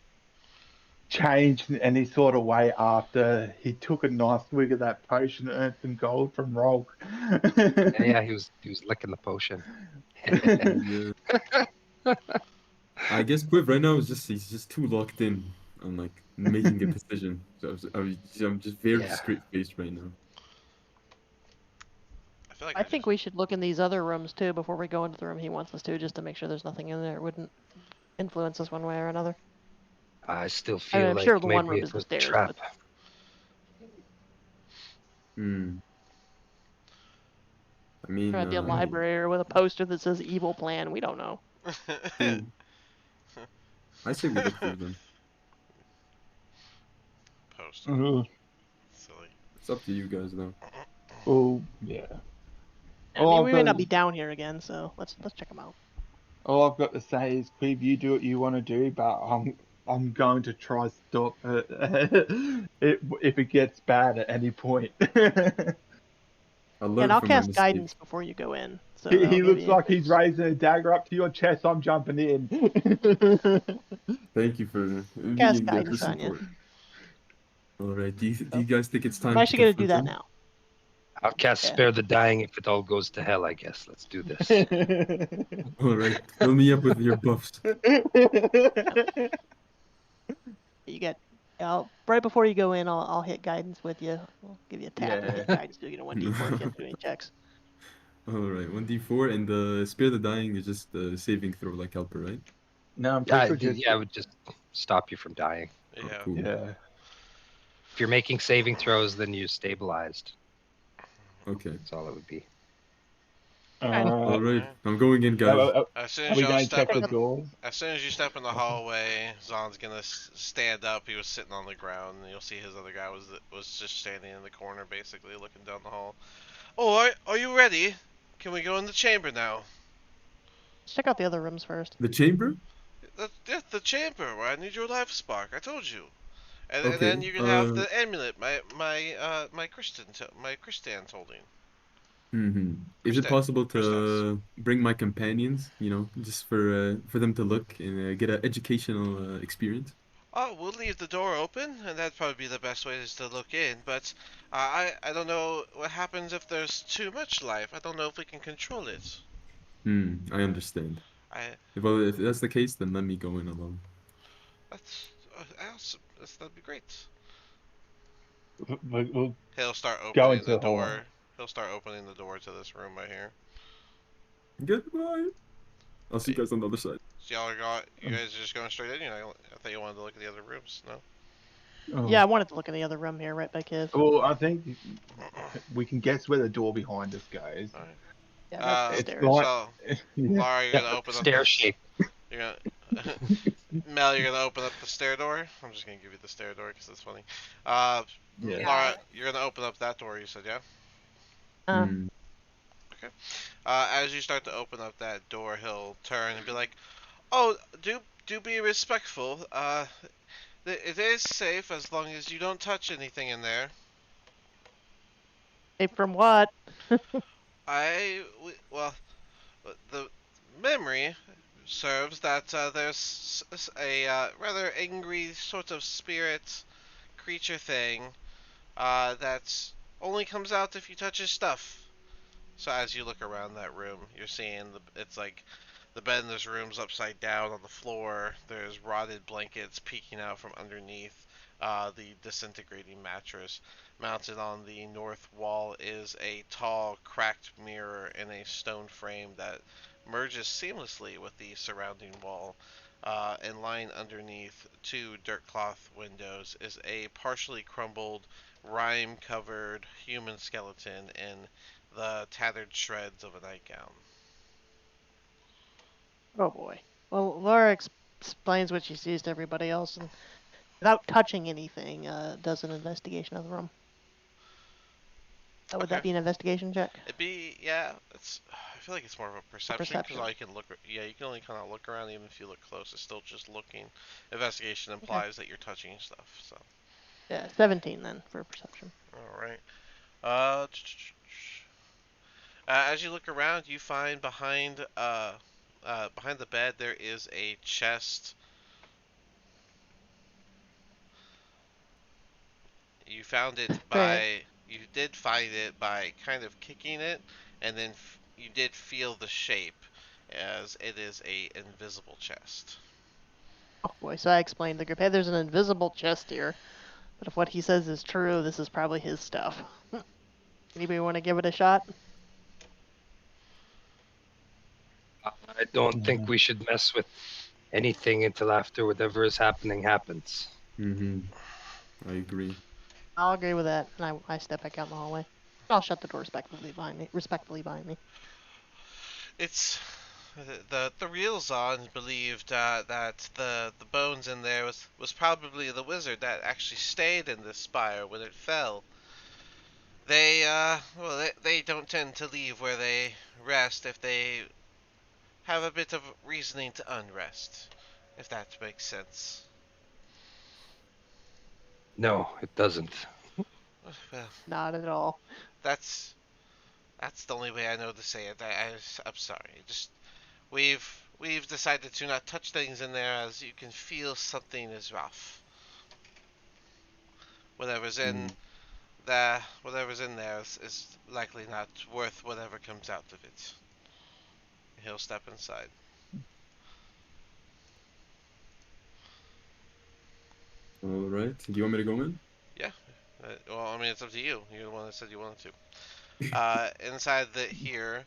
changed in any sort of way after he took a nice swig of that potion and earned some gold from Rolk. Yeah, he was licking the potion. Yeah. I guess Quiv right now is he's just too locked in on like making a decision. So I'm just very Yeah. straight faced right now. I feel like I think we should look in these other rooms too before we go into the room he wants us to, just to make sure there's nothing in there that wouldn't influence us one way or another. I still I mean, feel I'm like sure the one maybe room it is the was a stairs, trap. but Hmm. I there mean, might be a library with a poster that says "evil plan." We don't know. I say we look through them. Poster. Uh, Silly. It's up to you guys, though. oh yeah. I mean, All I've we may got not to, be down here again, so let's check them out. all I've got to say is, Queeb, you do what you want to do, but I'm going to try stop it if it gets bad at any point. I'll And learn I'll from my cast mistake. guidance before you go in, so he that'll he give looks you. like he's raising a dagger up to your chest. I'm jumping in. Thank you for Cast being there for guidance on you. support. All right. Do So, you guys think it's I'm time to actually gonna do confront that them? now. I'll cast Yeah. Spare the Dying if it all goes to hell, I guess. Let's do this. All right. Fill me up with your buffs. You get. Right before you go in, I'll hit guidance with you. I'll give you a tap and Yeah. hit guidance. So you get a 1d4 if you have to do any checks. All right. 1d4 and the Spare the Dying is just the saving throw like helper, right? No, I'm Yeah, pretty sure just yeah, it would just stop you from dying. Oh, Yeah. cool. yeah. If you're making saving throws, then you're stabilized. Okay. That's all it would be. Kind of. All right. Alright. I'm going in, guys. As soon Are as we y'all going to check step the in, doors? as soon as you step in the hallway, Zon's gonna stand up. He was sitting on the ground, and you'll see his other guy was just standing in the corner, basically looking down the hall. Oh, are you ready? Can we go in the chamber now? Let's check out the other rooms first. The chamber? The chamber where I need your life spark. I told you. And Okay. then you can have the amulet my Christian's holding. Is it Christa- possible Christas. to bring my companions, just for them to look and get an educational experience? Oh, we'll leave the door open, and that'd probably be the best way is to look in. But I don't know what happens if there's too much life. I don't know if we can control it. I understand. I Well, if that's the case, then let me go in alone. that's awesome. That'd be great. We'll He'll start go opening into the the hall. door. He'll start opening the door to this room right here. Goodbye. I'll see you guys on the other side. So you guys are just going straight in. I thought you wanted to look at the other rooms. No. Oh. Yeah, I wanted to look in the other room here, right back his. Well, I think we can guess where the door behind us goes. All right. Yeah, that's the It's stairs. like- So, Yeah. Laura, you're gonna open up. Stair shape. You're gonna. Mel, you're gonna open up the stair door. I'm just gonna give you the stair door because it's funny. Yeah. Laura, you're gonna open up that door. You said, yeah. Hmm. As you start to open up that door, he'll turn and be like, "Oh, do be respectful. It is safe as long as you don't touch anything in there. Hey, from what? Well, the memory serves that there's a rather angry sort of spirit creature thing that only comes out if you touch his stuff." So as you look around that room, you're seeing it's like the bed in this room's upside down on the floor. There's rotted blankets peeking out from underneath the disintegrating mattress. Mounted on the north wall is a tall, cracked mirror in a stone frame that merges seamlessly with the surrounding wall. And lying underneath two dirt cloth windows is a partially crumbled, rime-covered human skeleton in the tattered shreds of a nightgown. Oh boy. Well, Laura explains what she sees to everybody else, and without touching anything, does an investigation of the room. Would that Okay. be an investigation check? It'd be, yeah, I feel like it's more of a perception because perception. all you can look, yeah, you can only kind of look around. Even if you look close, it's still just looking. Investigation implies that you're touching stuff. So, Yeah, 17 then for perception. all right. Uh, as you look around, you find behind the bed there is a chest. You found it by you did find it by kind of kicking it, and then you did feel the shape, as it is a invisible chest. Oh boy, so I explained to the group, hey, there's an invisible chest here, but if what he says is true, this is probably his stuff. Anybody want to give it a shot? I don't think we should mess with anything until after whatever is happening happens. Mm-hmm. I agree. I'll agree with that, and I step back out in the hallway. I'll shut the door respectfully behind me. It's the real Zon believed that the bones in there was probably the wizard that actually stayed in this spire when it fell. They don't tend to leave where they rest if they have a bit of reasoning to unrest, if that makes sense. No, it doesn't. Well, Not at all. that's that's the only way I know to say it. I'm sorry. Just we've decided to not touch things in there as you can feel something is rough. Whatever's in Mm. whatever's in there is likely not worth whatever comes out of it. He'll step inside. All right. Do you want me to go in? Yeah. Well, I mean, it's up to you. You're the one that said you wanted to. Inside here,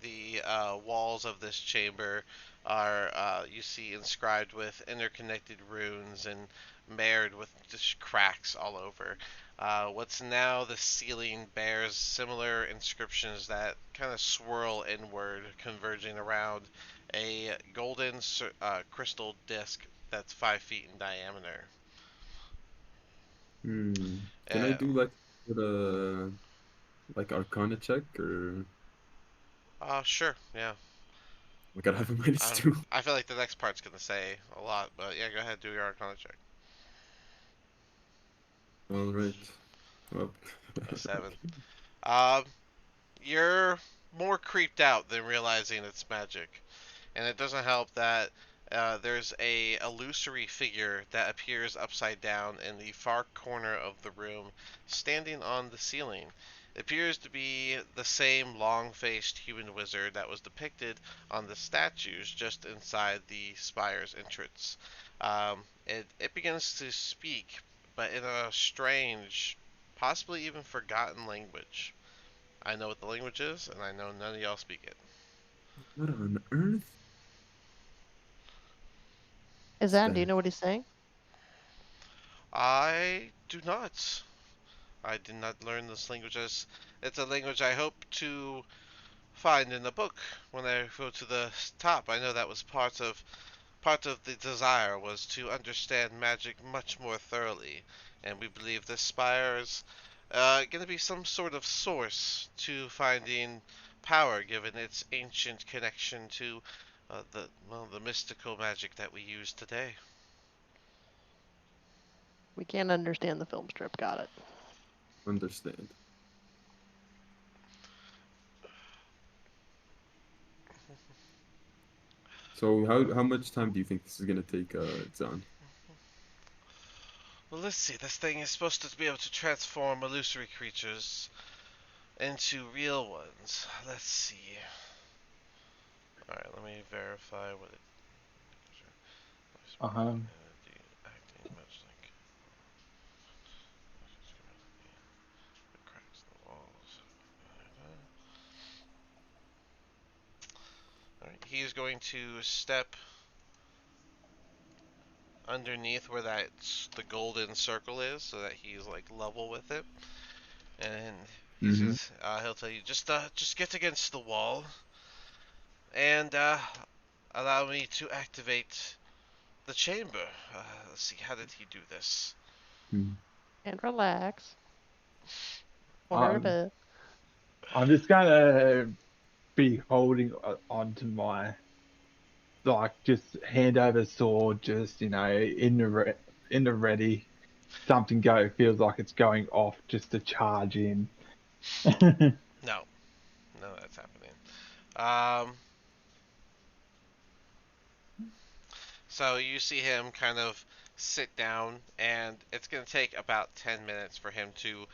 the walls of this chamber are, you see, inscribed with interconnected runes and marred with just cracks all over. What's now the ceiling bears similar inscriptions that kind of swirl inward, converging around a golden crystal disc that's 5 feet in diameter. Hmm. Can I Uh, do like Arcana check or sure, yeah. I gotta have a -2? I feel like the next part's gonna say a lot, but yeah, go ahead, do your Arcana check. All right. Well, A 7. Um, you're more creeped out than realizing it's magic, and it doesn't help that there's a illusory figure that appears upside down in the far corner of the room, standing on the ceiling. It appears to be the same long-faced human wizard that was depicted on the statues just inside the spire's entrance. It begins to speak, but in a strange, possibly even forgotten language. I know what the language is, and I know none of y'all speak it. what on earth is Izan, do you that? know what he's saying? I do not. I did not learn this language as it's a language I hope to find in the book when I go to the top. I know that was part of the desire was to understand magic much more thoroughly, and we believe this spire is going to be some sort of source to finding power, given its ancient connection to the mystical magic that we use today. We can't understand the film strip. Got it. Understand. So how much time do you think this is gonna take, Zan? Well, let's see. This thing is supposed to be able to transform illusory creatures into real ones. Let's see. Alright, let me verify what it. Um, Acting much like the cracks in the walls. Alright, he is going to step underneath where the golden circle is, so that he's like level with it, and Mm-hmm. he'll tell you just get against the wall and allow me to activate the chamber. Let's see, how did he do this? Hmm. And relax. Hold her a um, bit. I'm just gonna be holding onto my just hand over sword, just in the ready. Something feels like it's going off just to charge in. No, no, that's happening. Um, so you see him kind of sit down, and it's gonna take about 10 minutes for him to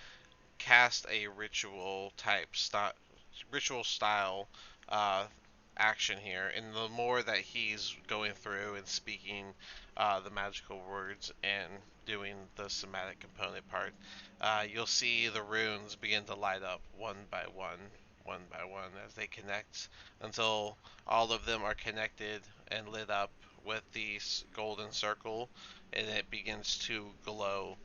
cast a ritual style uh, action here. And the more that he's going through and speaking the magical words and doing the somatic component part, you'll see the runes begin to light up one by one. one by one as they connect until all of them are connected and lit up with the golden circle, and it begins to glow.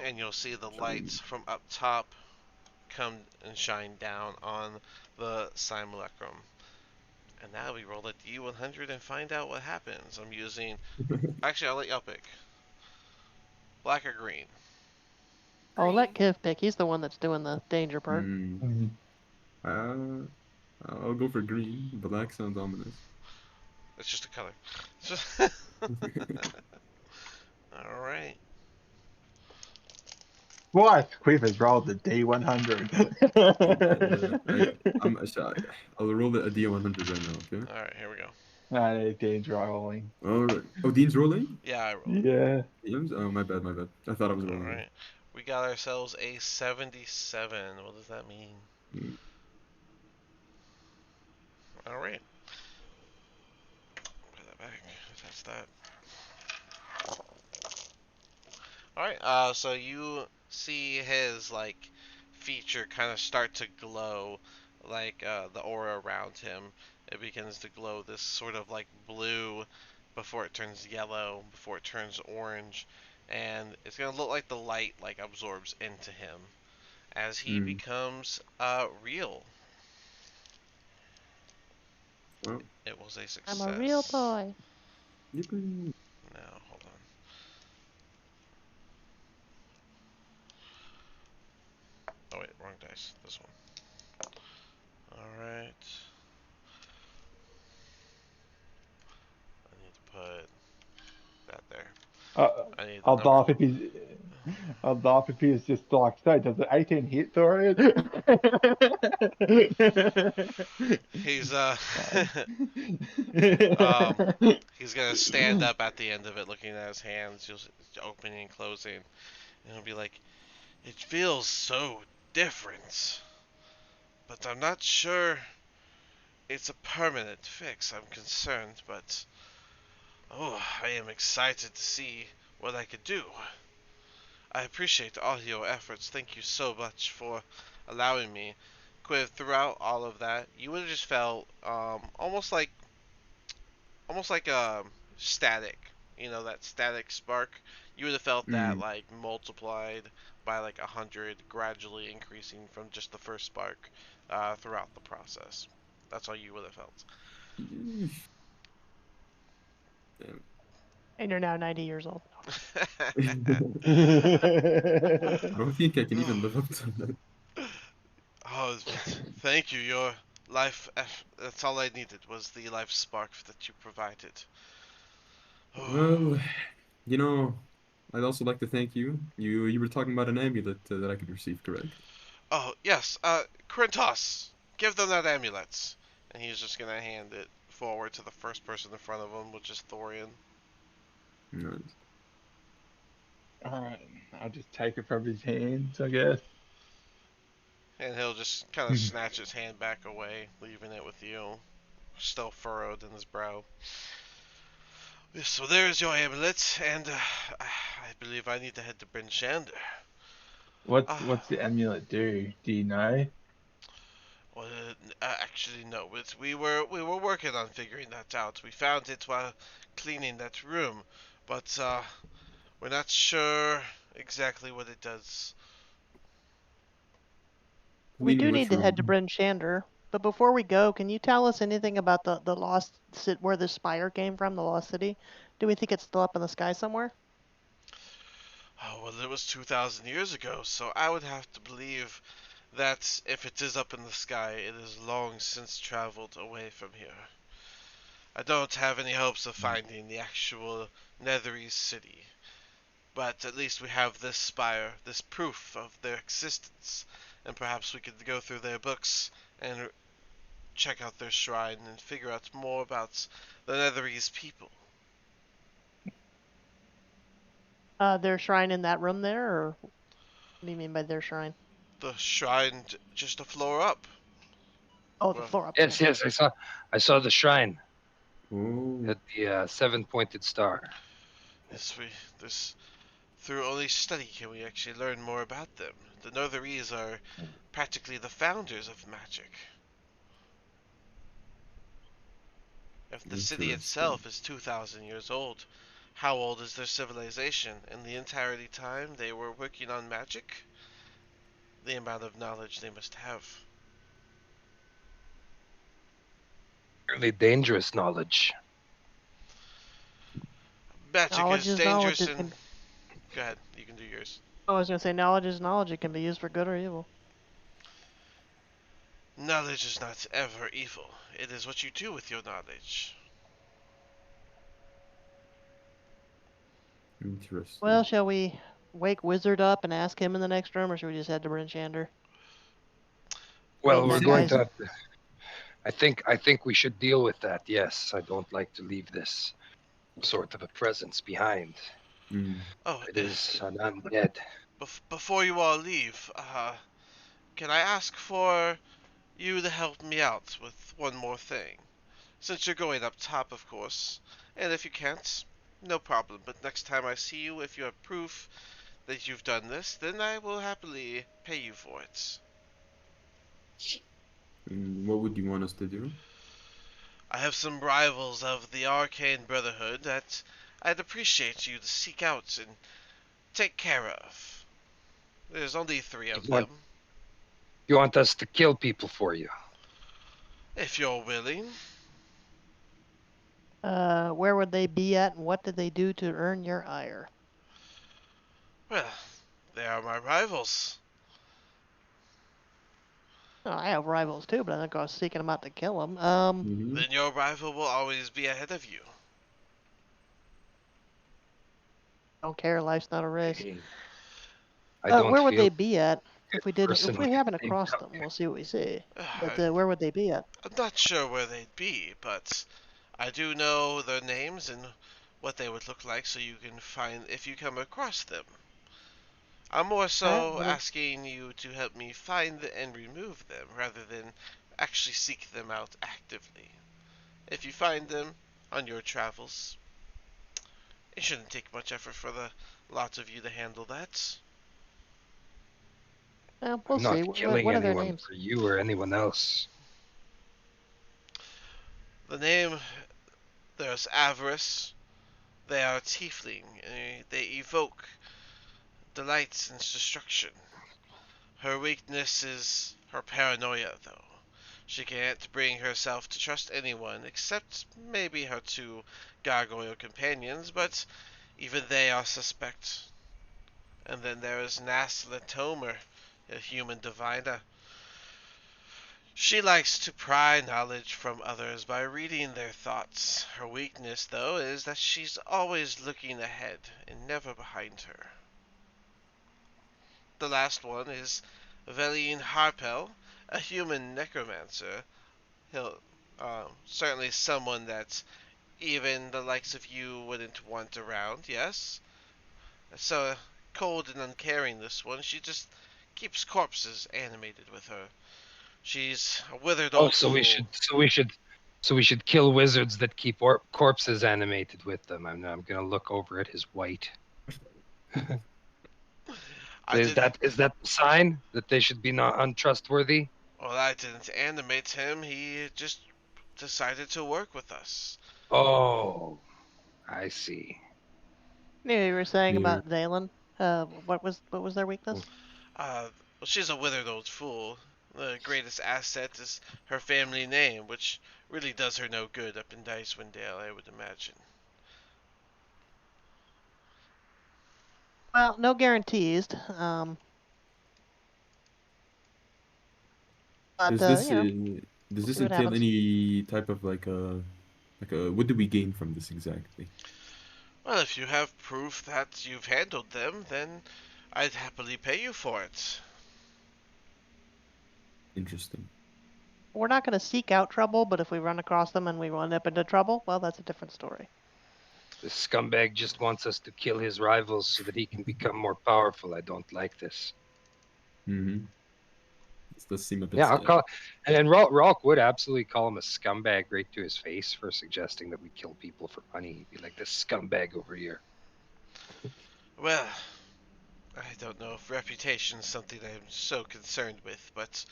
And you'll see the Shiny. lights from up top come and shine down on the simulacrum. And now we roll a D100 and find out what happens. I'm using. Actually, I'll let y'all pick. Black or green? Oh, let Green. Kiv pick. He's the one that's doing the danger part. Hmm. Uh, I'll go for green. Black sounds ominous. It's just a color. Alright. Why? Quiver's rolled the D100. I'll roll a D100 right now. Okay. Alright, here we go. No, Dean's rolling. All right. Oh, Dean's rolling. Yeah, I rolled. Yeah. Dean's. Oh, my bad. My bad. I thought I was rolling. Alright. We got ourselves a 77. What does that mean? Mm. Alright. Put that back. Attach that. Alright, so you see his, like, feature kind of start to glow, like, the aura around him. It begins to glow this sort of, like, blue before it turns yellow, before it turns orange, and it's gonna look like the light, like, absorbs into him as he Mm. becomes, real. Well, It was a success. I'm a real boy. yippee. Now, hold on. Oh wait, wrong dice. This one. Alright. I need to put that there. I need the I'll number. laugh if he's. I'll laugh if he's just like, so does the 18 hit Dorian? He's um um, he's gonna stand up at the end of it looking at his hands, just opening and closing. And he'll be like, it feels so different. But I'm not sure it's a permanent fix. I'm concerned, but oh, I am excited to see what I could do. I appreciate all your efforts. Thank you so much for allowing me. Quiv, throughout all of that, you would have just felt almost like static. You know, that static spark. You would have felt that Mm. like multiplied by like 100, gradually increasing from just the first spark throughout the process. That's all you would have felt. Yeesh. Damn. And you're now 90 years old. I don't think I can even live up to that. Oh, but thank you. Your life, that's all I needed was the life spark that you provided. Well, you know, I'd also like to thank you. You were talking about an amulet that I could receive, correct? Oh, yes, Krentos, give them that amulet. And he's just gonna hand it forward to the first person in front of him, which is Thorian. Nice. Alright, I'll just take it from his hands, I guess. And he'll just kind of snatch his hand back away, leaving it with you, still furrowed in his brow. Yes, so there's your amulet, and I believe I need to head to Bryn Shander. Ah, What's the amulet do? Do you know? well, actually, no. We were working on figuring that out. We found it while cleaning that room, but we're not sure exactly what it does. We Cleaning do which need to head to room? Bryn Shander, but before we go, can you tell us anything about the lost where the spire came from, the lost city? Do we think it's still up in the sky somewhere? Oh, well, it was 2,000 years ago, so I would have to believe that if it is up in the sky, it has long since traveled away from here. I don't have any hopes of finding the actual Netherese city, but at least we have this spire, this proof of their existence, and perhaps we could go through their books and check out their shrine and figure out more about the Netherese people. Their shrine in that room there, or what do you mean by their shrine? The shrine just a floor up. Oh, the Well, floor up. Yes, Okay. yes, I saw the shrine Oh, at the seven-pointed star. yes, we there's Through only study can we actually learn more about them. The Northeries are practically the founders of magic. If the city Interesting. itself is 2,000 years old, how old is their civilization? In the entirety time they were working on magic? The amount of knowledge they must have. Really dangerous knowledge. Magic Knowledge is is knowledge. dangerous It and... can. Go ahead, you can do yours. I was gonna say knowledge is knowledge. It can be used for good or evil. Knowledge is not ever evil. It is what you do with your knowledge. Well, Interesting. shall we wake Wizard up and ask him in the next room, or should we just head to Brinchander? I Well, mean, we're that going guy's. to. I think we should deal with that. Yes, I don't like to leave this sort of a presence behind. Mm. Oh, It is an undead. before you all leave, can I ask for you to help me out with one more thing? Since you're going up top, of course. And if you can't, no problem. But next time I see you, if you have proof that you've done this, then I will happily pay you for it. And what would you want us to do? I have some rivals of the Arcane Brotherhood that I'd appreciate you to seek out and take care of. There's only 3 You of want them, you want us to kill people for you? if you're willing. Where would they be at, and what did they do to earn your ire? Well, they are my rivals. Oh, I have rivals too, but I think I was seeking them out to kill them. Mm-hmm. Then your rival will always be ahead of you. Don't care. Life's not a race. I don't Where would feel they be at if we did? If personally we happen named across them, Cupcake. we'll see what we see. But I'm where would they be at? not sure where they'd be, but I do know their names and what they would look like so you can find if you come across them. I'm more All right. so asking you to help me find and remove them rather than actually seek them out actively. If you find them on your travels, it shouldn't take much effort for the lot of you to handle that. We'll I'm see. not killing What are their anyone names? for you or anyone else. The name, there's Avarice. They are tiefling. They evoke delights in destruction. Her weakness is her paranoia, though. She can't bring herself to trust anyone except maybe her 2 gargoyle companions, but even they are suspect. And then there is Nasla Tomer, a human diviner. She likes to pry knowledge from others by reading their thoughts. Her weakness, though, is that she's always looking ahead and never behind her. The last one is Veline Harpel, a human necromancer. He'll certainly someone that even the likes of you wouldn't want around, yes? So cold and uncaring, this one. She just keeps corpses animated with her. She's a withered Oh, old fool. so we should kill wizards that keep corpses animated with them. I'm gonna look over at his white. I Is did. that the sign that they should be not untrustworthy? Well, I didn't animate him. He just decided to work with us. Oh, I see. Yeah, you were saying Clear. about Valen. What was their weakness? Well, she's a withered old fool. The greatest asset is her family name, which really does her no good up in Icewind Dale, I would imagine. Well, no guarantees. But Does this we'll does this see what entail happens. any type of like a what do we gain from this exactly? Well, if you have proof that you've handled them, then I'd happily pay you for it. Interesting. We're not going to seek out trouble, but if we run across them and we run up into trouble, well, that's a different story. This scumbag just wants us to kill his rivals so that he can become more powerful. I don't like this. Mm-hmm. This does seem a bit Yeah, I'll sad. call. And then Rolk would absolutely call him a scumbag right to his face for suggesting that we kill people for money. He'd be like, "This scumbag over here." Well, I don't know if reputation is something I'm so concerned with, but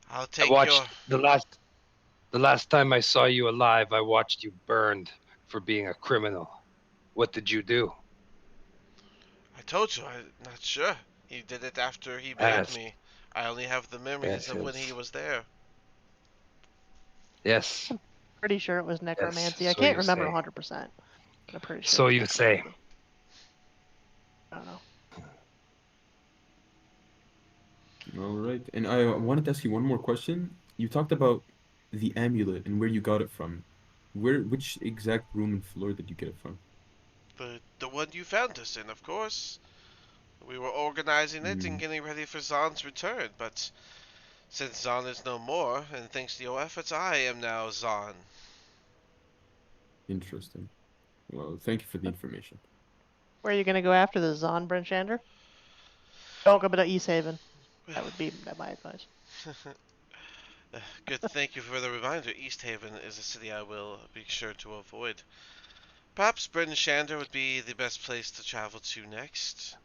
I'll I take your. watched the last time I saw you alive, I watched you burned for being a criminal. What did you do? I told you, I'm not sure. He did it after he made Yes, me. I only have the memories yes, of when he yes, was there. yes, Pretty sure it was yes. necromancy. I So can't you remember say. 100%, but I'm pretty sure it So was you say. necromancy. I don't know. All right. And I wanted to ask you one more question. You talked about the amulet and where you got it from. Which exact room and floor did you get it from? The one you found us in, of course. We were organizing it and Hmm, getting ready for Zahn's return, but since Zahn is no more, and thanks to your efforts, I am now Zahn. interesting. Well, thank you for the information. Where are you going to go after the Zon Brinchander? Don't go to East Haven. That would be my advice. Good, thank you for the reminder. East Haven is a city I will be sure to avoid. Perhaps Bryn Shander would be the best place to travel to next.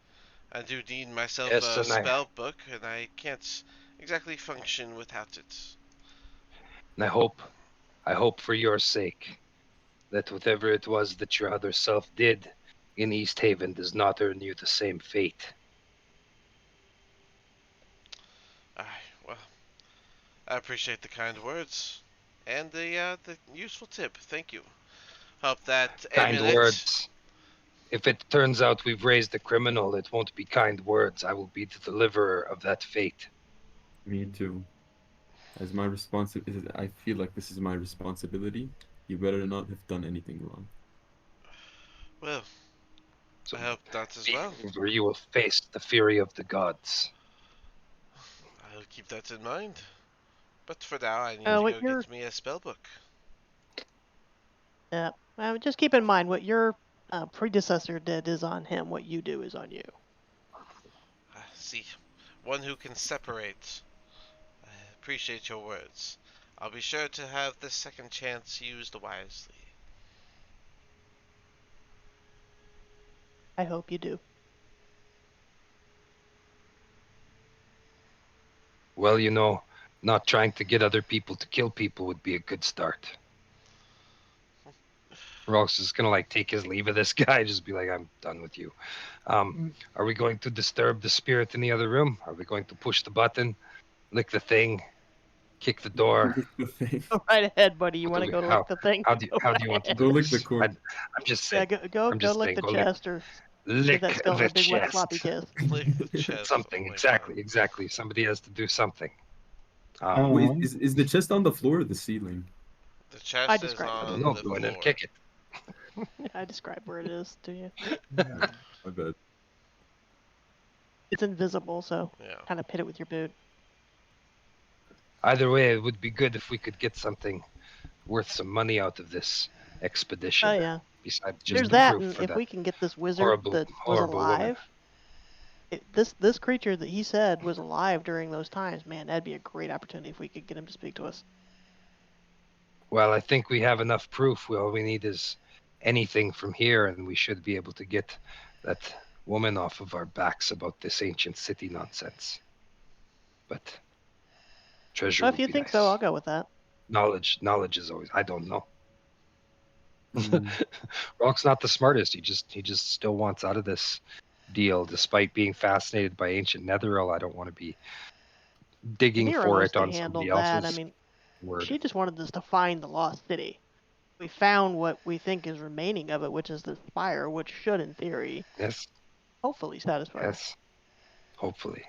I do need myself Yes, a spell book, and I can't exactly function without it. and I hope for your sake that whatever it was that your other self did in East Haven does not earn you the same fate. Aye, well, I appreciate the kind words and the useful tip. Thank you. Hope that Kind amulet. words. If it turns out we've raised a criminal, it won't be kind words. I will be the deliverer of that fate. Me too. As my responsibility, I feel like this is my responsibility. You better not have done anything wrong. Well, So I hope not as be, well. or you will face the fury of the gods. I'll keep that in mind. But for now, I need to What go your get me a spell book. yeah, just keep in mind what your predecessor did is on him. What you do is on you. See, one who can separate. I appreciate your words. I'll be sure to have this second chance used wisely. I hope you do. Well, not trying to get other people to kill people would be a good start. Rox is gonna take his leave of this guy, just be like, I'm done with you. Are we going to disturb the spirit in the other room? Are we going to push the button, lick the thing, kick the door? Lick the thing. Go right ahead, buddy. You What want do to we, go to lick the thing? Go how do right you want to ahead. do Go lick the this? cord. I'm just Yeah, saying. go I'm just lick saying. the Go lick, chest or give that lick skeleton the a big wet sloppy chest. kiss. Lick the chest. Oh Something. my god. Exactly. Somebody has to do something. Wait, Um, is the chest on the floor or the ceiling? The I chest is described I where don't it on know. is. the Go in and floor. kick it. I described where it is to you. Yeah, I bet. It's invisible, so Yeah. kind of hit it with your boot. Either way, it would be good if we could get something worth some money out of this Oh expedition, yeah. besides just There's the that, proof and for if that we can get this wizard horrible, that was horrible woman. alive, this creature that he said was alive during those times, man, that'd be a great opportunity if we could get him to speak to us. Well, I think we have enough proof. All we need is anything from here, and we should be able to get that woman off of our backs about this ancient city nonsense. But treasure Well, if would you be think so, nice. I'll go with that. Knowledge is always. I don't know. Mm, Rock's not the smartest. He just still wants out of this deal, despite being fascinated by ancient netheril. I don't want to be digging Mira for it mostly on somebody handled that. I else's mean, word. she just wanted us to find the lost city. We found what we think is remaining of it, which is the spire, which should, in theory, Yes, hopefully satisfy her. yes. Hopefully,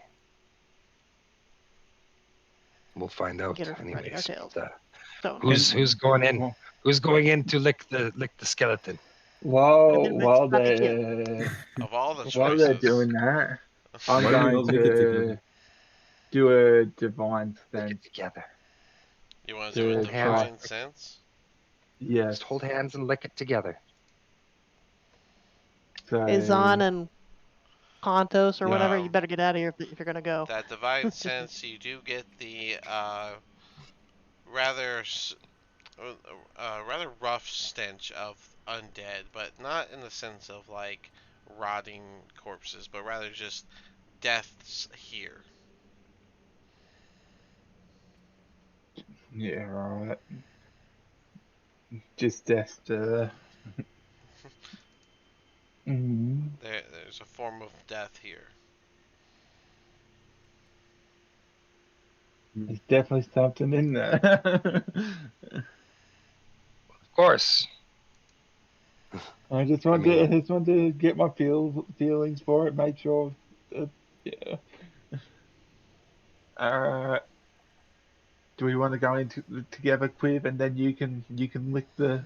we'll find out, Get her from writing our anyways. tales. But, So, who's going in? well, Who's going in to lick the skeleton? a while bit of a while sloppy kiss. Of all the while they're choices. doing that, I'm why don't we going all lick it together? to do a divine Lick it sense together. You want to do a to Hold hands. try. divine sense? Yes. Just hold hands and lick it together. Izan So and Pontos or whatever, you Um, better get out of here if you're gonna go. that divine sense, you do get the rather rather rough stench of undead, but not in the sense of like rotting corpses, but rather just deaths here. Yeah, right. Just mm. There's a form of death here. There's definitely something in there. Of course. I just I want to, mean, I just want to get my feelings for it. Make sure. Yeah. Do we want to go into together, Quiv, and then you can lick the.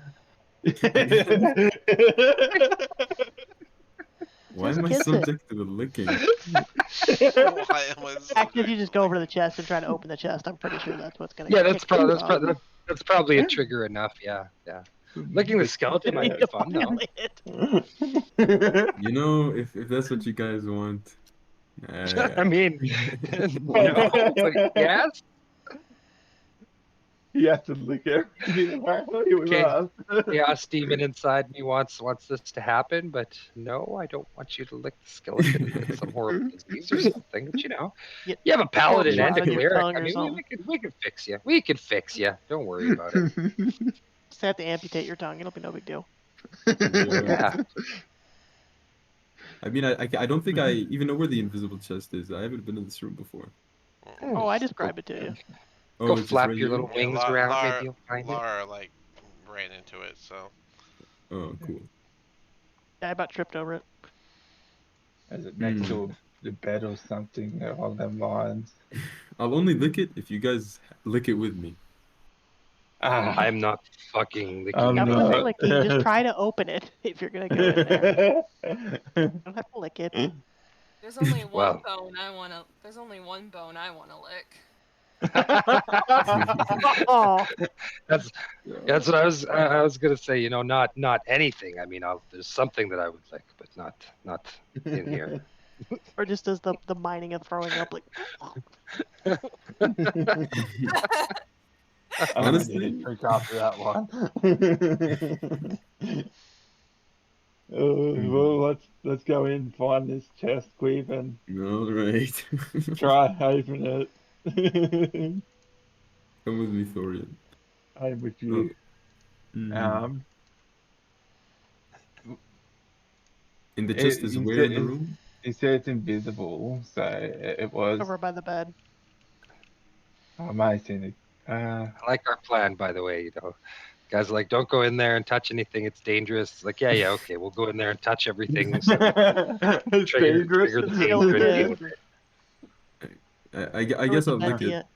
Why Just am I kiss it. subject to the licking? Why am I Fact, if you subject just to go over to the chest and try to open the chest, I'm pretty sure that's what's gonna yeah, kick things off. that's probably a trigger enough. Yeah, yeah. Licking the skeleton You might need be to fun though. violate it. You know, if that's what you guys want, I mean, no, but yes. You have to lick everything apparently with Okay, us. chaos demon inside me wants this to happen, but no, I don't want you to lick the skeleton and get some horrible disease or something. But Get you have a corpse paladin and rot a on your cleric. tongue I or mean, something. we can fix you. We can fix you. Don't worry about it. Just have to amputate your tongue. It'll be no big deal. Yeah. I mean, I don't think I even know where the invisible chest is. I haven't been in this room before. Oh, I Go, described it to you. go Oh, it's just flap right your here? little Yeah, wings around. Maybe you'll find it. Lara like ran into it, so Oh, cool. I about tripped over it. Is it next to the bed or something along them lines? I'll only lick it if you guys lick it with me. I'm not fucking licking I'm Stop with the not. anything. licking. Just try to open it if you're gonna go in there. You don't have to lick it. There's only one Well, bone I wanna. There's only one bone I wanna lick. Oh, that's what I was gonna say. Not anything. I mean, there's something that I would lick, but not in here. or just does the mining of throwing up like. I'm gonna need a Honestly, drink after that one. Well, let's go in and find this chest, Queeve, and all right. try open it. Come with me, Thorian. I'm with Oh, you. mhm. Um, And the chest is where in the room? it said it's invisible, so it was. Over by the bed. I might have seen it. I like our plan, by the way. Guys are like, don't go in there and touch anything. It's dangerous. It's like, yeah, okay, we'll go in there and touch everything. So It's dangerous. trigger the Still danger and is. deal with it. I Or guess with the I'll lick bed it. yet.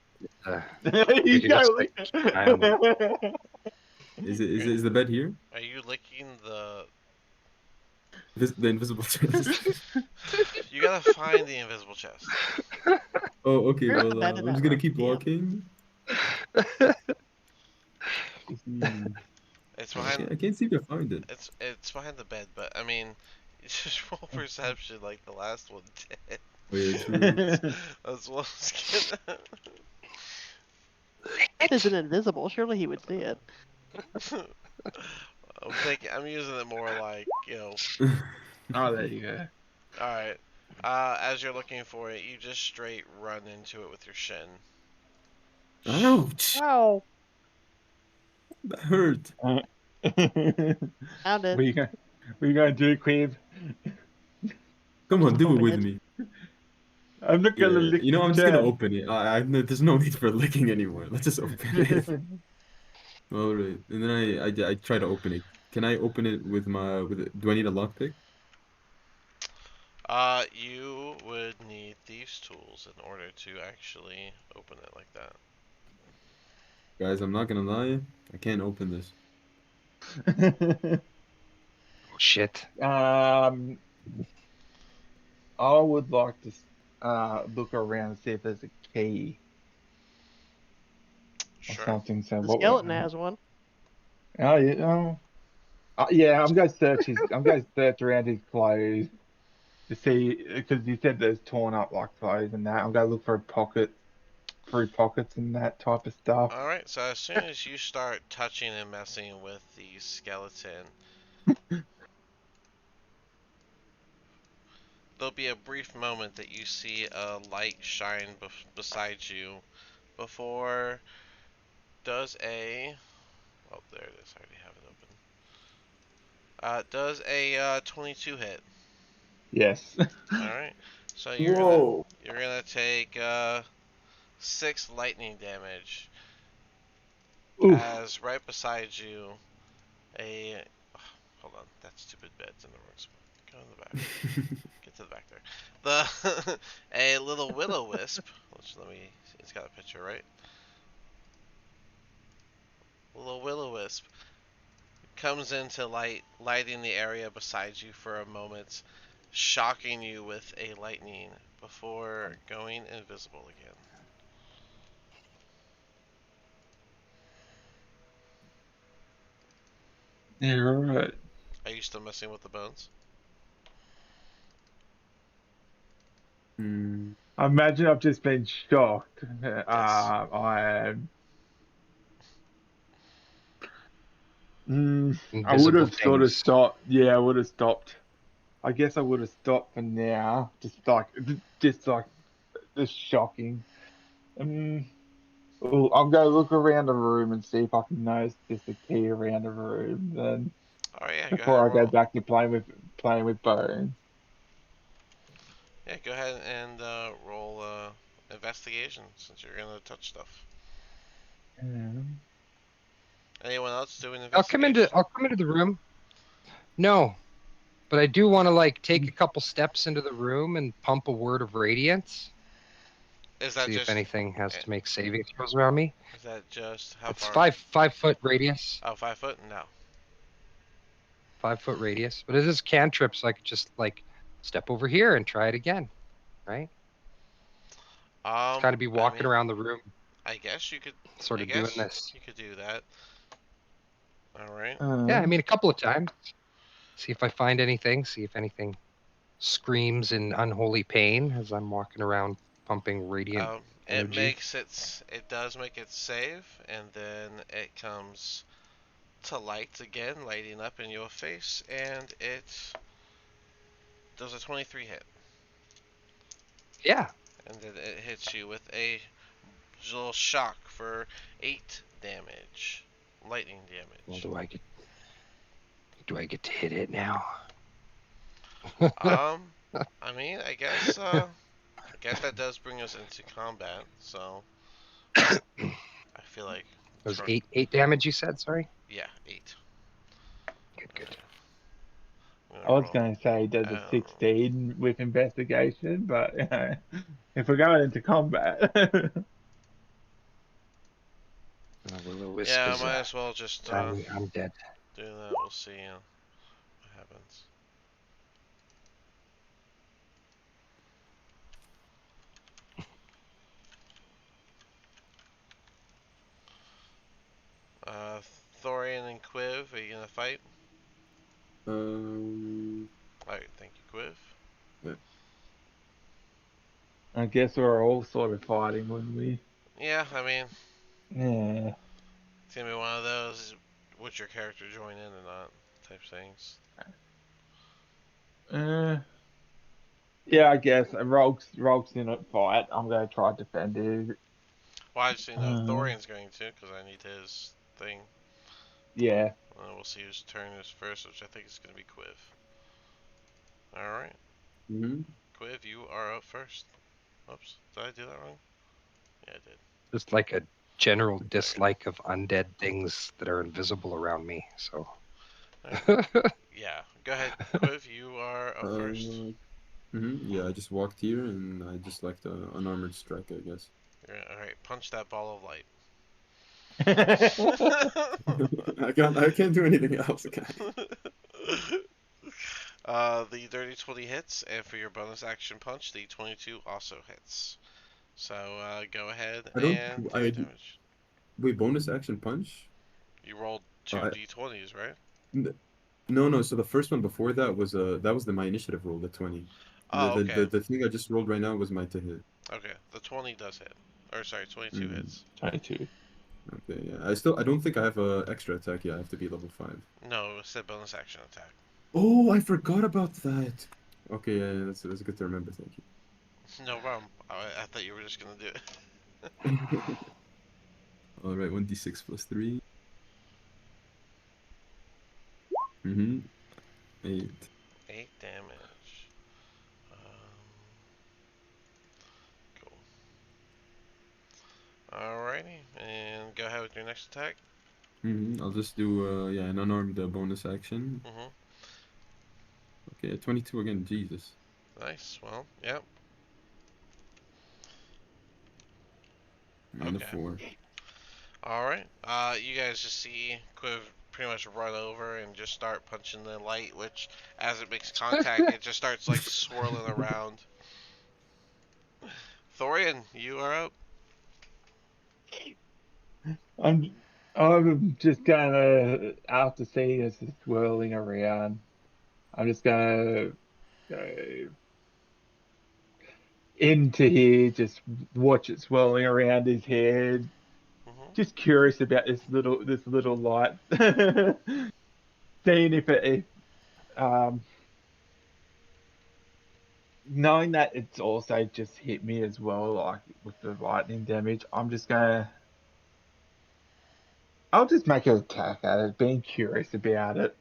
We You can just go. like keep an eye on them. Is the bed here? are you licking the? The invisible chest. You gotta find the invisible chest. Oh, okay. Where's the Well, bed in I'm that just gonna room? keep Yeah. walking. It's I behind. can't seem to find it. It's behind the bed, but I mean, you just roll perception like the last one did. Oh yeah, true. That's what I was gonna. It isn't invisible. Surely he would see it. I'm using it more like Oh, there you go. All right. As you're looking for it, you just straight run into it with your shin. Ouch! Wow. That hurt. Found it. What are you gonna do, Queeve? Come on, do it Open with it. me. I'm not gonna Yeah, lick you know, the I'm just gonna chest. open it. There's no need for licking anymore. Let's just open it. All right, and then I try to open it. Can I open it with do I need a lockpick? You would need these tools in order to actually open it like that. Guys, I'm not gonna lie. I can't open this. Oh shit. I would like to look around and see if there's a key or Sure. something. So The what? skeleton has one. Oh yeah. Yeah. I'm going to search around his clothes to see because you said there's torn up like clothes and that. I'm going to look for through pockets and that type of stuff. All right. So as soon as you start touching and messing with the skeleton, there'll be a brief moment that you see a light shine beside you before does a. Oh, there it is. I already have it open. Does a 22 hit? Yes. All right. So Whoa. you're gonna take 6 lightning damage Oof. as right beside you a. Hold on, that stupid bed's in the wrong spot. Go in the back. Get to the back there. The a little willow wisp. Which let me. It's got a picture, right? A little willow wisp comes into lighting the area beside you for a moment, shocking you with a lightning before going invisible again. Yeah, right. Are you still messing with the bones? Mm, I imagine I've just been shocked. Yes. I am. I would Invisible have sort of things. stopped. Yeah, I would have stopped. I guess I would have stopped for now. Just like the shocking. Um, oh, I'm gonna look around the room and see if I can notice just a key around the room. Then Oh yeah, go ahead before and I go roll. back to playing with bones. Yeah, go ahead and roll investigation since you're gonna touch stuff. Um, Anyone else doing I'll come investigation? into the room. No, but I do want to like take a couple steps into the room and pump a word of radiance. Is that See if just anything has eh, to make saving throws around me. is that just how It's far? 5 foot radius. Oh, 5 foot? No. 5 foot radius. But it is cantrip, so I could just like step over here and try it again. Right? Kind of be I walking mean, around the room, I guess you could. sort I of doing guess this. you could do that. All right. Yeah, I um, mean a couple of times. See if I find anything. See if anything screams in unholy pain as I'm walking around pumping radiant It energy. makes its. It does make its save, and then it comes to light again, lighting up in your face, and it does a 23 hit, Yeah. and then it hits you with a little shock for 8 damage, lightning Well, damage. do I get to hit it now? Um, I mean, I guess that does bring us into combat. So I feel like It was turn. eight damage you said, sorry? Yeah, 8. Good. I'm I gonna was roll. going to say does a Um, 16 with investigation, but if we're going into combat, Will o Wisp yeah, I is might as well just I'm dead. do that. We'll see what happens. Uh, Thorian and Quiv, are you gonna fight? um, Alright, thank you, Quiv. yeah. I guess we're all sort of fighting, wouldn't we? Yeah, I mean, Yeah. it's gonna be one of those, would your character join in or not, type things. Uh, yeah, I guess Rogue's in a fight. I'm going to try to defend it. Well, I just know Uh, Thorian's going to, because I need his thing. yeah. We'll see whose turn is first, which I think is gonna be Quiv. Alright, Mhm. Quiv, you are up first. Oops, did I do that wrong? Yeah, I did. Just like a general Okay. dislike of undead things that are invisible around me. So Alright. Yeah, go ahead, Quiv, you are up first. Yeah, I just walked here and I just like the unarmored strike, I guess. Alright, punch that ball of light. I can't do anything else, okay? The dirty 20 hits, and for your bonus action punch, the 22 also hits. So go ahead I don't. and do I your damage. wait. Bonus action punch. You rolled two I d20s, right? n- no, no. So the first one before that was my initiative roll, the 20. The, Oh, the okay. the the thing I just rolled right now was my to hit. Okay, the 20 does hit. Or sorry, 22 Mm, hits. 22. okay, yeah. I don't think I have a extra attack yet. I have to be level 5. No, it said bonus action attack. Oh, I forgot about that. Okay, yeah, that's good to remember. Thank No problem. I thought you were just gonna do it. you. All right, 1d6 plus 3. Mm-hmm. 8. 8 damage. Cool. Alrighty, and go ahead with your next attack. I'll just do yeah, an unarmed bonus action. Mm-hmm. Okay, 22 again. Jesus. Nice. Well, yep. And a Okay. 4. All right. You guys just see Quiv pretty much run over and just start punching the light, which, as it makes contact, it just starts like swirling around. Thorian, you are up. I'm I'm just gonna after seeing this swirling around, I'm just gonna go into here, just watch it swirling around his head. Mm-hmm. Just curious about this little light. Seeing if knowing that it's also just hit me as well, like with the lightning damage, I'll just make an attack at it, being curious about it.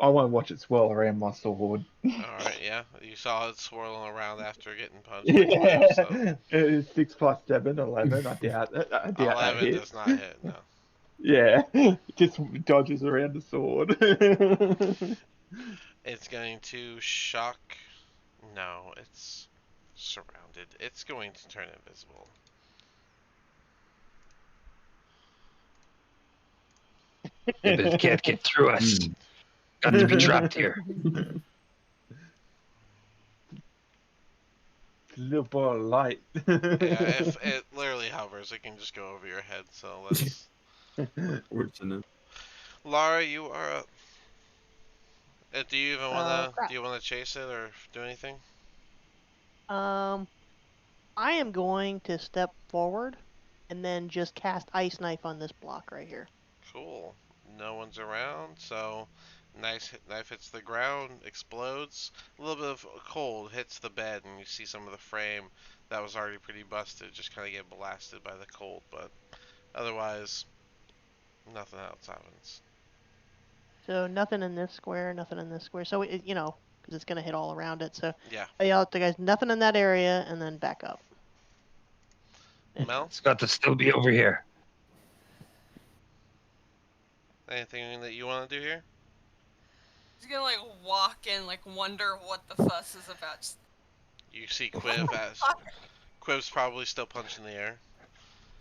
I want to watch it swirl around my sword. All right. Yeah, you saw it swirling around after getting punched by Quiv. So Yeah, it's 6 plus 7, 11. I doubt that 11 does hits. not hit. No. Yeah, just dodges around the sword. It's going to shock. No, it's surrounded. It's going to turn invisible. Yeah, but it can't get through us. Hmm. Got to be trapped here. Little ball of light. Yeah, if it literally hovers, it can just go over your head. So let's. Fortunate. Lara, you are up. Do you even wanna? Crap. Do you wanna chase it or do anything? Um, I am going to step forward and then just cast Ice Knife on this block right here. Cool. No one's around, so knife hits the ground, explodes. A little bit of cold hits the bed, and you see some of the frame that was already pretty busted just kind of get blasted by the cold. But otherwise, nothing else happens. So nothing in this square, nothing in this square. So it, because it's gonna hit all around it. So Yeah. I yell out to guys, nothing in that area, and then back up. Mel, It's got to still be over here. anything that you want to do here? Just gonna like walk in, like wonder what the fuss is about. Just, You see Quiv as Quiv's probably still punching the air.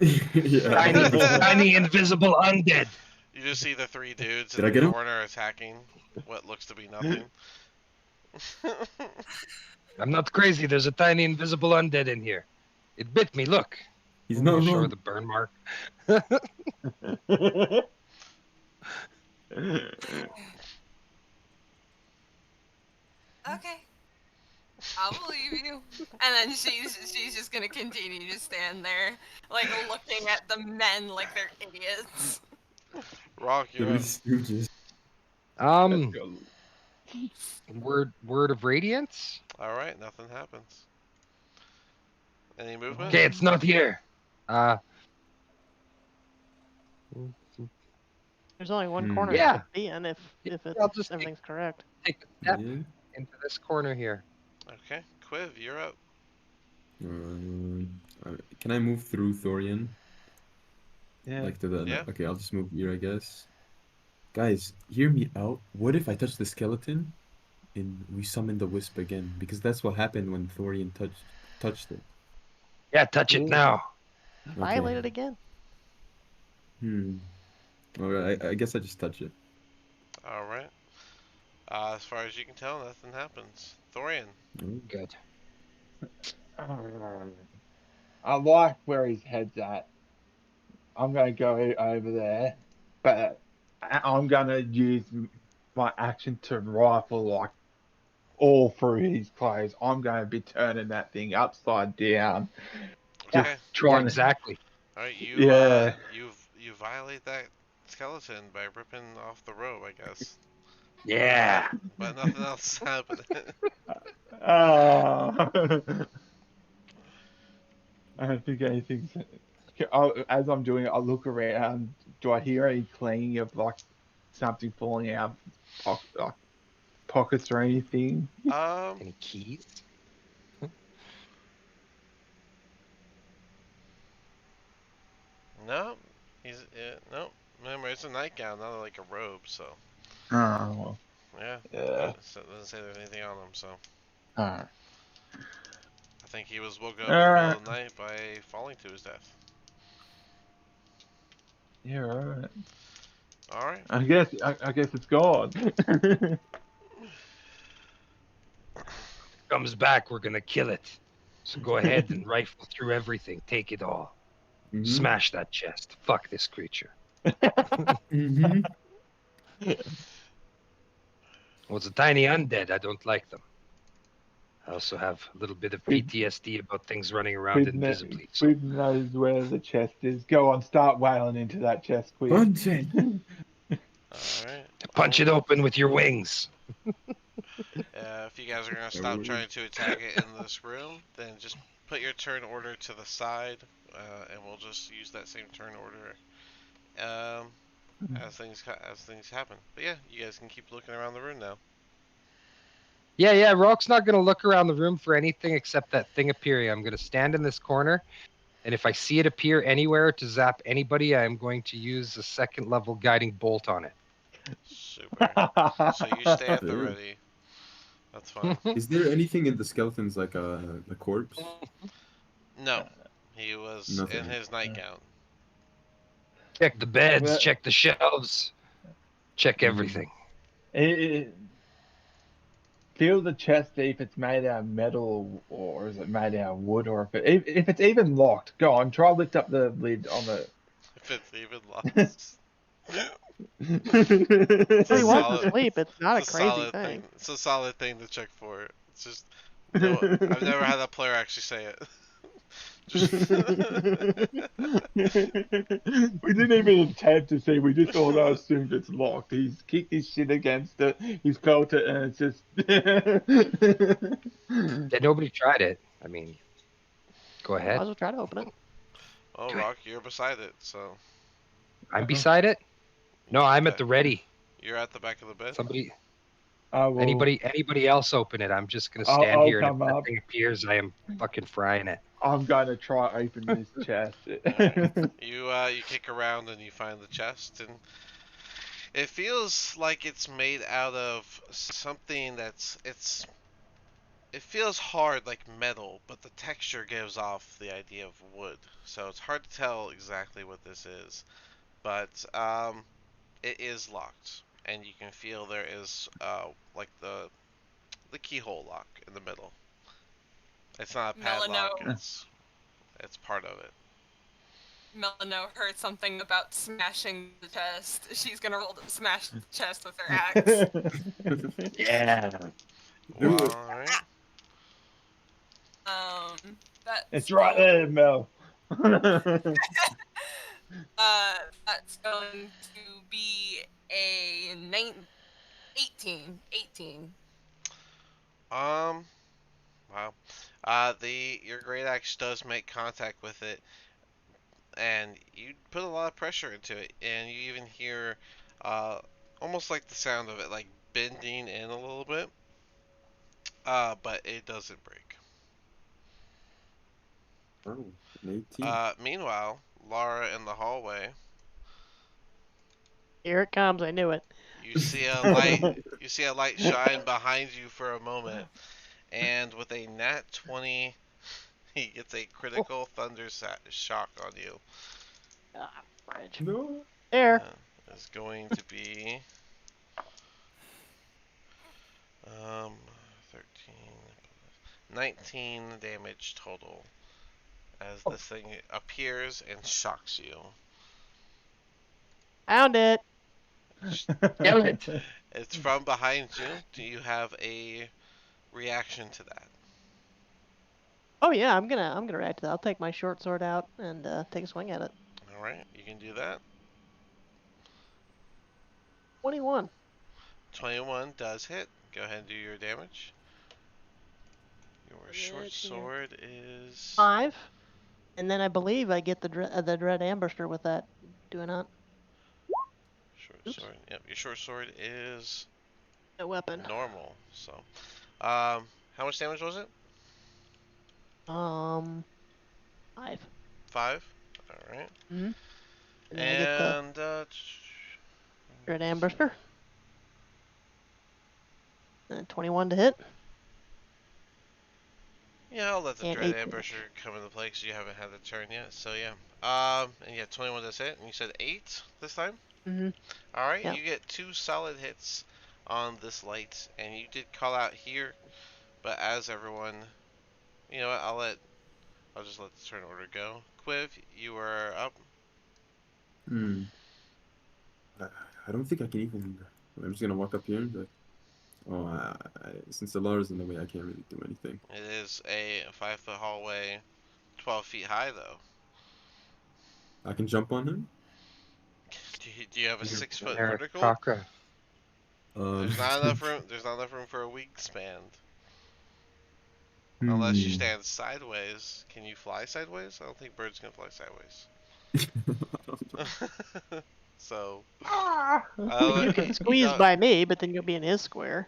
Tiny, Yeah. tiny invisible undead. You just see the three dudes in Did I the get him? corner attacking what looks to be nothing. I'm not crazy. There's a tiny invisible undead in here. It bit me. Look. He's Ooh, not show her wrong. the burn mark. okay, I'll believe you. And then she's just gonna continue to stand there, like looking at the men like they're idiots. Rock, you're Three up. Stooges. Um, word of radiance. Alright, nothing happens. Any movement? Okay, it's not here. There's only one Hmm. corner it Yeah. could be in if I'll just everything's correct. take a step Yeah. into this corner here. Okay, Quiv, you're up. Can I move through Thorian? Yeah. Like to the Yeah. okay, I'll just move here, I guess. Guys, hear me out. What if I touch the skeleton and we summon the wisp again? Because that's what happened when Thorian touched it. Yeah, touch it Ooh. now. Violate it again. Alright, I guess I just touch it. Alright. As far as you can tell, nothing happens. Thorian. Oh, Good. I like where his head's at. I'm gonna go over there, but I'm gonna use my action to rifle like all through his clothes. I'm gonna be turning that thing upside down, just Okay. Yeah, trying to. exactly. Alright, Yeah. you violate that skeleton by ripping off the robe, I guess. Yeah. But nothing else happened. Ah. I don't think anything's. As I'm doing it, I'll look around. Do I hear any clanging of like something falling out of pockets or anything? Any keys? No, no. Remember, it's a nightgown, not like a robe. So Oh, yeah, yeah. doesn't say there's anything on him. So Alright. I think he was woken up in the middle Alright. of the night by falling to his death. Yeah, alright. All right. I guess it's gone. Comes back, we're gonna kill it. So go ahead and rifle through everything. Take it all. Mm-hmm. Smash that chest. Fuck this creature. Mm-hmm. Well, it's a tiny undead. I don't like them. I also have a little bit of Quid, PTSD about things running around Quid, invisibly. So Quid knows where the chest is. Go on, start wailing into that chest, Quid. Punch it. All right. punch it open with your wings. If you guys are gonna Yeah, stop trying to attack it in this room, then just put your turn order to the side, and we'll just use that same turn order as things happen. But yeah, you guys can keep looking around the room now. Yeah. Rock's not gonna look around the room for anything except that thing appearing. I'm gonna stand in this corner, and if I see it appear anywhere to zap anybody, I am going to use a second level guiding bolt on it. Super. So you stay at the Sure. ready. That's fine. Is there anything in the skeletons like a corpse? No, he was in Nothing. his nightgown. Check the beds, Well, check the shelves, check Mhm. everything. Feel the chest if it's made out of metal or is it made out of wood or if it's even locked. Go on, try lift up the lid on the. If it's even lost. So he It's a was solid. asleep. It's not a It's a crazy solid thing. thing. It's a solid thing to check for. It's just no. I've never had a player actually say it. Just We didn't even attempt to see. We just all assumed it's locked. He's kicked his shit against it. He's felt it, and it's just. Yeah, nobody tried it. I mean, go Might ahead. as well try to open it. oh, Do it. Rock, you're beside it, so I'm beside it. No, you I'm at bet the ready. you're at the back of the bed. Somebody, I will. anybody else open it. I'm just gonna I'll, stand I'll here, and if come that up. thing appears, I am fucking frying it. I'm going to try open this chest. All right. You kick around and you find the chest, and it feels like it's made out of something it feels hard like metal, but the texture gives off the idea of wood. So it's hard to tell exactly what this is, but it is locked, and you can feel there is like the keyhole lock in the middle. It's not a padlock. Melano, It's part of it. Melano heard something about smashing the chest. She's gonna roll to smash the chest with her axe. Yeah. Do Well, it. all right. That's It's right there, Mel. That's going to be a 18. Um. Wow. Your great axe does make contact with it, and you put a lot of pressure into it, and you even hear, uh, almost like the sound of it like bending in a little bit. But it doesn't break. Oh, an 18. Meanwhile, Laura in the hallway, Here it comes. I knew it. you see a light. You see a light shine behind you for a moment, and with a nat 20, he gets a critical thunder shock on you. Ah, fridge. No. There. Is going to be 13, 19 damage total as this thing appears and shocks you. Found it. Damn it. It's from behind you. Do you have a reaction to that? Oh yeah, I'm gonna react to that. I'll take my short sword out and take a swing at it. All right, you can do that. 21. 21 does hit. Go ahead and do your damage. Your short Let's see here. sword is 5. And then I believe I get the dread ambusher with that. Do I not? short Oops. sword. Yep, your short sword is No weapon. normal. So, how much damage was it? 5. 5. All right. Mm-hmm. And then I get the And dread ambusher. And 21 to hit. yeah, I'll let the And dread 8 damage. ambusher come into play because you haven't had a turn yet. So yeah. And yeah, 21 does hit, and you said 8 this time. Mm-hmm. All right, Yeah. you get 2 solid hits on this light, and you did call out here, but as everyone, you know what? I'll just let the turn order go. Quiv, you are up. Hmm. I don't think I can even. I'm just gonna walk up here and be like, oh, since the Lara's in the way, I can't really do anything. It is a 5-foot hallway, 12 feet high though. I can jump on him. Do you have a You 6-foot generic vertical? Chakra. There's not enough room. There's not enough room for a wingspan. Unless you Hmm. stand sideways. Can you fly sideways? I don't think birds can fly sideways. I don't know. So, You can you squeeze by me, but then you'll be in his square.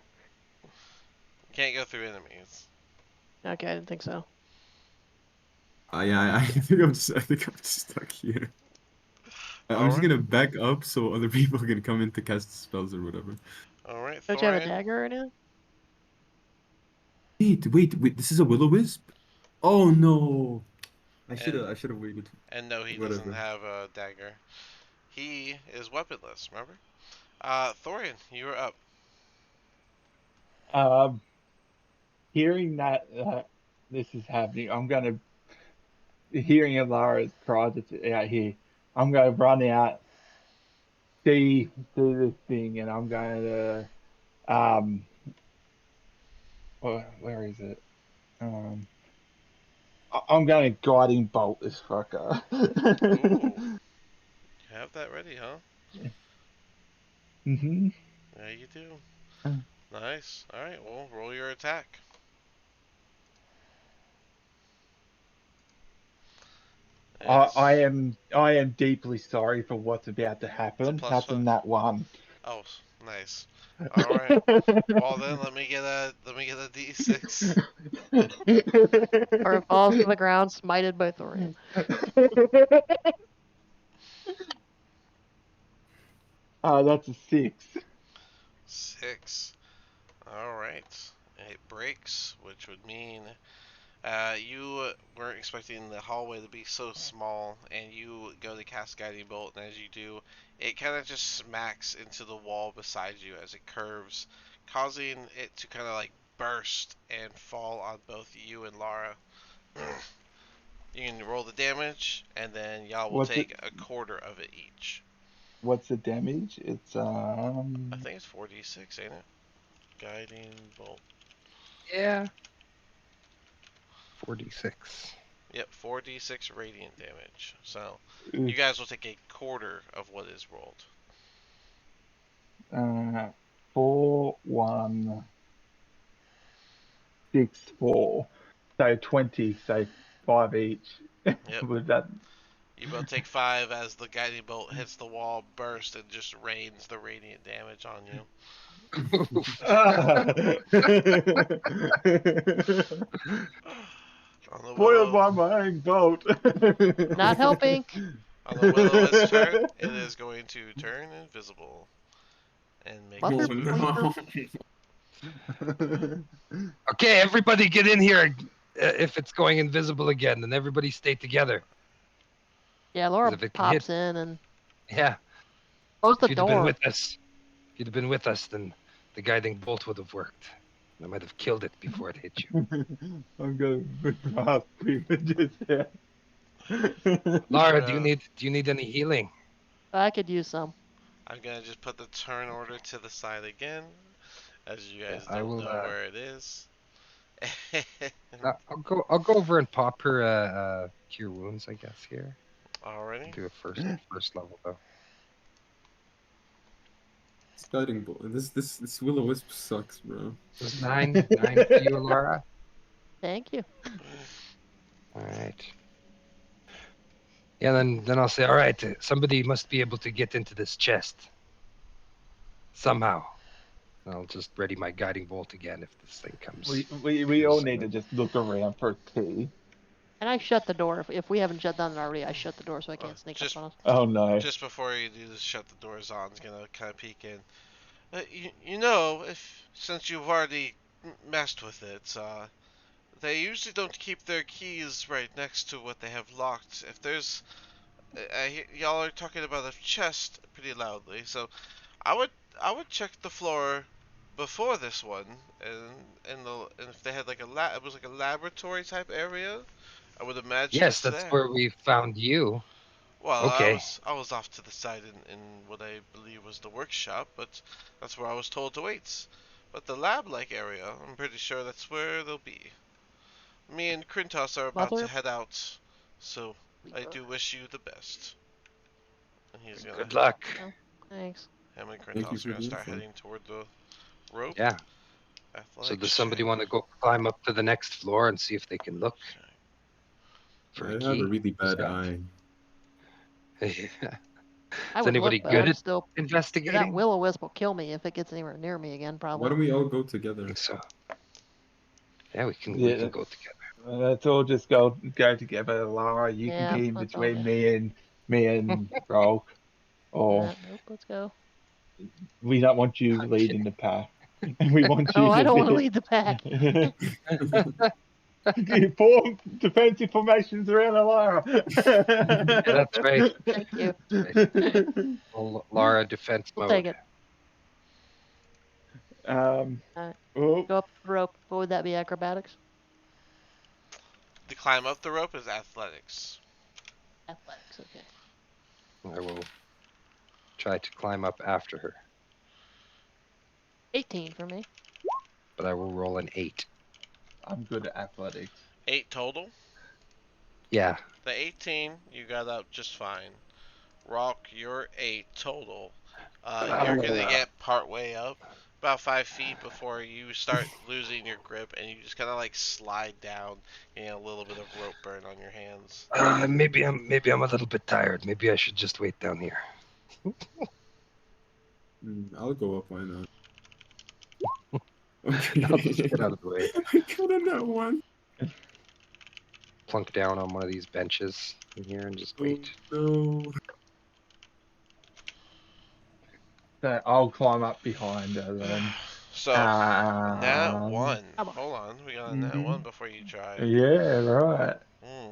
can't go through enemies. Okay, I didn't think so. Yeah, I think I'm just stuck here. I'm just Alright. gonna back up so other people can come in to cast spells or whatever. Alright, Don't you have a Thorian. dagger or anything? Wait. This is a will-o-wisp? Oh no. I should And have I should have waited. and no, he doesn't Whatever. have a dagger. He is weaponless, remember? Thorian, you are up. Um, hearing that this is happening, I'm gonna hearing Alara's cries out here. I'm gonna run out, see this thing, and I'm going to um, where is it? Um, I'm going to guiding bolt this fucker. Ooh, you have that ready, huh? hmm Yeah, you do. Nice. Alright, well, roll your attack. I It's am deeply sorry for what's about to it's a happen. plus That's a 5. nat one. Oh, nice. Alright. Well then, let me get a d6. Or it falls to the ground, smited by Thorian. That's a 6. 6. Alright. It breaks, which would mean you weren't expecting the hallway to be so small, and you go to cast Guiding Bolt, and as you do, it kind of just smacks into the wall beside you as it curves, causing it to kind of like burst and fall on both you and Lara. You can roll the damage, and then y'all will What's it? take a quarter of it each. What's the damage? It's I think it's 4d6, ain't it? Guiding Bolt. Yeah. 46. Yep, 4d6 radiant damage. So, you guys will take a quarter of what is rolled. 4, 1, 6, 4. So 20, so 5 each. Yep. Was that? You both take 5 as the guiding bolt hits the wall, bursts, and just rains the radiant damage on you. On the Spoiled willow, by my own bolt. Not helping. on the will-o-wisp turn, it is going to turn invisible and make Fluffer its Oh move. bleeper. no. Okay, everybody get in here if it's going invisible again, and everybody stay together. Yeah, 'Cause Laura if it can hit, pops in and yeah. close the If you'd have been door. with us, then the guiding bolt would have worked. I might have killed it before it hit you. I'm gonna grasp privileges here. Lara, Uh, do you need any healing? I could use some. I'm gonna just put the turn order to the side again, as you Yeah, guys I don't will. know where it is. I'll go over and pop her cure wounds, I guess. Here, I'll Already? do a first level though. Guiding bolt. This will-o-wisp sucks, bro. This is 9 for you, Laura. Thank you. All right. Yeah, then I'll say, all right, somebody must be able to get into this chest somehow. I'll just ready my guiding bolt again if this thing comes. We all need to just look around for a key. And I shut the door. If we haven't shut down it already, I shut the door so I can't sneak just up on us. Oh no. just before you do this, shut the doors on. Is gonna kind of peek in. You know, if since you've already messed with it, they usually don't keep their keys right next to what they have locked. If there's, y'all are talking about a chest pretty loudly, so I would I would check the floor before this one, and if they had like it was like a laboratory type area, I would imagine Yes, it's that's there. where we found you. Well, Okay. I was off to the side in what I believe was the workshop, but that's where I was told to wait. But the lab-like area, I'm pretty sure that's where they'll be. Me and Krintos are about to Mother head out, so I Bleeper. do wish you the best. And he's gonna, Good luck. Oh, thanks. him and Thank you Krintos are for gonna the start info. heading toward the rope. Yeah. So Athletics does somebody check. want to go climb up to the next floor and see if they can look for I a have a key? really bad Scott? eye. Is I would anybody look, but good I'm at still. That investigating? will-o-wisp will kill me if it gets anywhere near me again, Why probably. don't we all go together? So yeah, we can Yeah, go together. let's all just go together. Lara, you can Yeah, be in let's all between go. me and Rolk. Or Nope, let's go. we don't want you Okay. leading the path. We want you No, I to don't want to be lead the pack. form defensive formations around Lara. Yeah, that's right. Thank you. Well, Laura, defense We'll take mode. it. um. Alright. Oh, Go up the rope. What would that be? Acrobatics? To climb up the rope is athletics. Athletics, okay. I will try to climb up after her, 18 for me. but I will roll an 8. I'm good at athletics. 8 total. Yeah. The 18 you got up just fine. Rock, you're 8 total. You're gonna get part way up, about 5 feet before you start losing your grip, and you just kind of like slide down, getting a little bit of rope burn on your hands. Maybe I'm a little bit tired. Maybe I should just wait down here. I'll go up. Why not? I'll just Okay. get out of the way. I got on that one. Plunk down on one of these benches in here and just wait. No. So I'll climb up behind her then. So, nat Um, 1. Come on. Hold on, we got a nat 1 before you try. yeah, right. Hmm.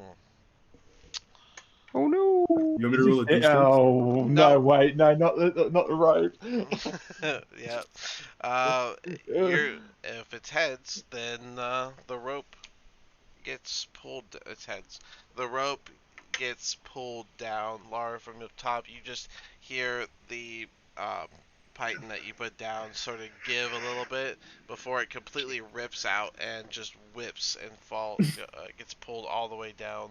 Oh no! You want me to roll a d6? Oh No. no! Wait, no, not the rope. Yeah. Uh, if it's heads, then the rope gets pulled. It's heads. The rope gets pulled down, Laura, from the top. You just hear the python that you put down sort of give a little bit before it completely rips out and just whips and gets pulled all the way down.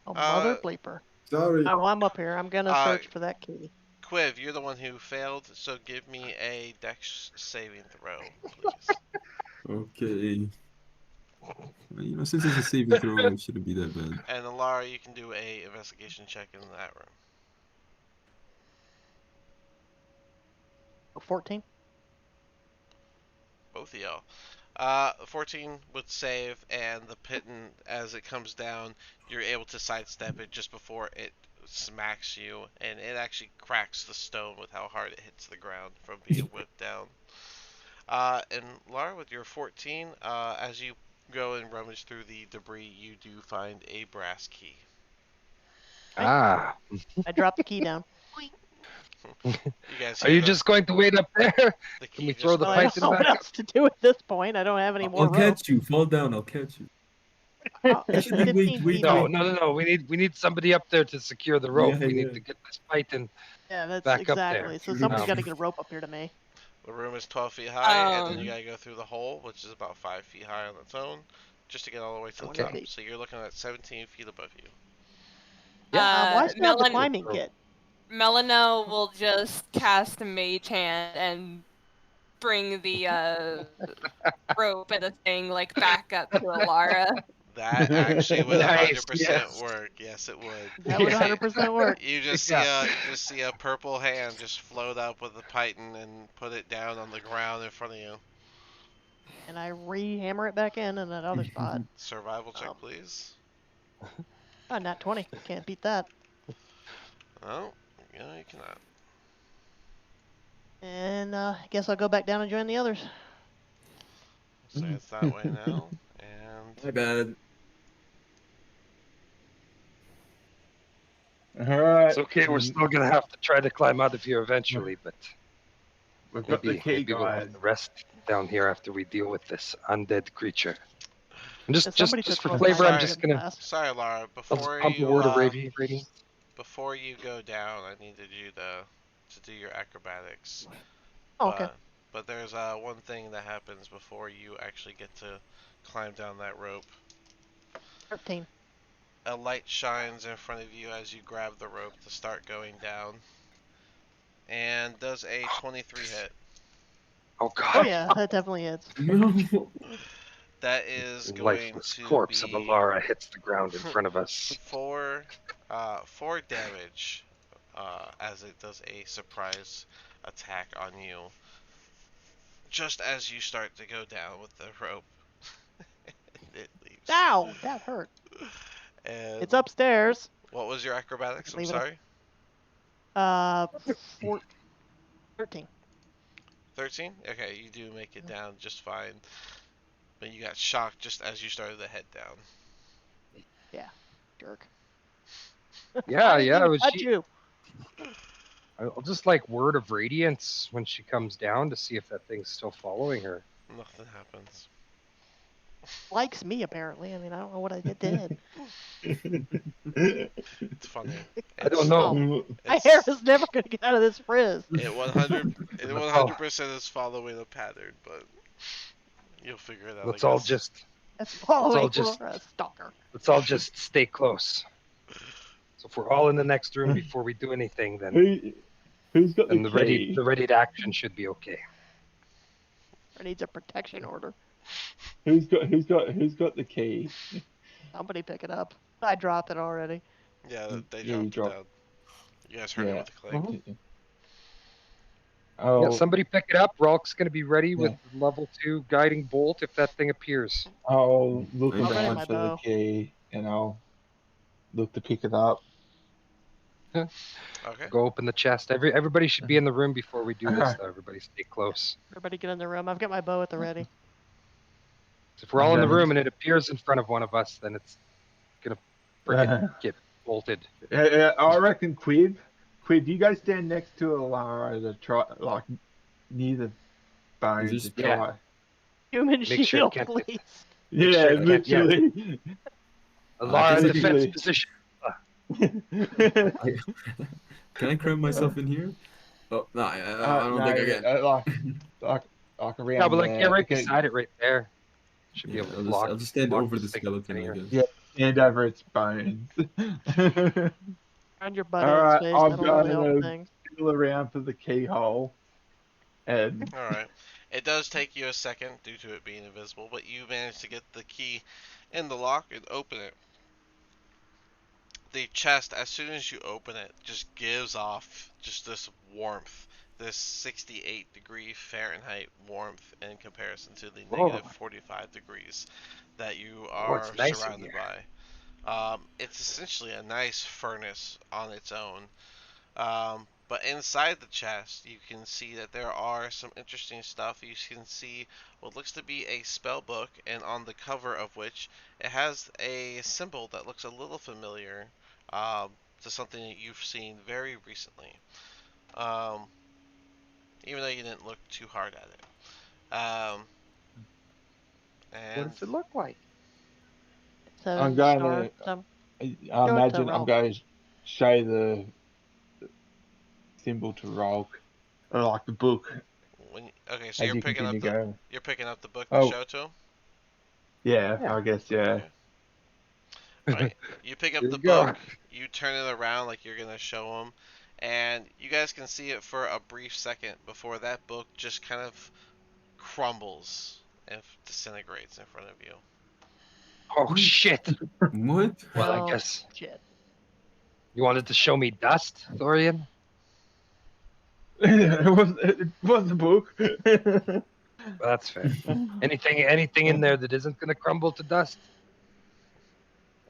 Oh, mother Uh, bleeper. Sorry. Oh, I'm up here. I'm gonna search for that key. Quiv, you're the one who failed, so give me a dex saving throw, please. Okay. Well, since it's a saving throw, it shouldn't be that bad. And then Lara, you can do a investigation check in that room. 14. Both of y'all. 14 would save, and the pitten, as it comes down, you're able to sidestep it just before it smacks you, and it actually cracks the stone with how hard it hits the ground from being whipped down. And Lara, with your 14, as you go and rummage through the debris, you do find a brass key. Ah, I dropped the key down. You guys are hear you just going to wait up there? the Can key we throw just the Well, I don't python know back what up? else to do at this point. I don't have any more I'll rope. catch you. Fall down. I'll catch you. Oh, it's Actually, 15 wait, feet No, high. no. We need somebody up there to secure the rope. Yeah, We need yeah. to get this python Yeah, that's back up there. exactly. So somebody's got to Um, get a rope up here to me. The room is 12 feet high, and then you Um, gotta go through the hole, which is about 5 feet high on its own, just to get all the way to the 20 top. feet. So you're looking at 17 feet above you. Yeah. Why still have the Melon, climbing kit? Melano will just cast Mage Hand and bring the rope and the thing like back up to Alara. That actually would Nice, 100% yes. work. Yes, it would. That would Yeah. 100% work. You just see a purple hand just float up with the python and put it down on the ground in front of you. And I re-hammer it back in that other spot. Survival check, please. Nat 20. Can't beat that. Oh, no, you cannot. And I guess I'll go back down and join the others. So it's that way now, and My bad. Alright. It's okay. We're still gonna have to try to climb out of here eventually, but We've got the key, maybe we'll guys. have to rest down here after we deal with this undead creature. And Yeah, somebody just took for both flavor, my I'm Sorry. just gonna sorry, Lara. I'll just pump a word of radiance. Before you go down, I needed you to do your acrobatics. Oh, okay. But there's one thing that happens before you actually get to climb down that rope. 13. A light shines in front of you as you grab the rope to start going down, and does a 23 hit. Oh god. Oh yeah, that definitely is. No. That is going Lifeless to corpse of be Alara hits the ground in front of us. four damage, as it does a surprise attack on you. Just as you start to go down with the rope, it leaves. Ow, that hurt. And It's upstairs. what was your acrobatics? I'm Leave it up. sorry. 13. 13? Okay, you do make it down just fine. But you got shocked just as you started to head down. Yeah, jerk. Yeah, I didn't yeah, even it was touch she. you. I'll just like word of radiance when she comes down to see if that thing's still following her. Nothing happens. Likes me apparently. I mean, I don't know what I did. It's funny. I don't know. My hair is never gonna get out of this frizz. It 100% is following a pattern, but you'll figure it out. Let's I all guess. just That's following just- Laura, stalker. stay close. So if we're all in the next room before we do anything, then Who's got then the the key? ready to action should be okay. Or needs a protection order. Who's got the key? Somebody pick it up. I dropped it already. Yeah, they Yeah, you dropped it down. You guys heard it with the click. Uh-huh. Oh, Yeah, somebody pick it up. Rolk's gonna be ready with Yeah. level 2 guiding bolt if that thing appears. I'll look I'll ready around my for the bow. key and I'll look to pick it up. Okay. Go open the chest. Everybody should be in the room before we do this, though. Everybody stay close. Everybody get in the room. I've got my bow at the ready. If we're all in the Okay. room and it appears in front of one of us, then it's gonna frickin' get bolted. I reckon Quid, you guys stand next to Alara to try, like, near the bones Just- to try. Human Make sure it shield, can't get- please. Yeah, sure it can't- yeah. literally. Alara in Basically- defense position. Can I cram myself in here? Oh no, I don't think I can. Like around Yeah, but like there. yeah, right Okay, beside it, right there. Should be Yeah, able to I'll block. just stand block over the signal skeleton, I here. guess. Yeah. Hand over its bones. Find your butt in Alright, space. I'm That'll really help gonna things. feel around for the keyhole. And Alright. It does take you a second due to it being invisible, but you manage to get the key in the lock and open it. The chest, as soon as you open it, just gives off just this warmth. This 68-degree Fahrenheit warmth in comparison to the Whoa. negative 45 degrees that you Oh, are it's nice in surrounded here. by. It's essentially a nice furnace on its own. But inside the chest, you can see that there are some interesting stuff. You can see what looks to be a spell book, and on the cover of which it has a symbol that looks a little familiar to something that you've seen very recently. Even though you didn't look too hard at it. What And does it look like? So I'm going star, to. some, I Show it to imagine I'm Rolk. going to show the symbol to Rolk, or like the book okay, so as you continue going. you're picking up the book to Oh. show to him. Yeah, Yeah. I guess yeah. Okay. Right. You pick up Here the you go. book, you turn it around like you're gonna show him, and you guys can see it for a brief second before that book just kind of crumbles and disintegrates in front of you. Oh shit! What? Well, I Oh, guess shit. you wanted to show me dust, Thorian. it was the book. Well, that's fair. Anything in there that isn't gonna crumble to dust?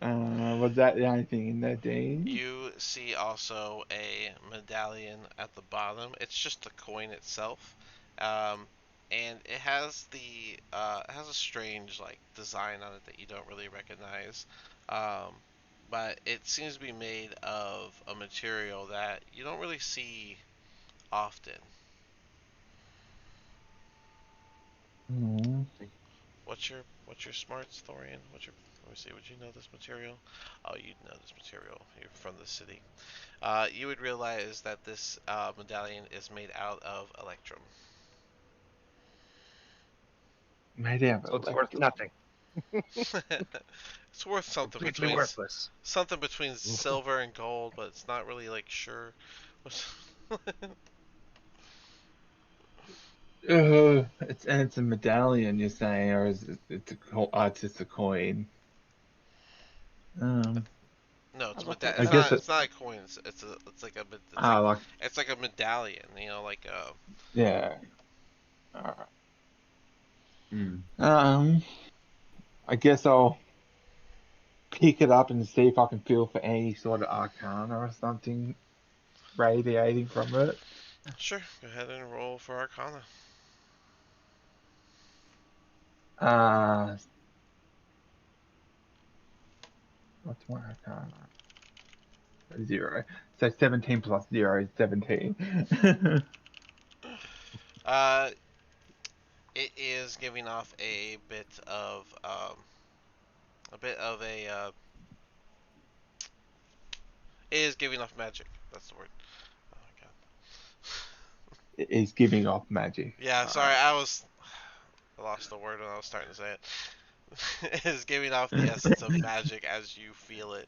Was that the only thing in there, Dean? You see also a medallion at the bottom. It's just the coin itself, um, and it has a strange like design on it that you don't really recognize, um, but it seems to be made of a material that you don't really see often. Hmm. What's your smarts, Thorian? Let me see. Would you know this material? Oh, you'd know this material. You're from the city. You would realize that this medallion is made out of electrum. Made out So of it's worth electrum. nothing. It's worth Completely worthless. something between silver and gold, but it's not really like sure. It's a medallion, you're saying, or is it's just a coin? Um, No, I was looking at I guess it's not a coin. like it's like a medallion. You know, like yeah. Alright. Hmm. I guess I'll pick it up and see if I can feel for any sort of arcana or something radiating from it. sure. Go ahead and roll for Arcana. Uh, what's my arcana? 0. So 17 plus 0 is 17. Uh, it is giving off a bit of a it is giving off magic. That's the word. Oh my god. It is giving off magic. Yeah, sorry, Alright. I lost the word when I was starting to say it. It is giving off the essence of magic as you feel it.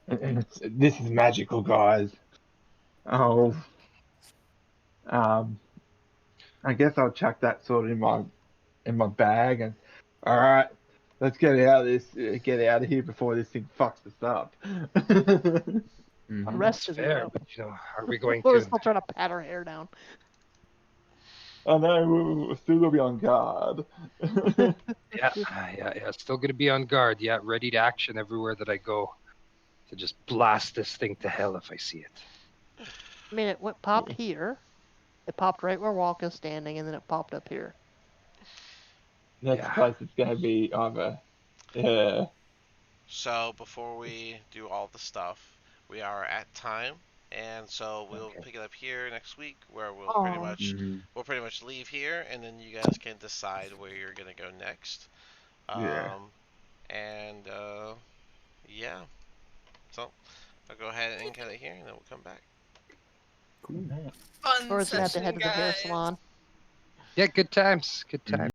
This is magical, guys. Oh, I guess I'll chuck that sort of in my bag and all right, let's get out of here before this thing fucks us up. the Mhm. rest That's isn't fair, gonna. but are we going We're to? still trying to pat her hair down. Oh no, we're still gonna be on guard. Yeah. Still gonna be on guard. Yeah, ready to action everywhere that I go to just blast this thing to hell if I see it. I mean, popped here. It popped right where Walk is standing, and then it popped up here. Next Yeah. place it's gonna be either yeah. So before we do all the stuff, we are at time, and so we'll Okay. pick it up here next week, where Oh, Mhm. we'll pretty much leave here, and then you guys can decide where you're gonna go next. Yeah. Um, and yeah, so I'll go ahead and end it here, and then we'll come back. Cool. Fun Laura's gonna have to session, head to the hair guys. salon. Yeah, good times. Good Mhm. times.